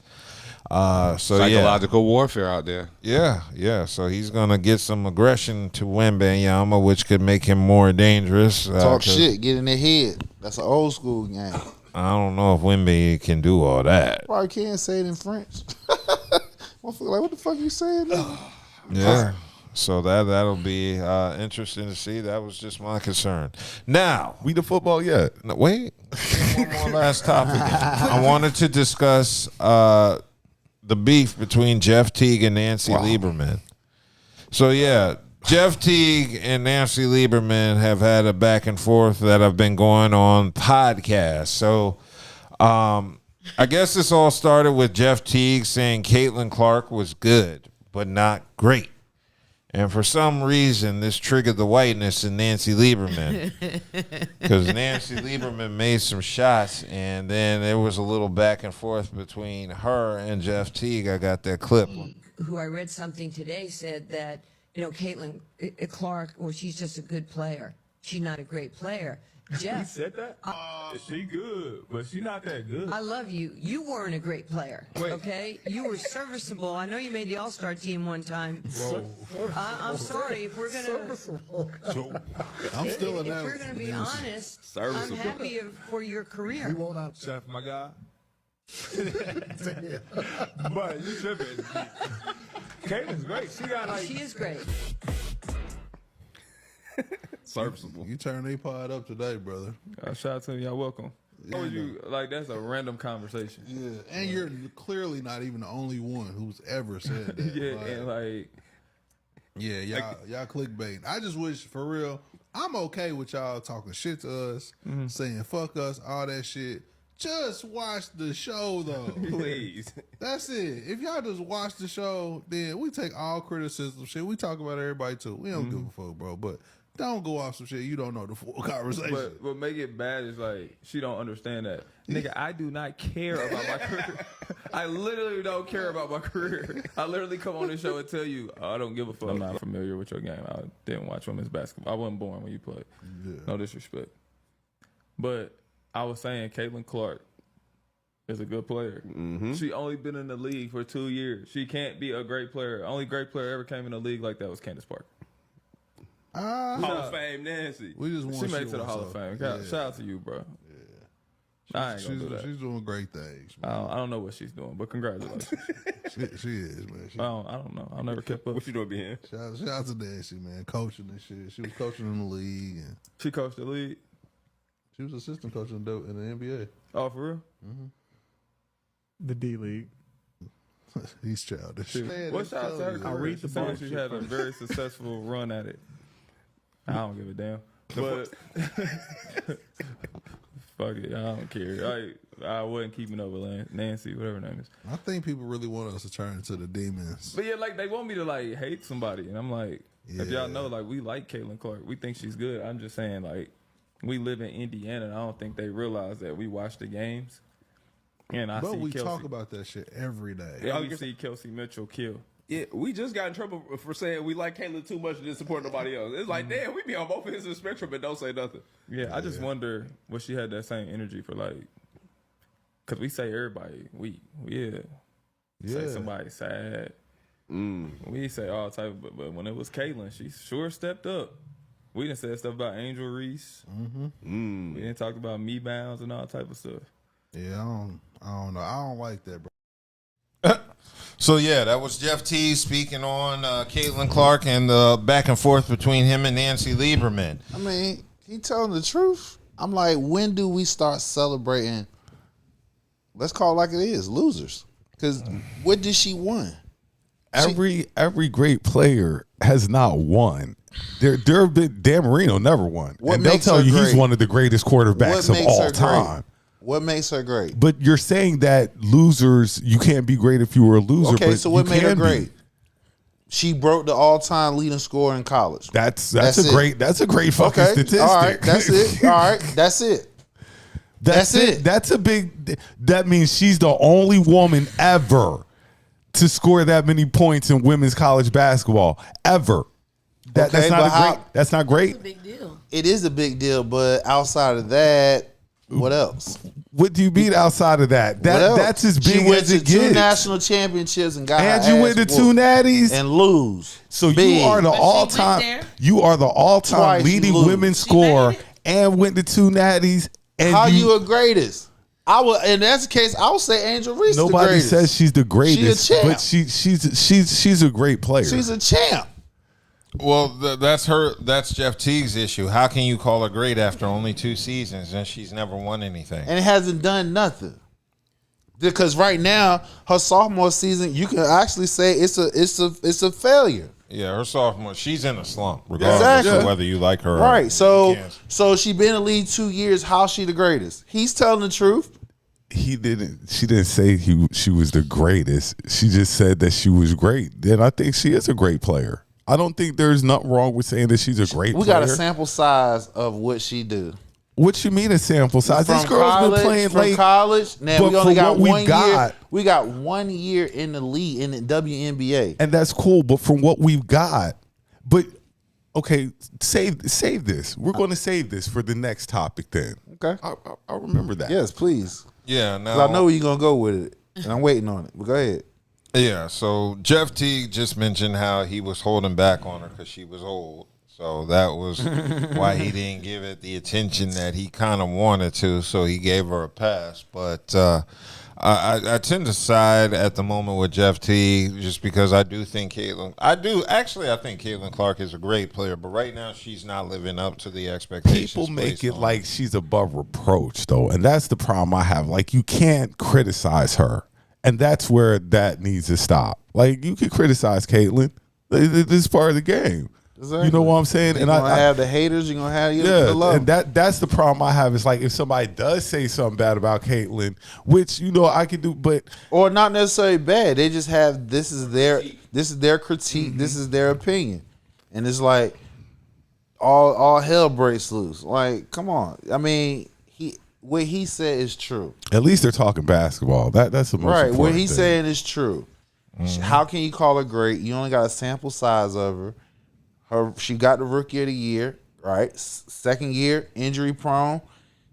Psychological warfare out there. Yeah. So he's gonna get some aggression to Wembanyama, which could make him more dangerous. Talk shit, get in their head. That's an old school game. I don't know if Wemby can do all that. Probably can't say it in French. Motherfucker, like, what the fuck you saying? Yeah. So that'll be interesting to see. That was just my concern. Now, we the football yet? No, wait. One more last topic. I wanted to discuss the beef between Jeff Teague and Nancy Lieberman. So yeah, Jeff Teague and Nancy Lieberman have had a back and forth that have been going on podcasts. So I guess this all started with Jeff Teague saying Caitlin Clark was good, but not great. And for some reason, this triggered the whiteness in Nancy Lieberman, because Nancy Lieberman made some shots, and then there was a little back and forth between her and Jeff Teague. I got that clip. Who I read something today said that, Caitlin Clark, well, she's just a good player. She's not a great player. Jeff. He said that? She good, but she not that good. I love you. You weren't a great player, okay? You were serviceable. I know you made the All-Star team one time. I'm sorry. If we're going to... I'm still in that. If we're going to be honest, I'm happy for your career. You won't have Chef, my guy. But you tripping. Caitlin's great. She is great. Serviceable. You turned a pod up today, brother. Shout out to y'all. Welcome. Yeah. That's a random conversation. Yeah, and you're clearly not even the only one who's ever said that. Y'all clickbait. I just wish, for real, I'm okay with y'all talking shit to us, saying fuck us, all that shit. Just watch the show, though. Please. That's it. If y'all just watch the show, then we take all criticism shit. We talk about everybody, too. We don't give a fuck, bro. But don't go off some shit you don't know the full conversation. But what make it bad is she don't understand that. Nigga, I do not care about my career. I literally don't care about my career. I literally come on this show and tell you, I don't give a fuck. I'm not familiar with your game. I didn't watch women's basketball. I wasn't born when you played. Yeah. No disrespect. But I was saying Caitlin Clark is a good player. Mm-hmm. She only been in the league for 2 years. She can't be a great player. Only great player ever came in the league like that was Candace Parker. Hall of Fame Nancy. We just want she made it to the Hall of Fame. Shout out to you, bro. I ain't gonna do that. She's doing great things. I don't know what she's doing, but congratulations. she is, man. I don't know. I never kept up. What you doing behind? Shout out to Nancy, man. Coaching and shit. She was coaching in the league. And she coached the league? She was assistant coach in the NBA. Oh, for real? Mm-hmm. The D League. He's childish. What shout out to her? I read the saying ball. she's had a very successful run at it. I don't give a damn. But fuck it, I don't care. I wasn't keeping up with Nancy, whatever her name is. I think people really want us to turn into the demons. But yeah, like they want me to like hate somebody, and I'm like, if y'all know, like we like Caitlin Clark, we think she's good. I'm just saying, like we live in Indiana, and I don't think they realize that we watch the games. And but we talk about that shit every day. Yeah, we see Kelsey Mitchell kill. Yeah, we just got in trouble for saying we like Caitlin too much and didn't support nobody else. It's like, damn, we be on both ends of the spectrum but don't say nothing. Yeah, I just wonder what she had that same energy for, like, because we say everybody weak. Say somebody sad. We say all type, but when it was Caitlin, she sure stepped up. We didn't say stuff about Angel Reese. We didn't talk about me bounds and all type of stuff. Yeah, I don't know. I don't like that, bro. So, yeah, that was Jeff T speaking on Caitlin Clark and the back and forth between him and Nancy Lieberman. I mean, he telling the truth. I'm like, when do we start celebrating, let's call it like it is, losers? Because what did she win? Every great player has not won. There have been, Dan Marino never won. And they'll tell you he's one of the greatest quarterbacks of all time. What makes her great? But you're saying that losers, you can't be great if you were a loser. Okay, but so what made her can great? be. She broke the all-time leading scorer in college. That's a great fucking statistic. All right, that's it. All right, that's it. That's it. That's a big. That means she's the only woman ever to score that many points in women's college basketball ever. That's not great. It's a big deal. It is a big deal, but outside of that, what else? What do you mean outside of that? That's as big as it gets. She went to 2 national championships and got her and you went to 2 natties and lose. So big. you are the all-time. You are the all-time Twice leading women's scorer and went to 2 natties. And how you a greatest? I would, and that's the case. I would say Angel Reese. Nobody the says she's the greatest, she a champ. but she's a great player. She's a champ. Well, that's Jeff Teague's issue. How can you call her great after only 2 seasons and she's never won anything? And it hasn't done nothing. Because right now, her sophomore season, you can actually say it's a failure. Yeah, her sophomore, she's in a slump, regardless of whether you like her. Right. So she been in the league 2 years. How's she the greatest? He's telling the truth. She didn't say she was the greatest. She just said that she was great. Then I think she is a great player. I don't think there's nothing wrong with saying that she's a great player. We got a sample size of what she do. What you mean a sample size? This girl's been playing from college. Now we only got 1 year. We got 1 year in the league in the WNBA, and that's cool. But from what we've got, but okay, save this. We're going to save this for the next topic. Then okay, I'll remember that. Yes, please. Yeah, now I know where you're gonna go with it, and I'm waiting on it. But go ahead. Yeah, so Jeff Teague just mentioned how he was holding back on her because she was old. So that was why he didn't give it the attention that he kind of wanted to. So he gave her a pass. But I tend to side at the moment with Jeff Teague just because I do think I think Caitlin Clark is a great player. But right now she's not living up to the expectations. People make it like she's above reproach, though. And that's the problem I have. Like, you can't criticize her. And that's where that needs to stop. Like, you can criticize Caitlin. This is part of the game. Exactly. You know what I'm saying? You're gonna have the haters. You're gonna have the love. And that's the problem I have. Is like if somebody does say something bad about Caitlin, which I could do, but or not necessarily bad. They just have this is their critique. Mm-hmm. This is their opinion, and it's like all hell breaks loose. Like, come on. I mean, what he said is true. At least they're talking basketball. That's the most important what he's thing. saying is true. Mm-hmm. How can you call her great? You only got a sample size of her. She got the rookie of the year, right? Second year, injury prone.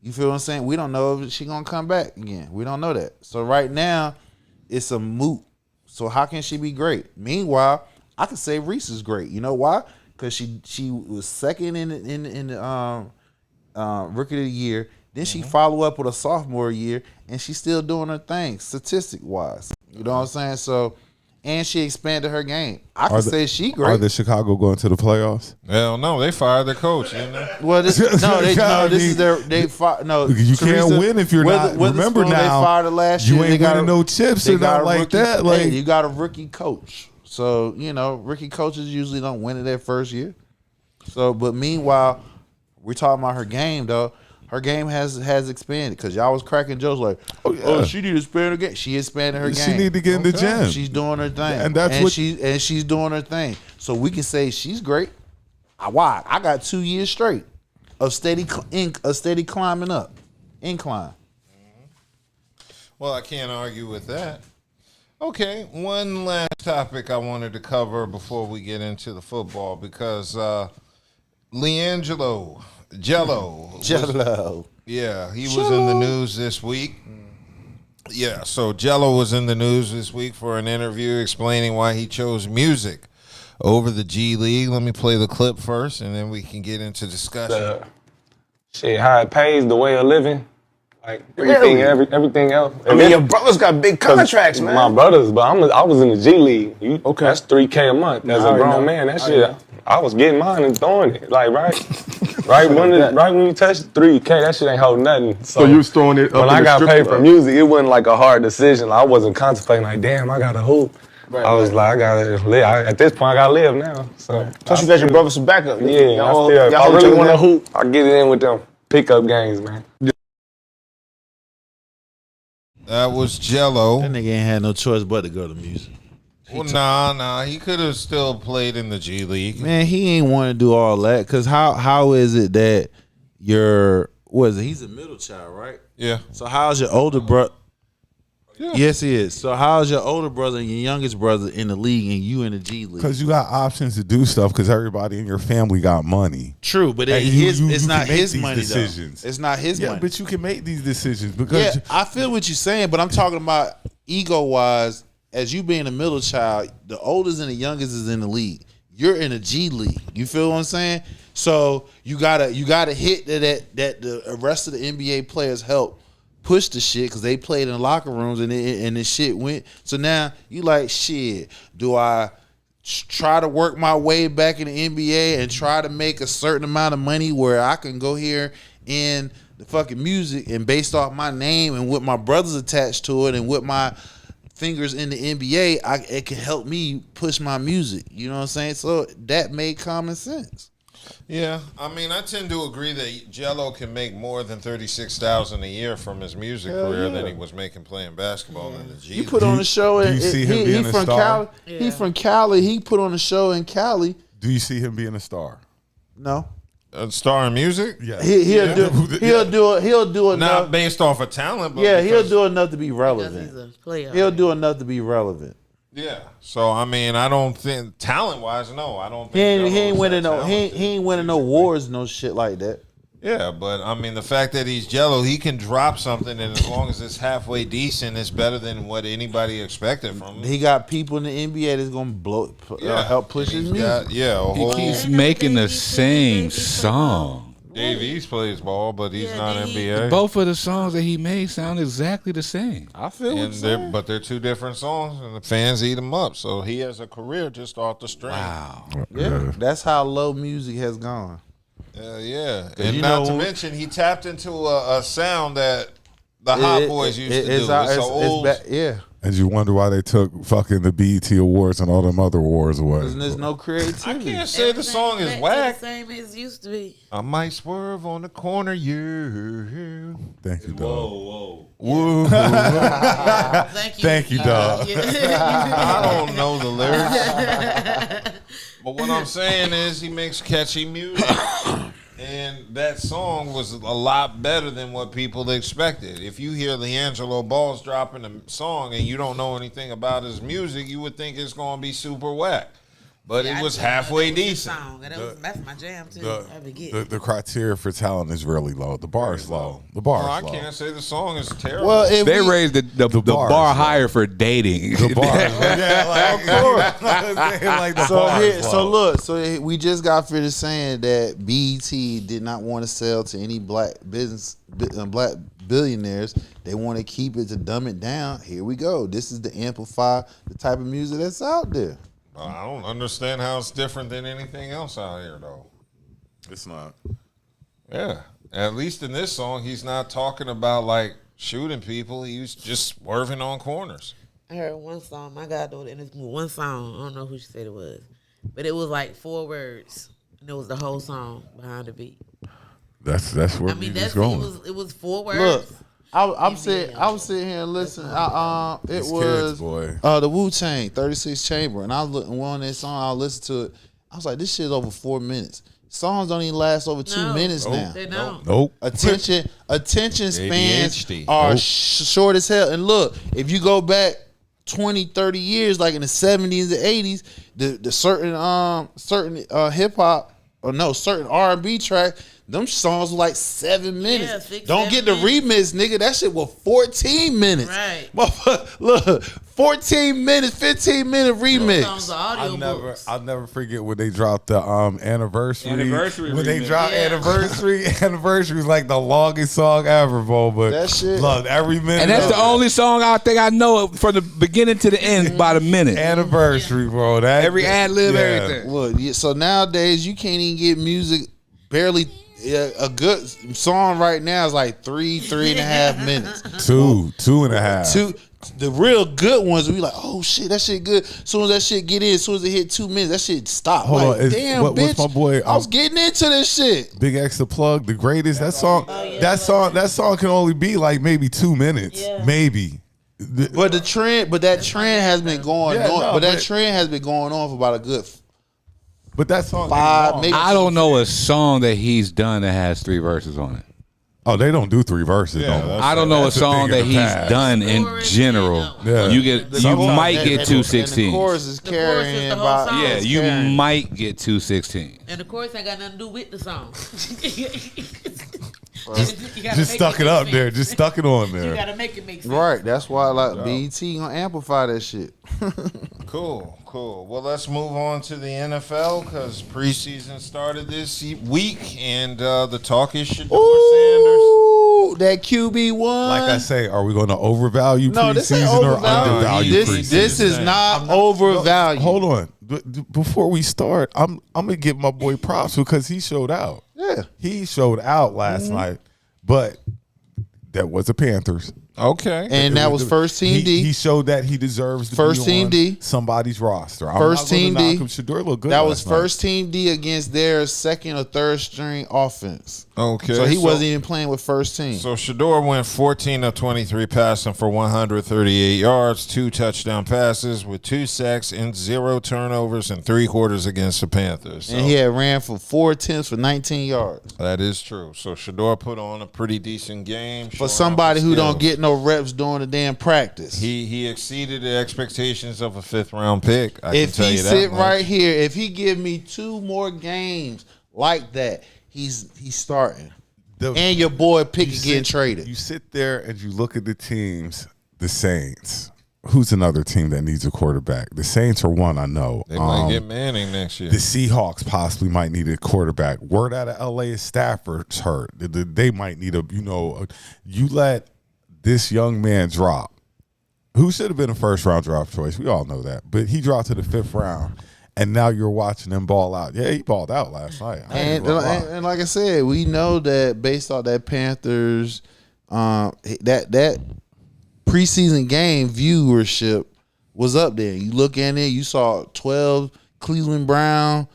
You feel what I'm saying? We don't know if she's gonna come back again. We don't know that. So right now, it's a moot. So how can she be great? Meanwhile, I can say Reese is great. You know why? Because she was second in the rookie of the year, Then she follow up with a sophomore year, and she's still doing her thing, statistic wise. You know what I'm saying? So, and she expanded her game. I can say she great. Are the Chicago going to the playoffs? Hell no, they fired their coach, didn't they? Well, this is their no. You can't win if you're not. Remember now, they fired her last you year. ain't winning no chips or nothing like that. Like you got a rookie coach, so rookie coaches usually don't win it their first year. So, but meanwhile, we're talking about her game though. Her game has expanded because y'all was cracking jokes like, oh, she need to expand her game. She expanded her game. She need to get in the gym. She's doing her thing, and that's what she's doing her thing. So we can say she's great. Why? I got 2 years straight of steady climbing up, incline. Well, I can't argue with that. Okay, one last topic I wanted to cover before we get into the football because LiAngelo. Jello. Yeah, he was in the news this week. Yeah, so Jello was in the news this week for an interview explaining why he chose music over the G League. Let me play the clip first, and then we can get into discussion. How it pays, the way of living, like everything else. I mean, your brothers got big contracts, man. My brothers, but I was in the G League. That's $3K a month as a grown man. That shit, I was getting mine and throwing it, like right when you touch $3K, that shit ain't holding nothing. So you was throwing it up when I got paid for music, it wasn't like a hard decision. I wasn't contemplating like, damn, I got to hoop. I was like, I gotta live. At this point, I gotta live now. So plus you got your brothers some backup. Yeah, I really want to hoop. I get it in with them pickup games, man. That was Jello. That nigga ain't had no choice but to go to music. Well, nah. He could have still played in the G League. Man, he ain't want to do all that. Because how is it that he's a middle child, right? Yeah. So how's your older brother? Yeah. Yes, he is. So how's your older brother and your youngest brother in the league and you in the G League? because you got options to do stuff because everybody in your family got money. True, but it's not his money decisions. It's not his money. But you can make these decisions because I feel what you're saying, but I'm talking about ego-wise. As you being a middle child, the oldest and the youngest is in the league. You're in a G League. You feel what I'm saying? So you gotta hit that the rest of the NBA players help push the shit because they played in locker rooms and the shit went. So now you like, shit, do I try to work my way back in the NBA and try to make a certain amount of money where I can go here in the fucking music and based off my name and with my brothers attached to it and with my fingers in the NBA, it can help me push my music. You know what I'm saying? So that made common sense. Yeah, I mean, I tend to agree that Jello can make more than $36,000 a year from his music career than he was making playing basketball in the G League. He put on a show. Do you see him being a star? He's from Cali. He put on a show in Cali. Do you see him being a star? No. A star in music? Yeah. He'll do enough. Not based off of talent, but he'll do enough to be relevant. He's a player. He'll do enough to be relevant. Yeah. So I mean, I don't think talent wise, no, I don't think he ain't winning no awards, no shit like that. Yeah, but I mean, the fact that he's Jello, he can drop something, and as long as it's halfway decent, it's better than what anybody expected from him. He got people in the NBA that's gonna help push his music. He keeps making the same song. Dave East plays ball, but he's not NBA. Both of the songs that he made sound exactly the same. I feel but they're two different songs, and the fans eat them up. So he has a career just off the string. Wow. Yeah, that's how low music has gone. Yeah, and not to mention he tapped into a sound that the Hot Boys used to do. It's old. And you wonder why they took fucking the BET Awards and all them other awards away. There's no creativity. I can't say the song is whack. The same as used to be. I might swerve on the corner, yeah. Thank you, dog. Whoa. Thank you, dog. I don't know the lyrics. But what I'm saying is he makes catchy music. And that song was a lot better than what people expected. If you hear LiAngelo Balls dropping a song and you don't know anything about his music, you would think it's going to be super whack. but it was halfway decent. That's my jam too. The criteria for talent is really low. The bar is low. The bar is low. I can't say the song is terrible. Well, they raised the bar higher for dating. The bar, So we just got finished saying that BET did not want to sell to any black billionaires. They want to keep it to dumb it down. Here we go. This is to amplify the type of music that's out there. I don't understand how it's different than anything else out here, though. It's not. Yeah. At least in this song, he's not talking about, like, shooting people. He was just swerving on corners. I heard one song. My God, in this movie, one song. I don't know who she said it was. But it was like 4 words. And it was the whole song behind the beat. That's where music's going. It was 4 words. Look, I was sitting here and listening. It was the Wu-Tang 36 Chamber, and I was looking on that song. I listened to it. I was like, this shit is over 4 minutes. Songs don't even last over 2 minutes now. They don't. Nope. Attention spans ADHD. are short as hell. And look, if you go back 20, 30 years, like in the 70s and 80s, the certain hip hop certain R&B track, them songs were like 7 minutes. Don't get the remix, nigga. That shit was 14 minutes. Right. Look, 14 minutes, 15-minute remix. I'll never forget when they dropped the anniversary. When they dropped anniversary was like the longest song ever, bro. But that shit, look, every minute. And that's the only song I think I know from the beginning to the end by the minute. Anniversary, bro. That every ad lib, everything. Look, so nowadays you can't even get music barely. A good song right now is like 3.5 minutes. 2.5. The real good ones, we like, oh shit, that shit good. As soon as that shit get in, as soon as it hit 2 minutes, that shit stop. Hold like, on, damn, bitch, what's my boy? I was getting into this shit. Big X the Plug, the greatest. That song can only be like maybe 2 minutes, maybe. But that trend has been going on. That trend has been going on for about a good. But that song, 5, maybe. I don't know a song that he's done that has 3 verses on it. Oh, they don't do 3 verses. I don't know a song that he's done in general. Yeah. You might get 216. The chorus is carrying about. Yeah, you might get 216. And the chorus ain't got nothing to do with the song. Just stuck it up there. Just stuck it on there. You gotta make it make sense. Right. That's why BET gonna amplify that shit. Cool. Well, let's move on to the NFL because preseason started this week, and the talk is Sheduer Sanders. That QB1. Like I say, are we going to overvalue preseason this ain't or undervalue preseason? This is not overvalued. Hold on. Before we start, I'm gonna give my boy props because he showed out. Yeah, he showed out last night, but that was the Panthers. Okay, and that was first team D. He showed that he deserves to first be team on D. somebody's roster. First team D. Sheduer looked good. That was first team D against their second or third string offense. Okay, so he wasn't even playing with first team. So Sheduer went 14 of 23 passing for 138 yards, 2 touchdown passes with 2 sacks and 0 turnovers and 3 quarters against the Panthers. So and he had ran for 4 attempts for 19 yards. That is true. So Sheduer put on a pretty decent game for somebody who don't get no reps during the damn practice. He exceeded the expectations of a 5th round pick. If he sit right here, if he give me 2 more games like that, he's starting. And your boy Pickett getting traded. You sit there and you look at the teams. The Saints. Who's another team that needs a quarterback? The Saints are one I know. They might get Manning next year. The Seahawks possibly might need a quarterback. Word out of LA is Stafford's hurt. They might need you let this young man drop, who should have been a first-round draft choice. We all know that. But he dropped to the 5th round, and now you're watching him ball out. Yeah, he balled out last night. And like I said, we know that based on that Panthers, that preseason game viewership was up there. You look in there, you saw 12 Cleveland Brown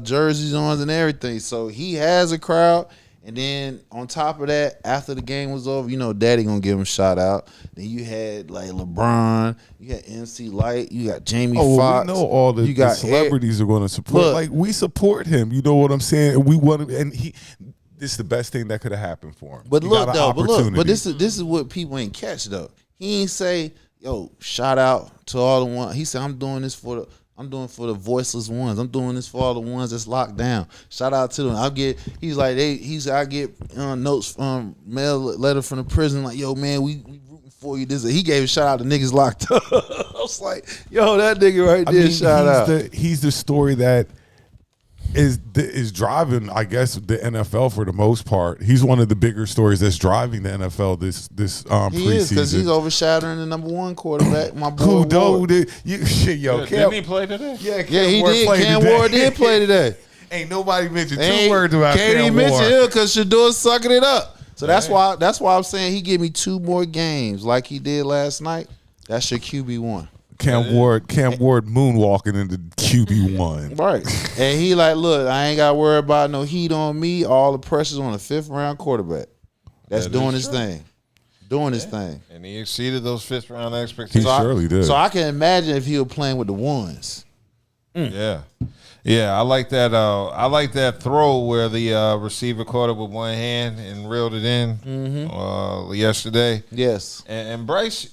jerseys on and everything. So he has a crowd. And then on top of that, after the game was over, Daddy gonna give him a shout out. Then you had like LeBron, you got MC Light, you got Jamie Foxx. We know all the celebrities are going to support. Look, like we support him. You know what I'm saying? We want him, and this is the best thing that could have happened for him. But this is what people ain't catch though. He ain't say, "Yo, shout out to all the one." He said, "I'm doing this for I'm doing for the voiceless ones. I'm doing this for all the ones that's locked down. Shout out to them. I get notes from mail letter from the prison like, yo man, we rooting for you. He gave a shout out to niggas locked up. I was like, yo, that nigga right there, shout out. He's the story that is driving, I guess, the NFL for the most part. He's one of the bigger stories that's driving the NFL this preseason. He is, because he's overshadowing the number one quarterback, my boy. Didn't he play today? Yeah, he did. Cam Ward did play today. Ain't nobody mentioned two words about Cam Ward. Can't even mention him because Sheduer sucking it up. So that's why I'm saying he give me 2 more games like he did last night. That's your QB1. Cam Ward moonwalking into QB1. Right. And he like, look, I ain't got to worry about no heat on me. All the pressure's on a 5th-round quarterback. That's doing his thing. Doing his thing. And he exceeded those 5th-round expectations. He surely did. So I can imagine if he were playing with the ones. Yeah. Yeah, I like that. I like that throw where the receiver caught it with one hand and reeled it in yesterday. Yes. And Bryce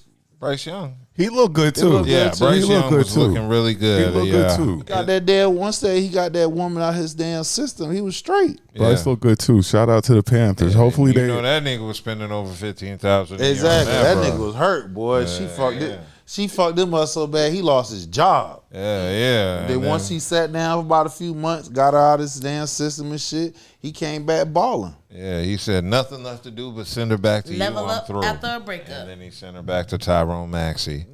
Young. He looked good too. Bryce Young was looking really good. He looked good too. Got that damn once that he got that woman out his damn system, he was straight. Bryce looked good too. Shout out to the Panthers. Hopefully you know that nigga was spending over $15,000. Exactly. That nigga was hurt, boy. She fucked him up so bad he lost his job. Yeah. Then once he sat down for about a few months, got out of his damn system and shit, he came back balling. Yeah, he said nothing left to do but send her back to level you. up Through. after a breakup. And then he sent her back to Tyrone Maxey.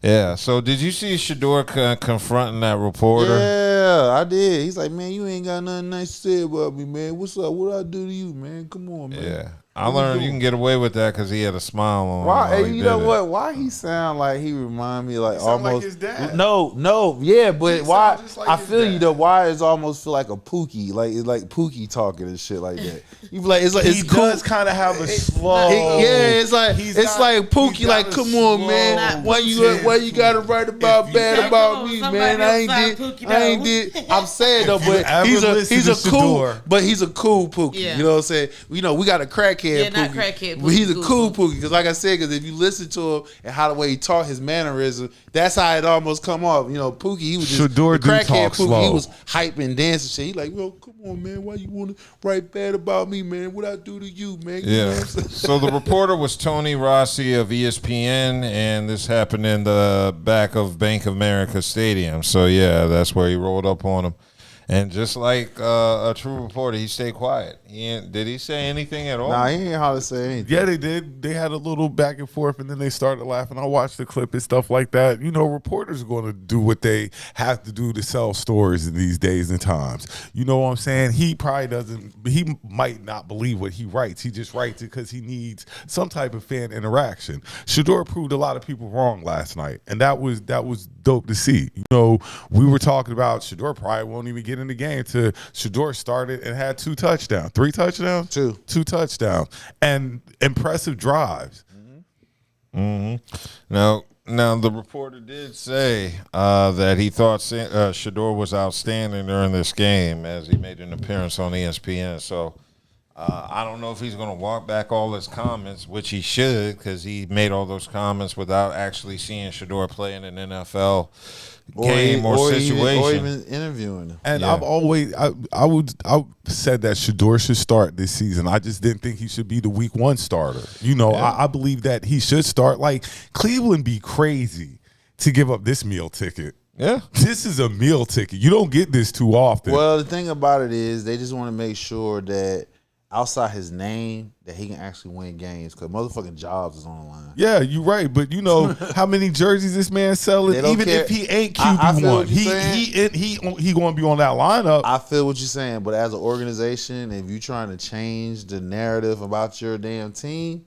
Yeah, so did you see Sheduer confronting that reporter? Yeah, I did. He's like, man, you ain't got nothing nice to say about me, man. What's up? What I do to you, man? Come on, man. Yeah. I learned you can get away with that because he had a smile on. Why? You know what? Why he sound like he remind me like almost like his dad. No, yeah, but why? Like I feel you though. Why is almost feel like a Pookie, like it's like Pookie talking and shit like that. You be like it's he cool. does kind of have a slow. It's like Pookie. Like, come on, man. Why you gotta write about bad about me, man? I ain't did. I'm saying though, but he's a cool Pookie. Yeah. You know what I'm saying? You know, we got a crackhead. Yeah, Pookie, not crackhead. but he's a cool Pookie because, like I said, because if you listen to him and how the way he talk, his mannerism, that's how it almost come off. You know, Pookie, he was just Sheduer the crackhead talk Pookie. slow. He was hyping, dancing, shit. He like, yo, come on, man, why you want to write bad about me, man? What I do to you, man? You know what I'm saying? So the reporter was Tony Rossi of ESPN, and this happened in the back of Bank of America Stadium. So yeah, that's where he rolled up on him. And just like a true reporter, he stayed quiet. Did he say anything at all? Nah, he ain't how to say anything. Yeah, they did. They had a little back and forth, and then they started laughing. I watched the clip and stuff like that. You know, reporters are going to do what they have to do to sell stories in these days and times. You know what I'm saying? He probably doesn't. He might not believe what he writes. He just writes it because he needs some type of fan interaction. Sheduer proved a lot of people wrong last night, and that was dope to see. You know, we were talking about Sheduer probably won't even get in the game till Sheduer started and had 2 touchdowns. 3 touchdowns? 2 touchdowns. And impressive drives. Now the reporter did say that he thought Sheduer was outstanding during this game as he made an appearance on ESPN. So I don't know if he's going to walk back all his comments, which he should, because he made all those comments without actually seeing Sheduer play in an NFL game or situation, or even interviewing him. And I've always I said that Sheduer should start this season. I just didn't think he should be the week 1 starter. You know, I believe that he should start. Like, Cleveland be crazy to give up this meal ticket. Yeah, this is a meal ticket. You don't get this too often. Well, the thing about it is they just want to make sure that outside his name, that he can actually win games because motherfucking jobs is on the line. Yeah, you're right. But you know how many jerseys this man selling? Even care. if he ain't QB1, he going to be on that lineup. I feel what you're saying, but as an organization, if you're trying to change the narrative about your damn team,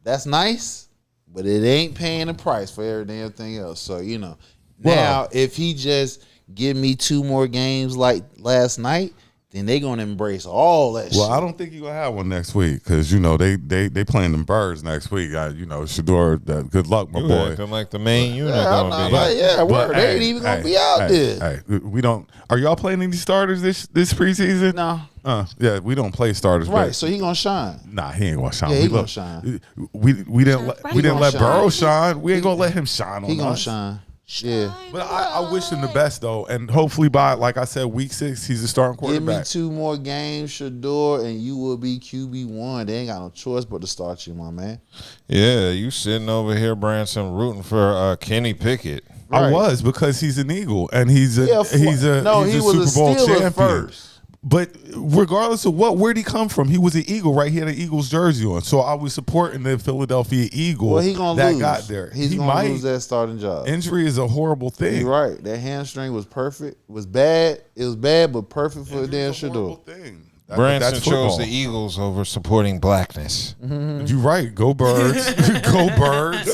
that's nice, but it ain't paying the price for every damn thing else. So, you know, now if he just give me 2 more games like last night, then they gonna embrace all that shit. Well, I don't think you're gonna have one next week because you know they playing them Birds next week. You know, Sheduer, good luck, my boy. Acting like the main unit gonna be. They ain't even gonna be out there. Hey, we don't. Are y'all playing any starters this preseason? No. Yeah, we don't play starters. Right, so he gonna shine. Nah, he ain't gonna shine. Yeah, he gonna shine. We didn't let Burrow shine. We ain't gonna let him shine. He gonna shine. Yeah. But I wish him the best though, and hopefully by, like I said, week 6 he's a starting Give me quarterback. 2 more games, Sheduer, and you will be QB1. They ain't got no choice but to start you, my man. Yeah, you sitting over here, Branson, rooting for Kenny Pickett. I was, because he's an Eagle and he's a he was Super Bowl Steeler champion. first. But regardless of where'd he come from? He was an Eagle, right? He had an Eagles jersey on, so I was supporting the Philadelphia Eagles. Well, he gonna lose. Got there. He's gonna lose that starting job. Injury is a horrible thing. You're right. That hamstring was perfect. It was bad, but perfect for Dan Sheduer. Branson chose the Eagles over supporting blackness. You're right. Go Birds. Go Birds.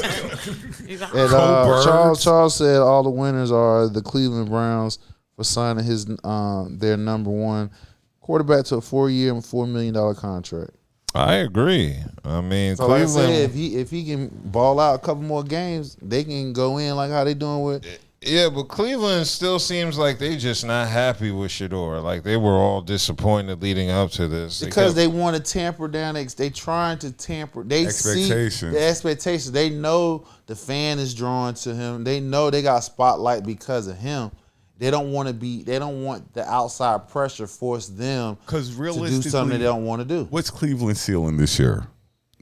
And Charles said all the winners are the Cleveland Browns for signing his their number 1 quarterback to a 4-year and $4 million contract. I agree. I mean, So Cleveland. like I said, if he can ball out a couple more games, they can go in like how they doing with. Yeah, but Cleveland still seems like they just not happy with Sheduer. Like they were all disappointed leading up to this Because they want to tamper down. They trying to tamper. They Expectations. see the expectations. They know the fan is drawn to him. They know they got spotlight because of him. They don't want to be. They don't want the outside pressure force them to do something they don't want to do. What's Cleveland ceiling this year?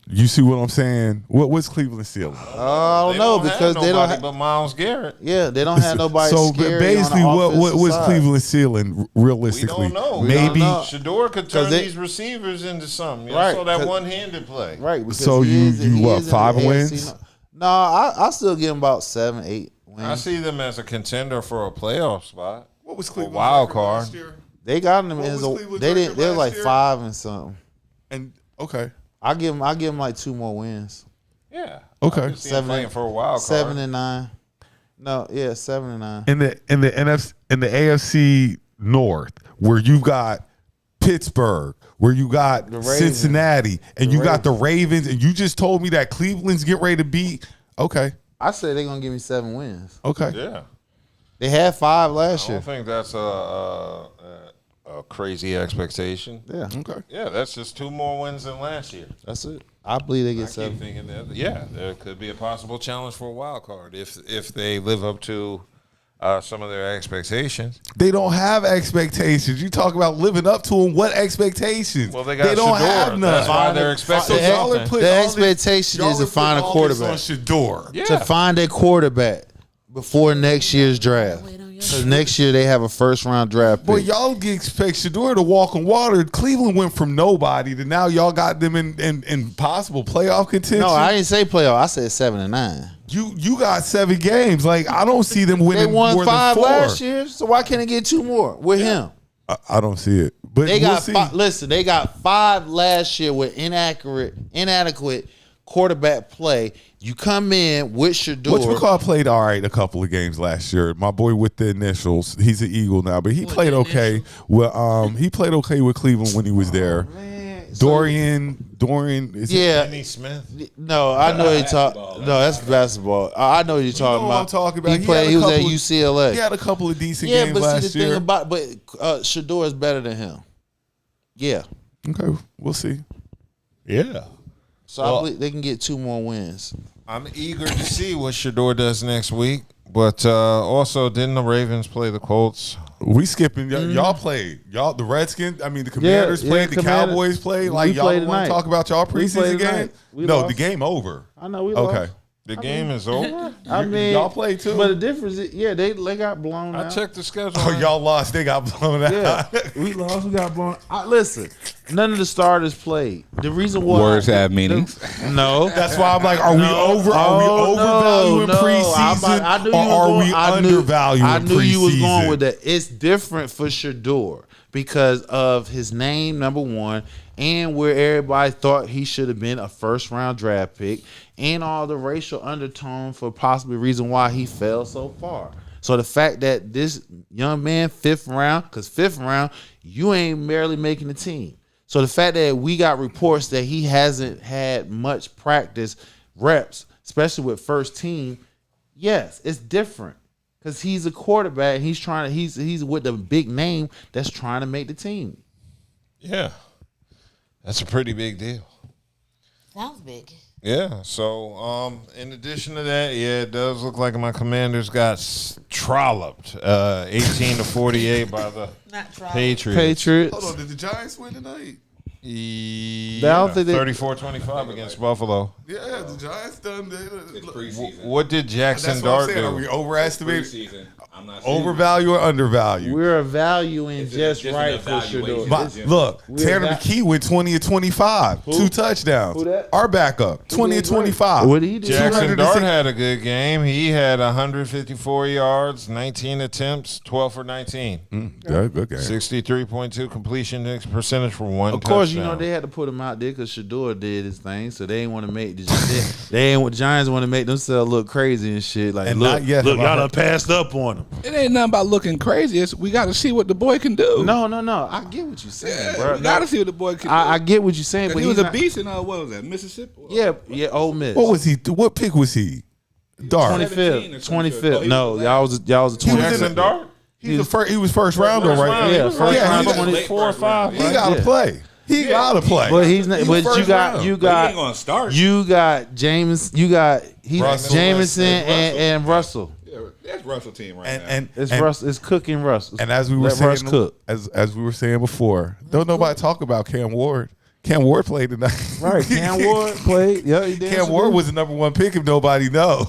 You see what I'm saying? What's Cleveland ceiling? I don't know because they don't have but Myles Garrett. Yeah, they don't have nobody. So scary basically, on the what's offensive side. Cleveland ceiling realistically? We don't know. Maybe. Sheduer could turn these receivers into something. You Right, saw that 'cause- one-handed play. Right. because So he you is what, in the 5 AFC wins? No, I still give him about 7, 8 wins. I see them as a contender for a playoff spot. What was A Cleveland's wild record card. last year? They got him What as was a. Cleveland's They didn't. record They were last like year? 5 and something. And okay, I give him like 2 more wins. Yeah. Okay. I can see him playing for a wild card. 7 and 9. No, yeah, 7 and 9. in the AFC North, where you got Pittsburgh, where you got Ravens. Cincinnati, and you got the Ravens, and you just told me that Cleveland's get ready to beat. Okay, I said they're gonna give me 7 wins. okay. Yeah. They had 5 I last year. don't think that's a crazy expectation. Yeah. Okay. Yeah, that's just 2 more wins than last year. That's it. I believe they I get keep 7. thinking that, yeah, there could be a possible challenge for a wild card if they live up to some of their expectations. They don't have expectations. You talk about living up to them. What expectations? Well, they got don't Sheduer. have none. That's why they're expecting So y'all are something. putting The all this- expectation y'all is to are find a putting all this quarterback. on Sheduer. Yeah. To find a quarterback before next year's draft. Because next year they have a first-round draft Boy, pick. y'all expect Sheduer to walk on water. Cleveland went from nobody to now y'all got them in possible playoff contention. No, I didn't say playoff. I said 7 and 9. You got 7 games. Like I don't see them They winning won more 5 than 4. last year, so why can't they get 2 more with him? I don't see it. But They we'll got see. 5, listen. They got 5 last year with inadequate quarterback play. You come in with Sheduer. Which McCall played all right a couple of games last year. My boy with the initials, he's an Eagle now, but he played okay. Well, he played okay with Cleveland when he was there. Dorian, is Yeah. Kenny Smith. No, I know you talk. No, that's basketball. I know you're talking know what about. I'm talking about. He played. had a He was at couple of- UCLA. He had a couple of decent Yeah, games but last see the year. thing about Sheduer is better than him. Yeah. Okay, we'll see. Yeah. So I believe they can get 2 more wins. I'm eager to see what Sheduer does next week. But also, didn't the Ravens play the Colts? We skipping. Y'all played. Y'all the Redskins. I mean the Commanders played. The Commanders. Cowboys played. We Like y'all played want to tonight. talk about y'all We preseason played game? tonight. We No, lost. the game over. I know we Okay. lost. The game is over? I mean, y'all played too. But the difference is, they got blown out. I checked the schedule. Oh, y'all lost. They got blown out. Yeah, we lost. We got blown. Listen, none of the starters played. The reason why Words have meanings. No, That's why I'm like, are we overvaluing preseason, or are we undervaluing I knew you was going preseason? with that. It's different for Sheduer because of his name, number one, and where everybody thought he should have been a first-round draft pick, and all the racial undertone for possibly reason why he fell so far. So the fact that this young man, 5th round, you ain't barely making the team. So the fact that we got reports that he hasn't had much practice reps, especially with first team, yes, it's different because he's a quarterback. He's with a big name that's trying to make the team. Yeah. That's a pretty big deal. Sounds big. Yeah, so in addition to that, yeah, it does look like my Commanders got trolloped 18-48 by the Patriots. Hold on, did the Giants win tonight? Yeah, 34-25 against Buffalo. Yeah, the Giants done. It's preseason. What did Jackson That's what Dart I'm saying. do? Are we overestimating? Preseason. I'm not Overvalue or undervalue? We're evaluating just an right for evaluation. Sheduer. Look, We're Tanner eva- McKee went 20-25, Who? 2 touchdowns. Who that? Our backup, 20-25. What did he do? Jackson Dart had a good game. He had 154 yards, 19 attempts, 12 for 19. Good game. 63.2 completion percentage for one Of course, touchdown. you know they had to put him out there because Sheduer did his thing, so they ain't want to make they ain't want Giants want to make themselves look crazy and shit. Like, And look, not yet look, have I y'all heard- done passed up on him. It ain't nothing about looking crazy. It's, we got to see what the boy can do. No. I get what you're saying, bro. We got to see what the boy can do. I get what you're saying, but he was he's a not- beast in what was that, Mississippi? Yeah, Ole Miss. What was he? What pick was he? Dart. 25th. No, y'all was a 25th. Jackson Dart? He was first rounder, right? Yeah, first round, he 24 or 5. He got to play. He got to play. But he's not. He But first you got round. you But he got ain't gonna start. you got James. You got Russell Jameson and and Russell. Yeah, that's Russell team right now. And It's Russ. It's cooking Russ. And as we were Let Russ saying, cook. as we were saying before, don't nobody talk about Cam Ward. Cam Ward played tonight. Right, Cam Ward played. Yeah, he did. Cam Ward was the #1 pick if nobody know.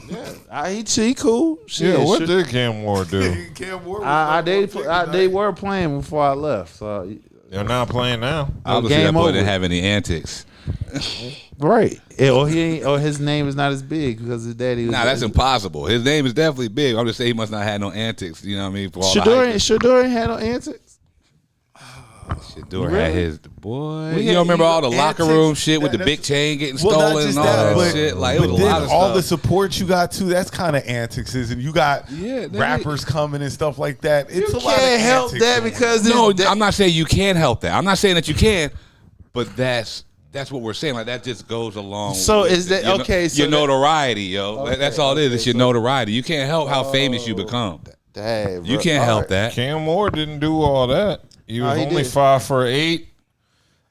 He cool. Shit, Yeah, what shit. did Cam Ward do? Cam Ward was They were playing before I left. So They're not playing now. Obviously, game that boy over. didn't have any antics. right, or he ain't, or his name is not as big because his daddy. Was Nah, that's impossible. His name is definitely big. I'm just saying he must not have no antics. You know what I mean? For all the hype. Sheduer ain't had no antics. Sheduer Really? had his boy. We You had- don't remember you all the got locker antics. room shit with the That's- big chain getting Well, not stolen just and all that but, shit? Like, it was but a then lot of all stuff. the support you got too, that's kind of antics, and you got Yeah, they- rappers coming and stuff like that. It's a You lot of can't help antics that going because No, it's- I'm not saying you can help that. I'm not saying that you can, but that's what we're saying. Like, that just goes along. So with is that- your, okay, so your that- notoriety, yo. Okay, That's all it is. okay, It's your so- notoriety. You can't help how famous you become. Dang, You bro. can't All help right. that. Cam Ward didn't do all that. He was he only did. 5 for 8.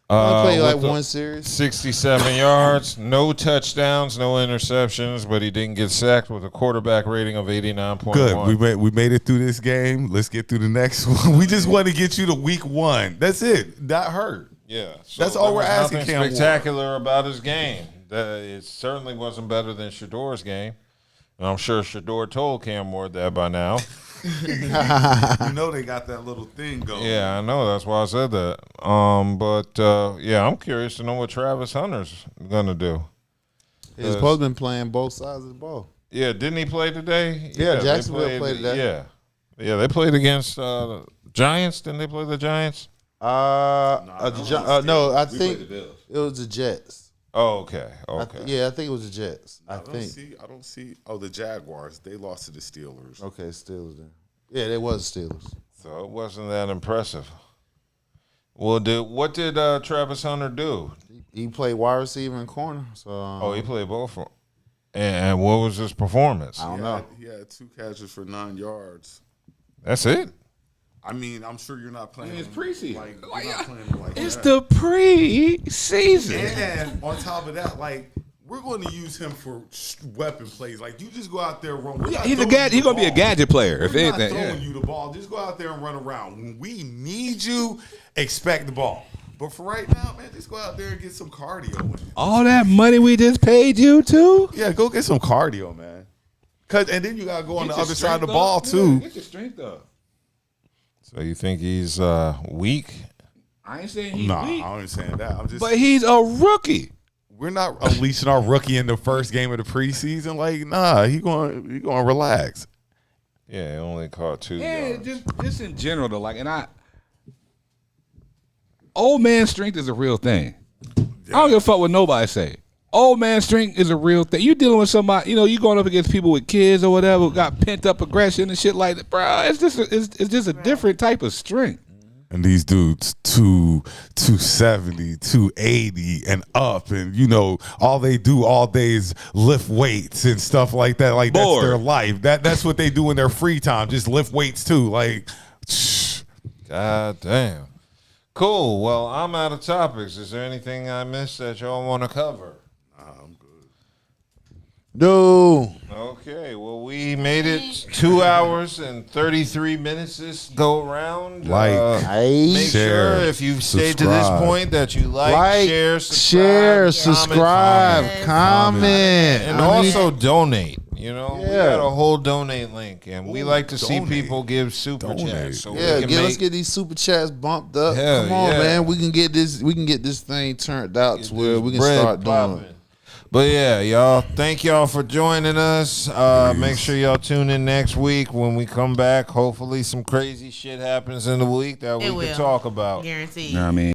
Only played like with the one series. 67 yards, no touchdowns, no interceptions, but he didn't get sacked with a quarterback rating of 89.1. Good. We made it through this game. Let's get through the next one. We just want to get you to week 1. That's it. Not hurt. Yeah, That's all there we're was asking, nothing Cam Ward. spectacular about his game. It certainly wasn't better than Shedeur's game. And I'm sure Sheduer told Cam Ward that by now. You know they got that little thing going. Yeah, I know. That's why I said that. Yeah, I'm curious to know what Travis Hunter's gonna do. He's supposed to been playing both sides of the ball. Yeah, didn't he play today? Yeah, they Jacksonville played today. Yeah, they played against Giants. Didn't they play the Giants? No, I think it was the Jets. Oh, okay. I think it was the Jets. I don't see. Oh, the Jaguars. They lost to the Steelers. Okay, Steelers then. Yeah, they was Steelers. So it wasn't that impressive. Well, what did Travis Hunter do? He played wide receiver and corner. So He played both. And what was his performance? I don't know. He had 2 catches for 9 yards. That's it. I mean, I'm sure you're not playing. It's preseason. You're not playing like It's that. the preseason. And on top of that, we're going to use him for weapon plays. Like, you just go out there and run. We're not He's throwing you He's the gonna be a ball. gadget player. If We're not anything, throwing you the ball. Just go out there and run around. When we need you, expect the ball. But for right now, man, just go out there and get some cardio in it. all that money we just paid you too. Yeah, go get some cardio, man. And then you got to go on Get the your other side of the strength ball, up. too. Yeah, get your strength up. So you think he's weak? I ain't saying he's Nah, weak, I ain't saying that. I'm just. but he's a rookie. We're not unleashing our rookie in the first game of the preseason. Like, nah, he going to relax. Yeah, he only caught 2 Yeah, yards. just in general though. Old man strength is a real thing. I don't give a fuck what nobody say. Old man strength is a real thing. You dealing with somebody, you going up against people with kids or whatever, got pent up aggression and shit like that, bro. It's just a different type of strength. And these dudes 270, 280 and up, and all they do all day is lift weights and stuff like that. Like Bored. that's their life. That's what they do in their free time. Just lift weights too. Like, God damn. Cool. Well, I'm out of topics. Is there anything I missed that y'all want to cover? I'm good. No. Okay, well, we made it 2 hours and 33 minutes this go around. Make share, sure if you've stayed to this point that you share, subscribe, comment. And also donate. You know, we got a whole donate link, and we like to see people give super chats. So let's get these super chats bumped up. Come on, man. We can get this thing turned out to where we can start doing it. But yeah, y'all, thank y'all for joining us. Make sure y'all tune in next week when we come back. Hopefully some crazy shit happens in the week that we can talk about. Guaranteed. You know what I mean?